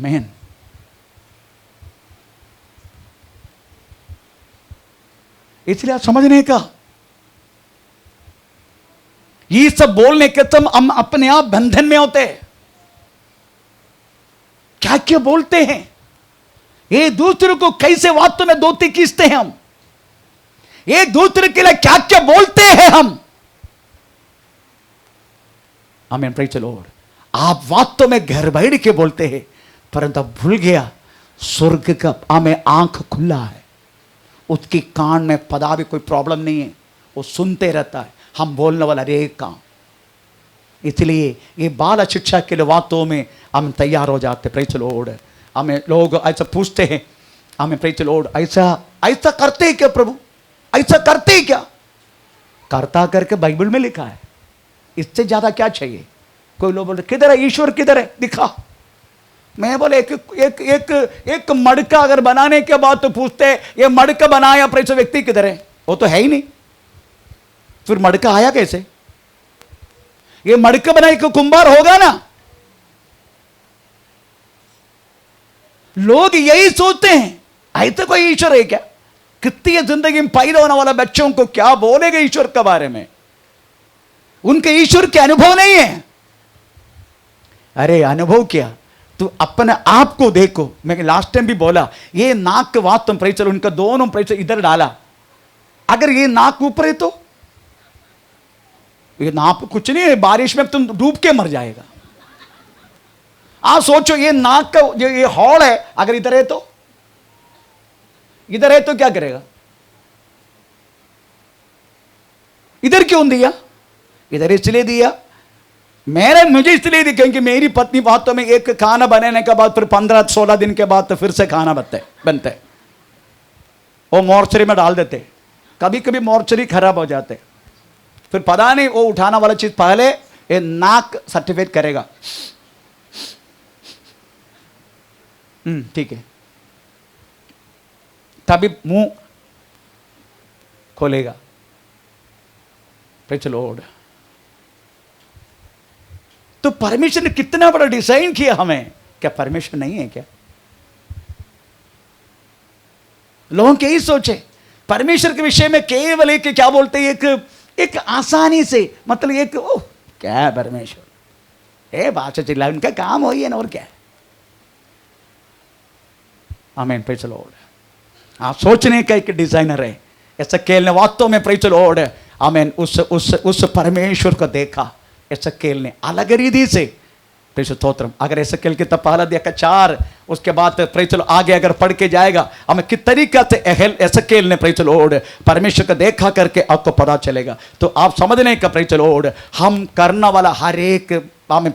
मैन, इसलिए आप समझने का, ये सब बोलने के तुम हम अपने आप बंधन में होते हैं। क्या क्या बोलते हैं, एक दूसरे को कैसे वास्तव में दोती खींचते हैं हम, एक दूसरे के लिए क्या क्या बोलते हैं हम। आमीन, प्रेज़ द लॉर्ड। आप वास्तव में घर बैठ के बोलते हैं, परंतु भूल गया स्वर्ग का हमें आंख खुला है, उसकी कान में पदा भी कोई प्रॉब्लम नहीं है, वो सुनते रहता है हम बोलने वाला एक काम। इसलिए ये बाल शिक्षा के लिए बातों में हम तैयार हो जाते। Praise the Lord. हमें लोग ऐसा पूछते हैं, हमें प्रेज़ द लॉर्ड, ऐसा ऐसा करते हैं क्या प्रभु, ऐसा करते हैं क्या? करता करके बाइबल में लिखा है, इससे ज्यादा क्या चाहिए? कोई लोग बोलते किधर है ईश्वर, किधर है, दिखा। मैं बोले एक एक एक एक मड़का अगर बनाने के बाद तो पूछते ये मड़का बनाया प्रेस व्यक्ति किधर है? वो तो है ही नहीं, फिर मड़का आया कैसे? ये मड़का बनाए को कुंभार होगा ना। लोग यही सोचते हैं, ऐसा कोई ईश्वर है क्या? कितनी जिंदगी में पैदा होने वाला बच्चों को क्या बोलेगा ईश्वर के बारे में? उनके ईश्वर के अनुभव नहीं है। अरे अनुभव क्या, तू अपने आप को देखो। मैं लास्ट टाइम भी बोला, ये नाक के बात तुम प्रेशर, उनका दोनों प्रेशर इधर डाला, अगर ये नाक ऊपर है तो ये नाक कुछ नहीं है, बारिश में तुम डूब के मर जाएगा। आप सोचो ये नाक का ये हॉल है, अगर इधर है तो, इधर है तो क्या करेगा? इधर क्यों दिया? इधर इसलिए दिया, मुझे इसलिए दी क्योंकि मेरी पत्नी बातों में एक खाना बनाने के बाद फिर 15-16 दिन के बाद तो फिर से खाना बनते वो मोर्चरी में डाल देते। कभी कभी मोर्चरी खराब हो जाते, फिर पता नहीं वो उठाना वाला चीज पहले ये नाक सर्टिफिकेट करेगा, ठीक है, तभी मुंह खोलेगा। Praise the Lord. तो परमेश्वर ने कितना बड़ा डिजाइन किया हमें, क्या परमेश्वर नहीं है क्या? लोगों के ही सोचे परमेश्वर के विषय में केवल एक क्या बोलते हैं, एक आसानी से, मतलब एक ओह क्या है परमेश्वर, ए भाषा चिल्ला, उनका काम हो ही है ना, और क्या है। आमीन, प्रेज़ द लॉर्ड। आप सोचने का एक डिजाइनर है, एसकेल ने वास्तव में प्रेज द लॉर्ड आमीन उस परमेश्वर को देखा। एसकेल ने अलग रीति से स्तोत्रम। अगर एसकेल की पहला देखा 4 उसके बाद प्रेज द लॉर्ड आगे अगर पढ़ के जाएगा हमें किस तरीका से एसकेल ने प्रेज द लॉर्ड परमेश्वर को देखा करके आपको पता चलेगा। तो आप समझने का प्रेज द लॉर्ड हम करने वाला हर एक हमें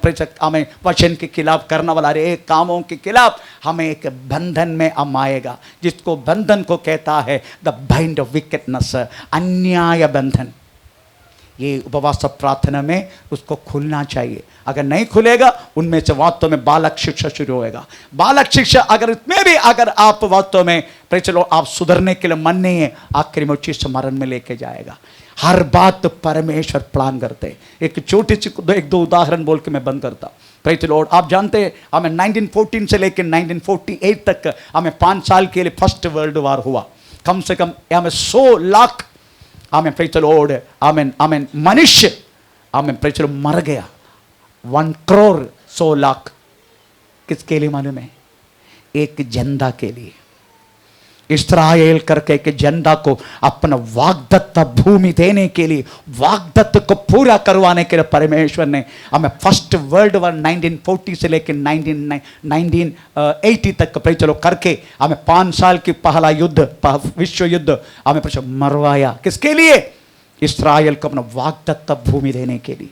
वचन के खिलाफ करने वाला हर एक कामों के खिलाफ हमें एक बंधन में हम आएगा, जिसको बंधन को कहता है द बाइंड ऑफ विकेटनेस, अन्याय बंधन। ये उपवास प्रार्थना में उसको खुलना चाहिए। अगर नहीं खुलेगा उनमें से वास्तव में बालक शिक्षा शुरू होएगा। बालक शिक्षा अगर इसमें भी अगर आप वास्तव में चलो आप सुधरने के लिए मन नहीं है, आखिर में उचित स्मरण में लेके जाएगा। हर बात परमेश्वर प्लान करते। एक छोटी सी 1-2 उदाहरण बोल के मैं बंद करता। प्रेज द लॉर्ड आप जानते हैं हमें 1914 से लेकर 1948 तक हमें 5 साल के लिए फर्स्ट वर्ल्ड वार हुआ। कम से कम हमें 100 lakh amen praise the Lord amen amen मनुष्य आमेन प्रेज द लॉर्ड मर गया। 1 करोड़ 100 लाख किसके लिए मालूम है? एक जनता के लिए। इस्राएल करके एक जनता को अपना वाग्दत्त भूमि देने के लिए, वाग्दत्त को पूरा करवाने के लिए परमेश्वर ने हमें फर्स्ट वर्ल्ड वार 1940 से लेकर 1980 तक चलो करके हमें 5 साल की पहला युद्ध विश्व युद्ध हमें मरवाया। किसके लिए? इस्राएल को अपना वाग्दत्त भूमि देने के लिए।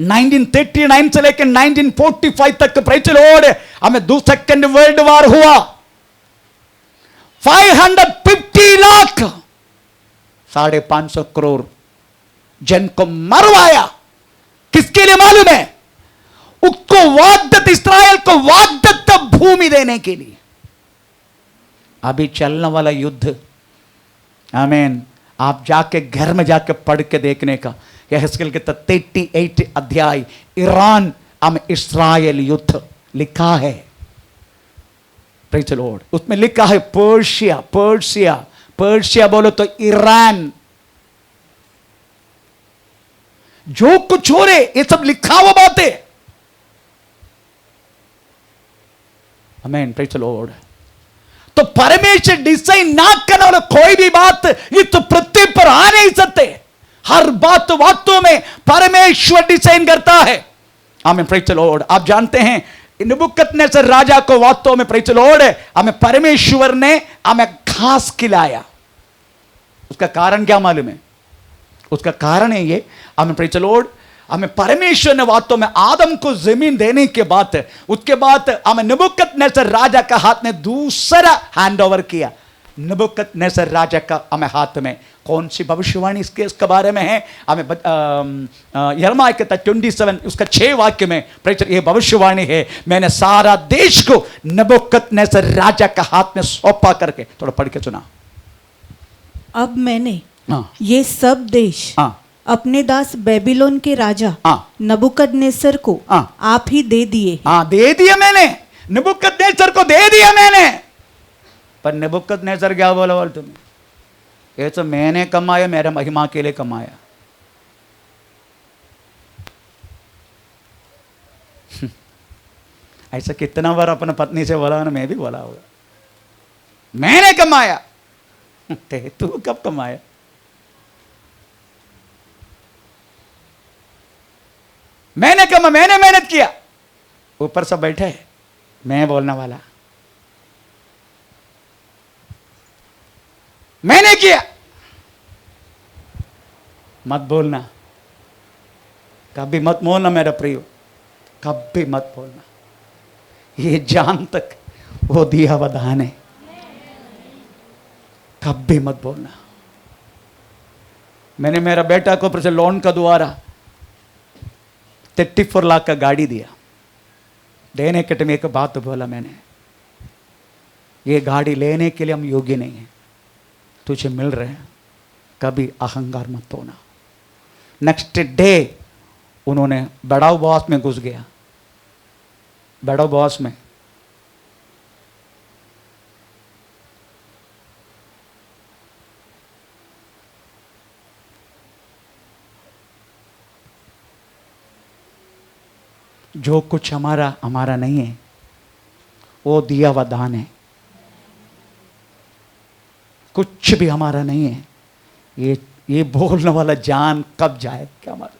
1939 से लेकर 1945 तक प्रेज द लॉर्ड हमें सेकंड वर्ल्ड वार हुआ। 550 लाख 550 करोड़ जन को मरवाया। किसके लिए मालूम है? उसको वाग्दत्त इस्राएल को वाग्दत्त भूमि देने के लिए। अभी चलने वाला युद्ध आमीन आप जाके घर में जाके पढ़ के देखने का। यहेजकेल के 38 अध्याय ईरान इस्राएल युद्ध लिखा है। प्रेज द लॉर्ड उसमें लिखा है पर्शिया पर्शिया पर्शिया बोलो तो ईरान। जो कुछ हो रहे ये सब लिखा हुआ बातें। आमीन प्रेज द लॉर्ड। तो परमेश्वर डिसाइड ना करने वाला कोई भी बात ये तो पृथ्वी पर आ नहीं सकते। हर बात वास्तव में परमेश्वर डिसाइन करता है। आमीन प्रेज द लॉर्ड। आप जानते हैं नबूकदनेस्सर राजा को वास्तव में प्रेज द लॉर्ड हमें परमेश्वर ने हमें घास खिलाया। उसका कारण क्या मालूम है? उसका कारण है ये हमें प्रेज द लॉर्ड हमें परमेश्वर ने वास्तव में आदम को जमीन देने के बाद उसके बाद हमें नबूकदनेस्सर राजा का हाथ में दूसरा हैंड ओवर किया। नबूकदनेस्सर राजा का हमें हाथ में कौन सी भविष्यवाणी इसके बारे में है? हमें यिर्मयाह के 27 उसका 6 वाक्य में प्रेषित ये भविष्यवाणी है, मैंने सारा देश को नबूकदनेस्सर राजा का हाथ में सौंपा करके। थोड़ा पढ़ के सुना। अब मैंने ये सब देश अपने दास बेबीलोन के राजा नबूकदनेस्सर को आप ही दे दिए। दे दिया मैंने, नबूकदनेस्सर को दे दिया मैंने। पर नबूकदनेस्सर क्या बोला बोल तुम्हें? ये तो मैंने कमाया, मेरे महिमा के लिए कमाया। ऐसा कितना बार अपने पत्नी से बोला ना, मैं भी बोला होगा मैंने कमाया। तू कब कमाया? मैंने कमा, मैंने मेहनत किया। ऊपर सब बैठे हैं, मैं बोलने वाला मैंने किया। मत बोलना, कभी मत बोलना मेरा प्रियो, कभी मत बोलना। ये जान तक वो दिया हुआ दान है, कभी मत बोलना। मैंने मेरा बेटा को पर लोन का द्वारा 34 लाख का गाड़ी दिया। देने के टाइम एक बात बोला मैंने, ये गाड़ी लेने के लिए हम योग्य नहीं है, तुझे मिल रहे हैं, कभी अहंकार मत होना। नेक्स्ट डे उन्होंने बड़ा बॉस में घुस गया। बड़ा बॉस में जो कुछ हमारा हमारा नहीं है, वो दिया हुआ दान है। कुछ भी हमारा नहीं है। ये बोलने वाला जान कब जाए क्या हमारा,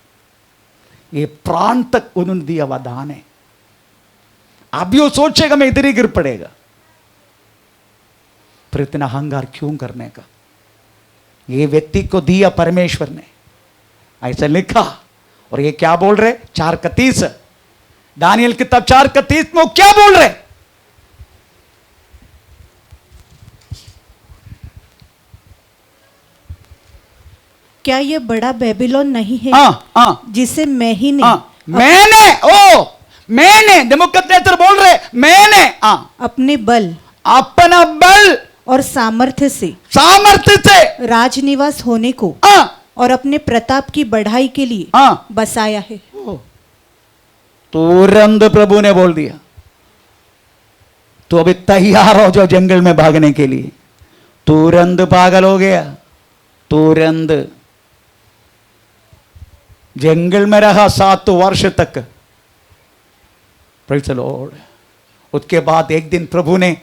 ये प्राण तक उन्होंने दिया हुआ दान है। अभी वो सोचेगा मैं इधर ही गिर पड़ेगा, पर इतना अहंकार क्यों करने का? ये व्यक्ति को दिया परमेश्वर ने, ऐसा लिखा। और ये क्या बोल रहे? 4:31 दानियल किताब 4:31 में वो क्या बोल रहे? क्या ये बड़ा बेबीलोन नहीं है जिसे मैं ही ने मैंने नबूकदनेस्सर बोल रहे मैंने अपने बल, अपना बल और सामर्थ्य से राजनिवास होने को और अपने प्रताप की बढ़ाई के लिए बसाया है। तुरंत प्रभु ने बोल दिया, तो अभी तैयार हो जाओ जंगल में भागने के लिए। तुरंत पागल हो गया, तुरंत जंगल में रहा 7 वर्ष तक। Praise the Lord. उसके बाद एक दिन प्रभु ने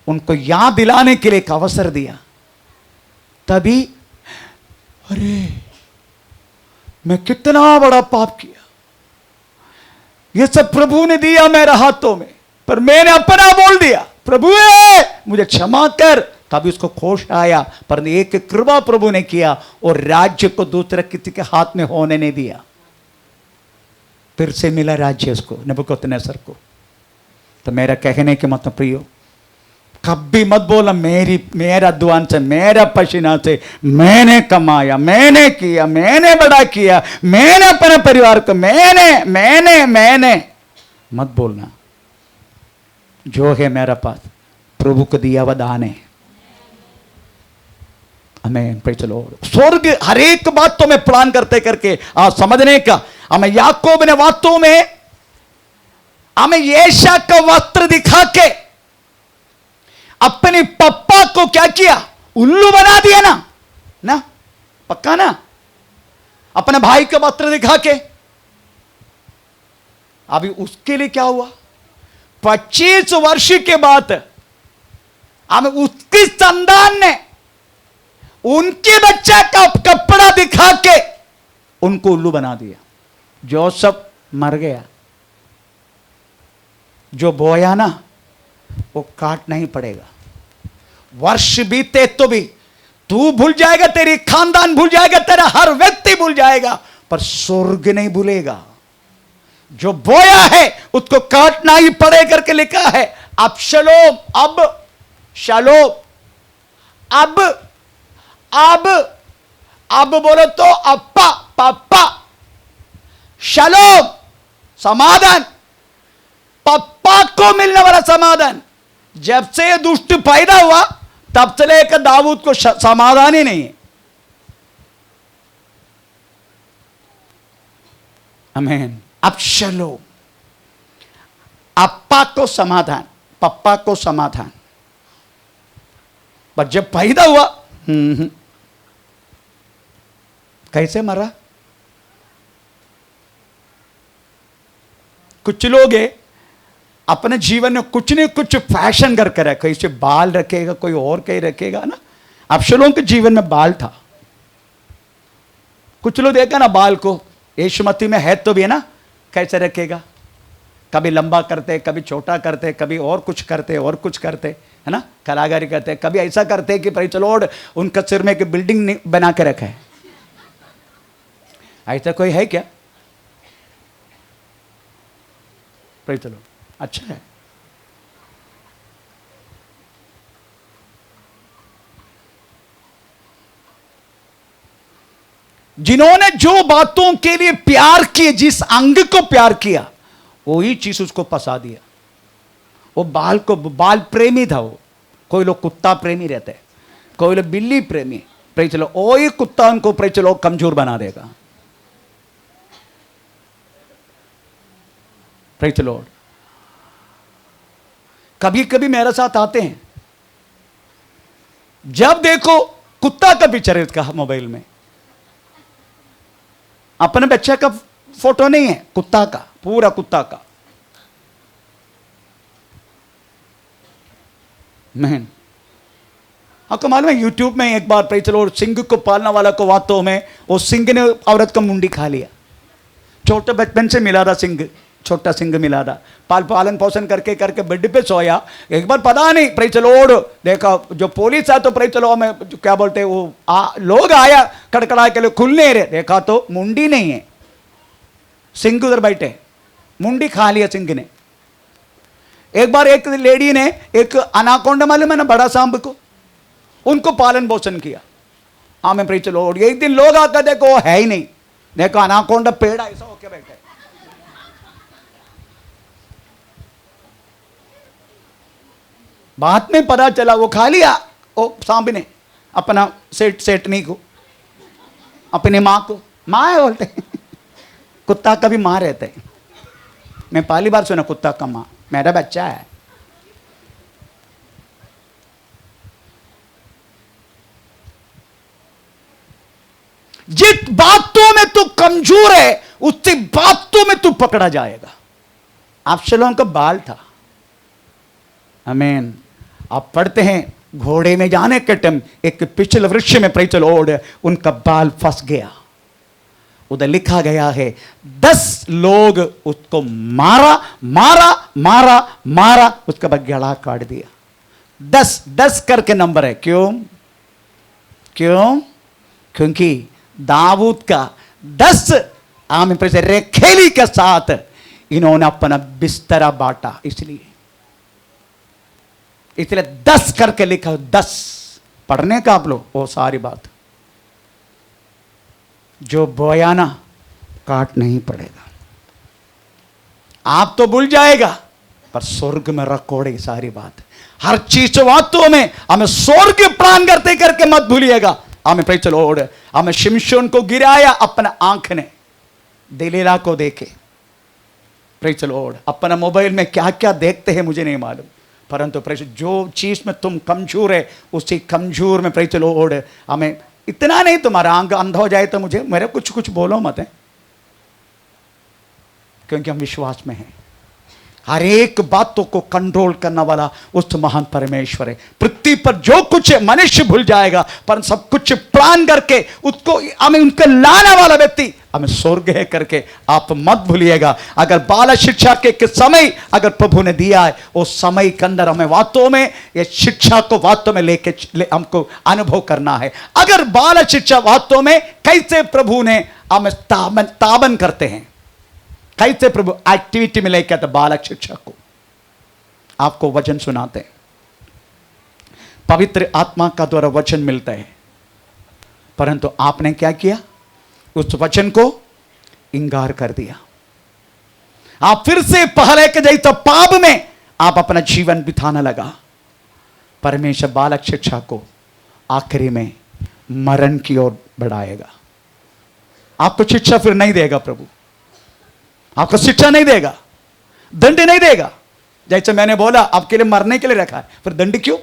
उनको याद दिलाने के लिए एक अवसर दिया। तभी अरे मैं कितना बड़ा पाप किया, ये सब प्रभु ने दिया मेरे हाथों में, पर मैंने अपना बोल दिया। प्रभु मुझे क्षमा कर। तभी उसको होश आया, पर एक कृपा प्रभु ने किया और राज्य को दूसरे किसी के हाथ में होने नहीं दिया। फिर से मिला राज्य उसको, नबूकदनेस्सर को। तो मेरा कहने के मतलब प्रियो, कभी मत बोला मेरा अध्वान से, मेरा पसीना से मैंने कमाया, मैंने किया, मैंने बड़ा किया, मैंने अपने परिवार को मैंने मत बोलना। जो है मेरा पास प्रभु को दिया हुआ दान है। आमीन, प्रेज़ द लॉर्ड। स्वर्ग हर एक बातों में प्लान करते करके समझने का। हमें याकूब ने वास्तव में हमें येशा का वस्त्र दिखा के अपने पप्पा को क्या किया? उल्लू बना दिया ना पक्का ना। अपने भाई का वस्त्र दिखा के अभी उसके लिए क्या हुआ? 25 वर्ष के बाद हमें उसकी संतान ने उनके बच्चा का कपड़ा दिखा के उनको उल्लू बना दिया। जोसेफ मर गया, जो बोया ना वो काटना ही पड़ेगा। वर्ष बीते तो भी तू भूल जाएगा, तेरी खानदान भूल जाएगा, तेरा हर व्यक्ति भूल जाएगा, पर स्वर्ग नहीं भूलेगा। जो बोया है उसको काटना ही पड़े करके लिखा है। अब शलोम, अब शलोम, अब बोलो तो अप्पा, पापा, शलोम समाधान, पप्पा को मिलने वाला समाधान। जब से ये दुष्ट पैदा हुआ तब से लेकर दाऊद को समाधान ही नहीं है। आमीन। अब शलोम, अप्पा को समाधान, पप्पा को समाधान, पर जब पैदा हुआ कैसे मरा? कुछ लोग अपने जीवन में कुछ न कुछ फैशन करके रखे, इसे बाल रखेगा, कोई और कहीं रखेगा ना। अबशलोम के जीवन में बाल था। कुछ लोग देखा ना बाल को, यीशु मसीह में है तो भी है ना, कैसे रखेगा? कभी लंबा करते, कभी छोटा करते, कभी और कुछ करते, और कुछ करते, है ना, कलाकारी करते। कभी ऐसा करते कि प्रेज़ द लॉर्ड उनका सिर में एक बिल्डिंग बना के रखा है। ऐसा कोई है क्या? Praise the Lord. अच्छा है। जिन्होंने जो बातों के लिए प्यार किए, जिस अंग को प्यार किया, वही चीज उसको फंसा दिया। वो बाल प्रेमी था वो। कोई लोग कुत्ता प्रेमी रहते हैं, कोई लोग बिल्ली प्रेमी। प्रेज़ द लॉर्ड, वही कुत्ता उनको प्रेज़ द लॉर्ड कमजोर बना देगा। Praise the Lord. कभी कभी मेरे साथ आते हैं, जब देखो कुत्ता का पिक्चर है इसका मोबाइल में, अपने बच्चे का फोटो नहीं है, कुत्ता का, पूरा कुत्ता का। मैन आपको मालूम है यूट्यूब में एक बार पता चलो सिंह को पालने वाला को वास्तव में वो सिंह ने औरत का मुंडी खा लिया। छोटे बचपन से मिला था सिंह, छोटा सिंह मिला था, पालन पोषण करके करके बेड पे सोया। एक बार पता नहीं प्रे चलो देखा जो पुलिस है तो प्रे चलो हमें क्या बोलते वो लोग आया कड़कड़ा के लिए खुलने रहे, देखा तो मुंडी नहीं है, सिंह उधर बैठे, मुंडी खा लिया सिंह ने। एक बार एक लेडी ने एक अनाकोंडा मालूम है ना बड़ा सांप को, उनको पालन पोषण किया। हाँ मैं प्रे चलो एक दिन लोग आकर देखो है ही नहीं, देखो अनाकोंडा पेड़ ऐसा होके बैठे। बाद में पता चला वो खा लिया वो सांप ने अपना सेठनी को, अपनी माँ को। माँ है बोलते कुत्ता का भी माँ रहते हैं। मैं पहली बार सुना कुत्ता का माँ, मेरा बच्चा है। जिस बातों में तू कमजोर है उसी बातों में तू पकड़ा जाएगा। अब्शलोम का बाल था, आमीन। आप पढ़ते हैं घोड़े में जाने के टाइम एक पिछले वृक्ष में प्रेचल ओढ़ उनका बाल फंस गया। उधर लिखा गया है 10 लोग उसको मारा मारा मारा मारा, उसके बाद गला काट दिया। 10 करके नंबर है। क्यों? क्योंकि दाऊद का 10 आम रेखेली के साथ इन्होंने अपना बिस्तरा बांटा, इसलिए 10 करके लिखा। 10 पढ़ने का आप लोग वो सारी बात, जो बोया ना काट नहीं पड़ेगा। आप तो भूल जाएगा पर स्वर्ग में रखोड़े सारी बात। हर चीज बातों में हमें स्वर्ग प्लान करते करके मत भूलिएगा। हमें पे चलो हमें शिमशोन को गिराया अपना आंख ने, दिलीला को देखे। पे चलो अपना मोबाइल में क्या क्या देखते हैं मुझे नहीं मालूम, परंतु जो चीज में तुम कमजोर है उसी कमजोर में प्रेज लॉर्ड हमें इतना नहीं तुम्हारा आंख अंधा हो जाए तो मुझे मेरे कुछ बोलो मत है, क्योंकि हम विश्वास में हैं। हर एक बातों को कंट्रोल करने वाला उस महान परमेश्वर है। पृथ्वी पर जो कुछ है मनुष्य भूल जाएगा, पर सब कुछ प्लान करके उसको हमें उनके लाने वाला व्यक्ति हमें स्वर्ग है करके आप मत भूलिएगा। अगर बाल शिक्षा के समय अगर प्रभु ने दिया है उस समय के अंदर हमें वास्तव में ये शिक्षा को वास्तव में लेके हमको अनुभव करना है। अगर बाल शिक्षा वास्तव में कैसे प्रभु ने हमें ताबन करते हैं, कैसे प्रभु एक्टिविटी में लेके आते बालक शिक्षा को, आपको वचन सुनाते हैं, पवित्र आत्मा का द्वारा वचन मिलता है, परंतु आपने क्या किया? उस वचन को इंकार कर दिया। आप फिर से पहले के जैसा पाप में आप अपना जीवन बिताने लगा। परमेश्वर बालक शिक्षा को आखिरी में मरण की ओर बढ़ाएगा। आपको शिक्षा फिर नहीं देगा, प्रभु आपको शिक्षा नहीं देगा, दंड नहीं देगा। जैसे मैंने बोला आपके लिए मरने के लिए रखा है, फिर दंड क्यों?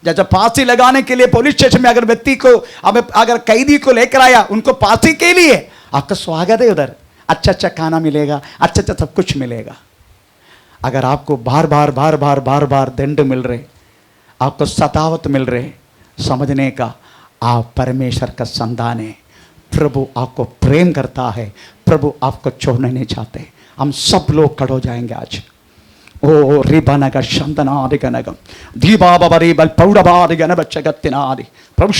जैसे फांसी लगाने के लिए पुलिस स्टेशन में अगर व्यक्ति को अगर कैदी को लेकर आया उनको फांसी के लिए आपका स्वागत है, उधर अच्छा अच्छा खाना मिलेगा, अच्छा अच्छा सब कुछ मिलेगा। अगर आपको बार बार बार बार बार बार दंड मिल रहे, आपको सतावत मिल रहे, समझने का आप परमेश्वर का संतान है। प्रभु आपको प्रेम करता है, प्रभु आपको छोड़ना नहीं चाहते। हम सब लोग खड़े हो जाएंगे आज। ओ रिबनग शंदनादि गनगम दीबाबरी बल पौड़बादि गनबच्चगत्तिनादि प्रभु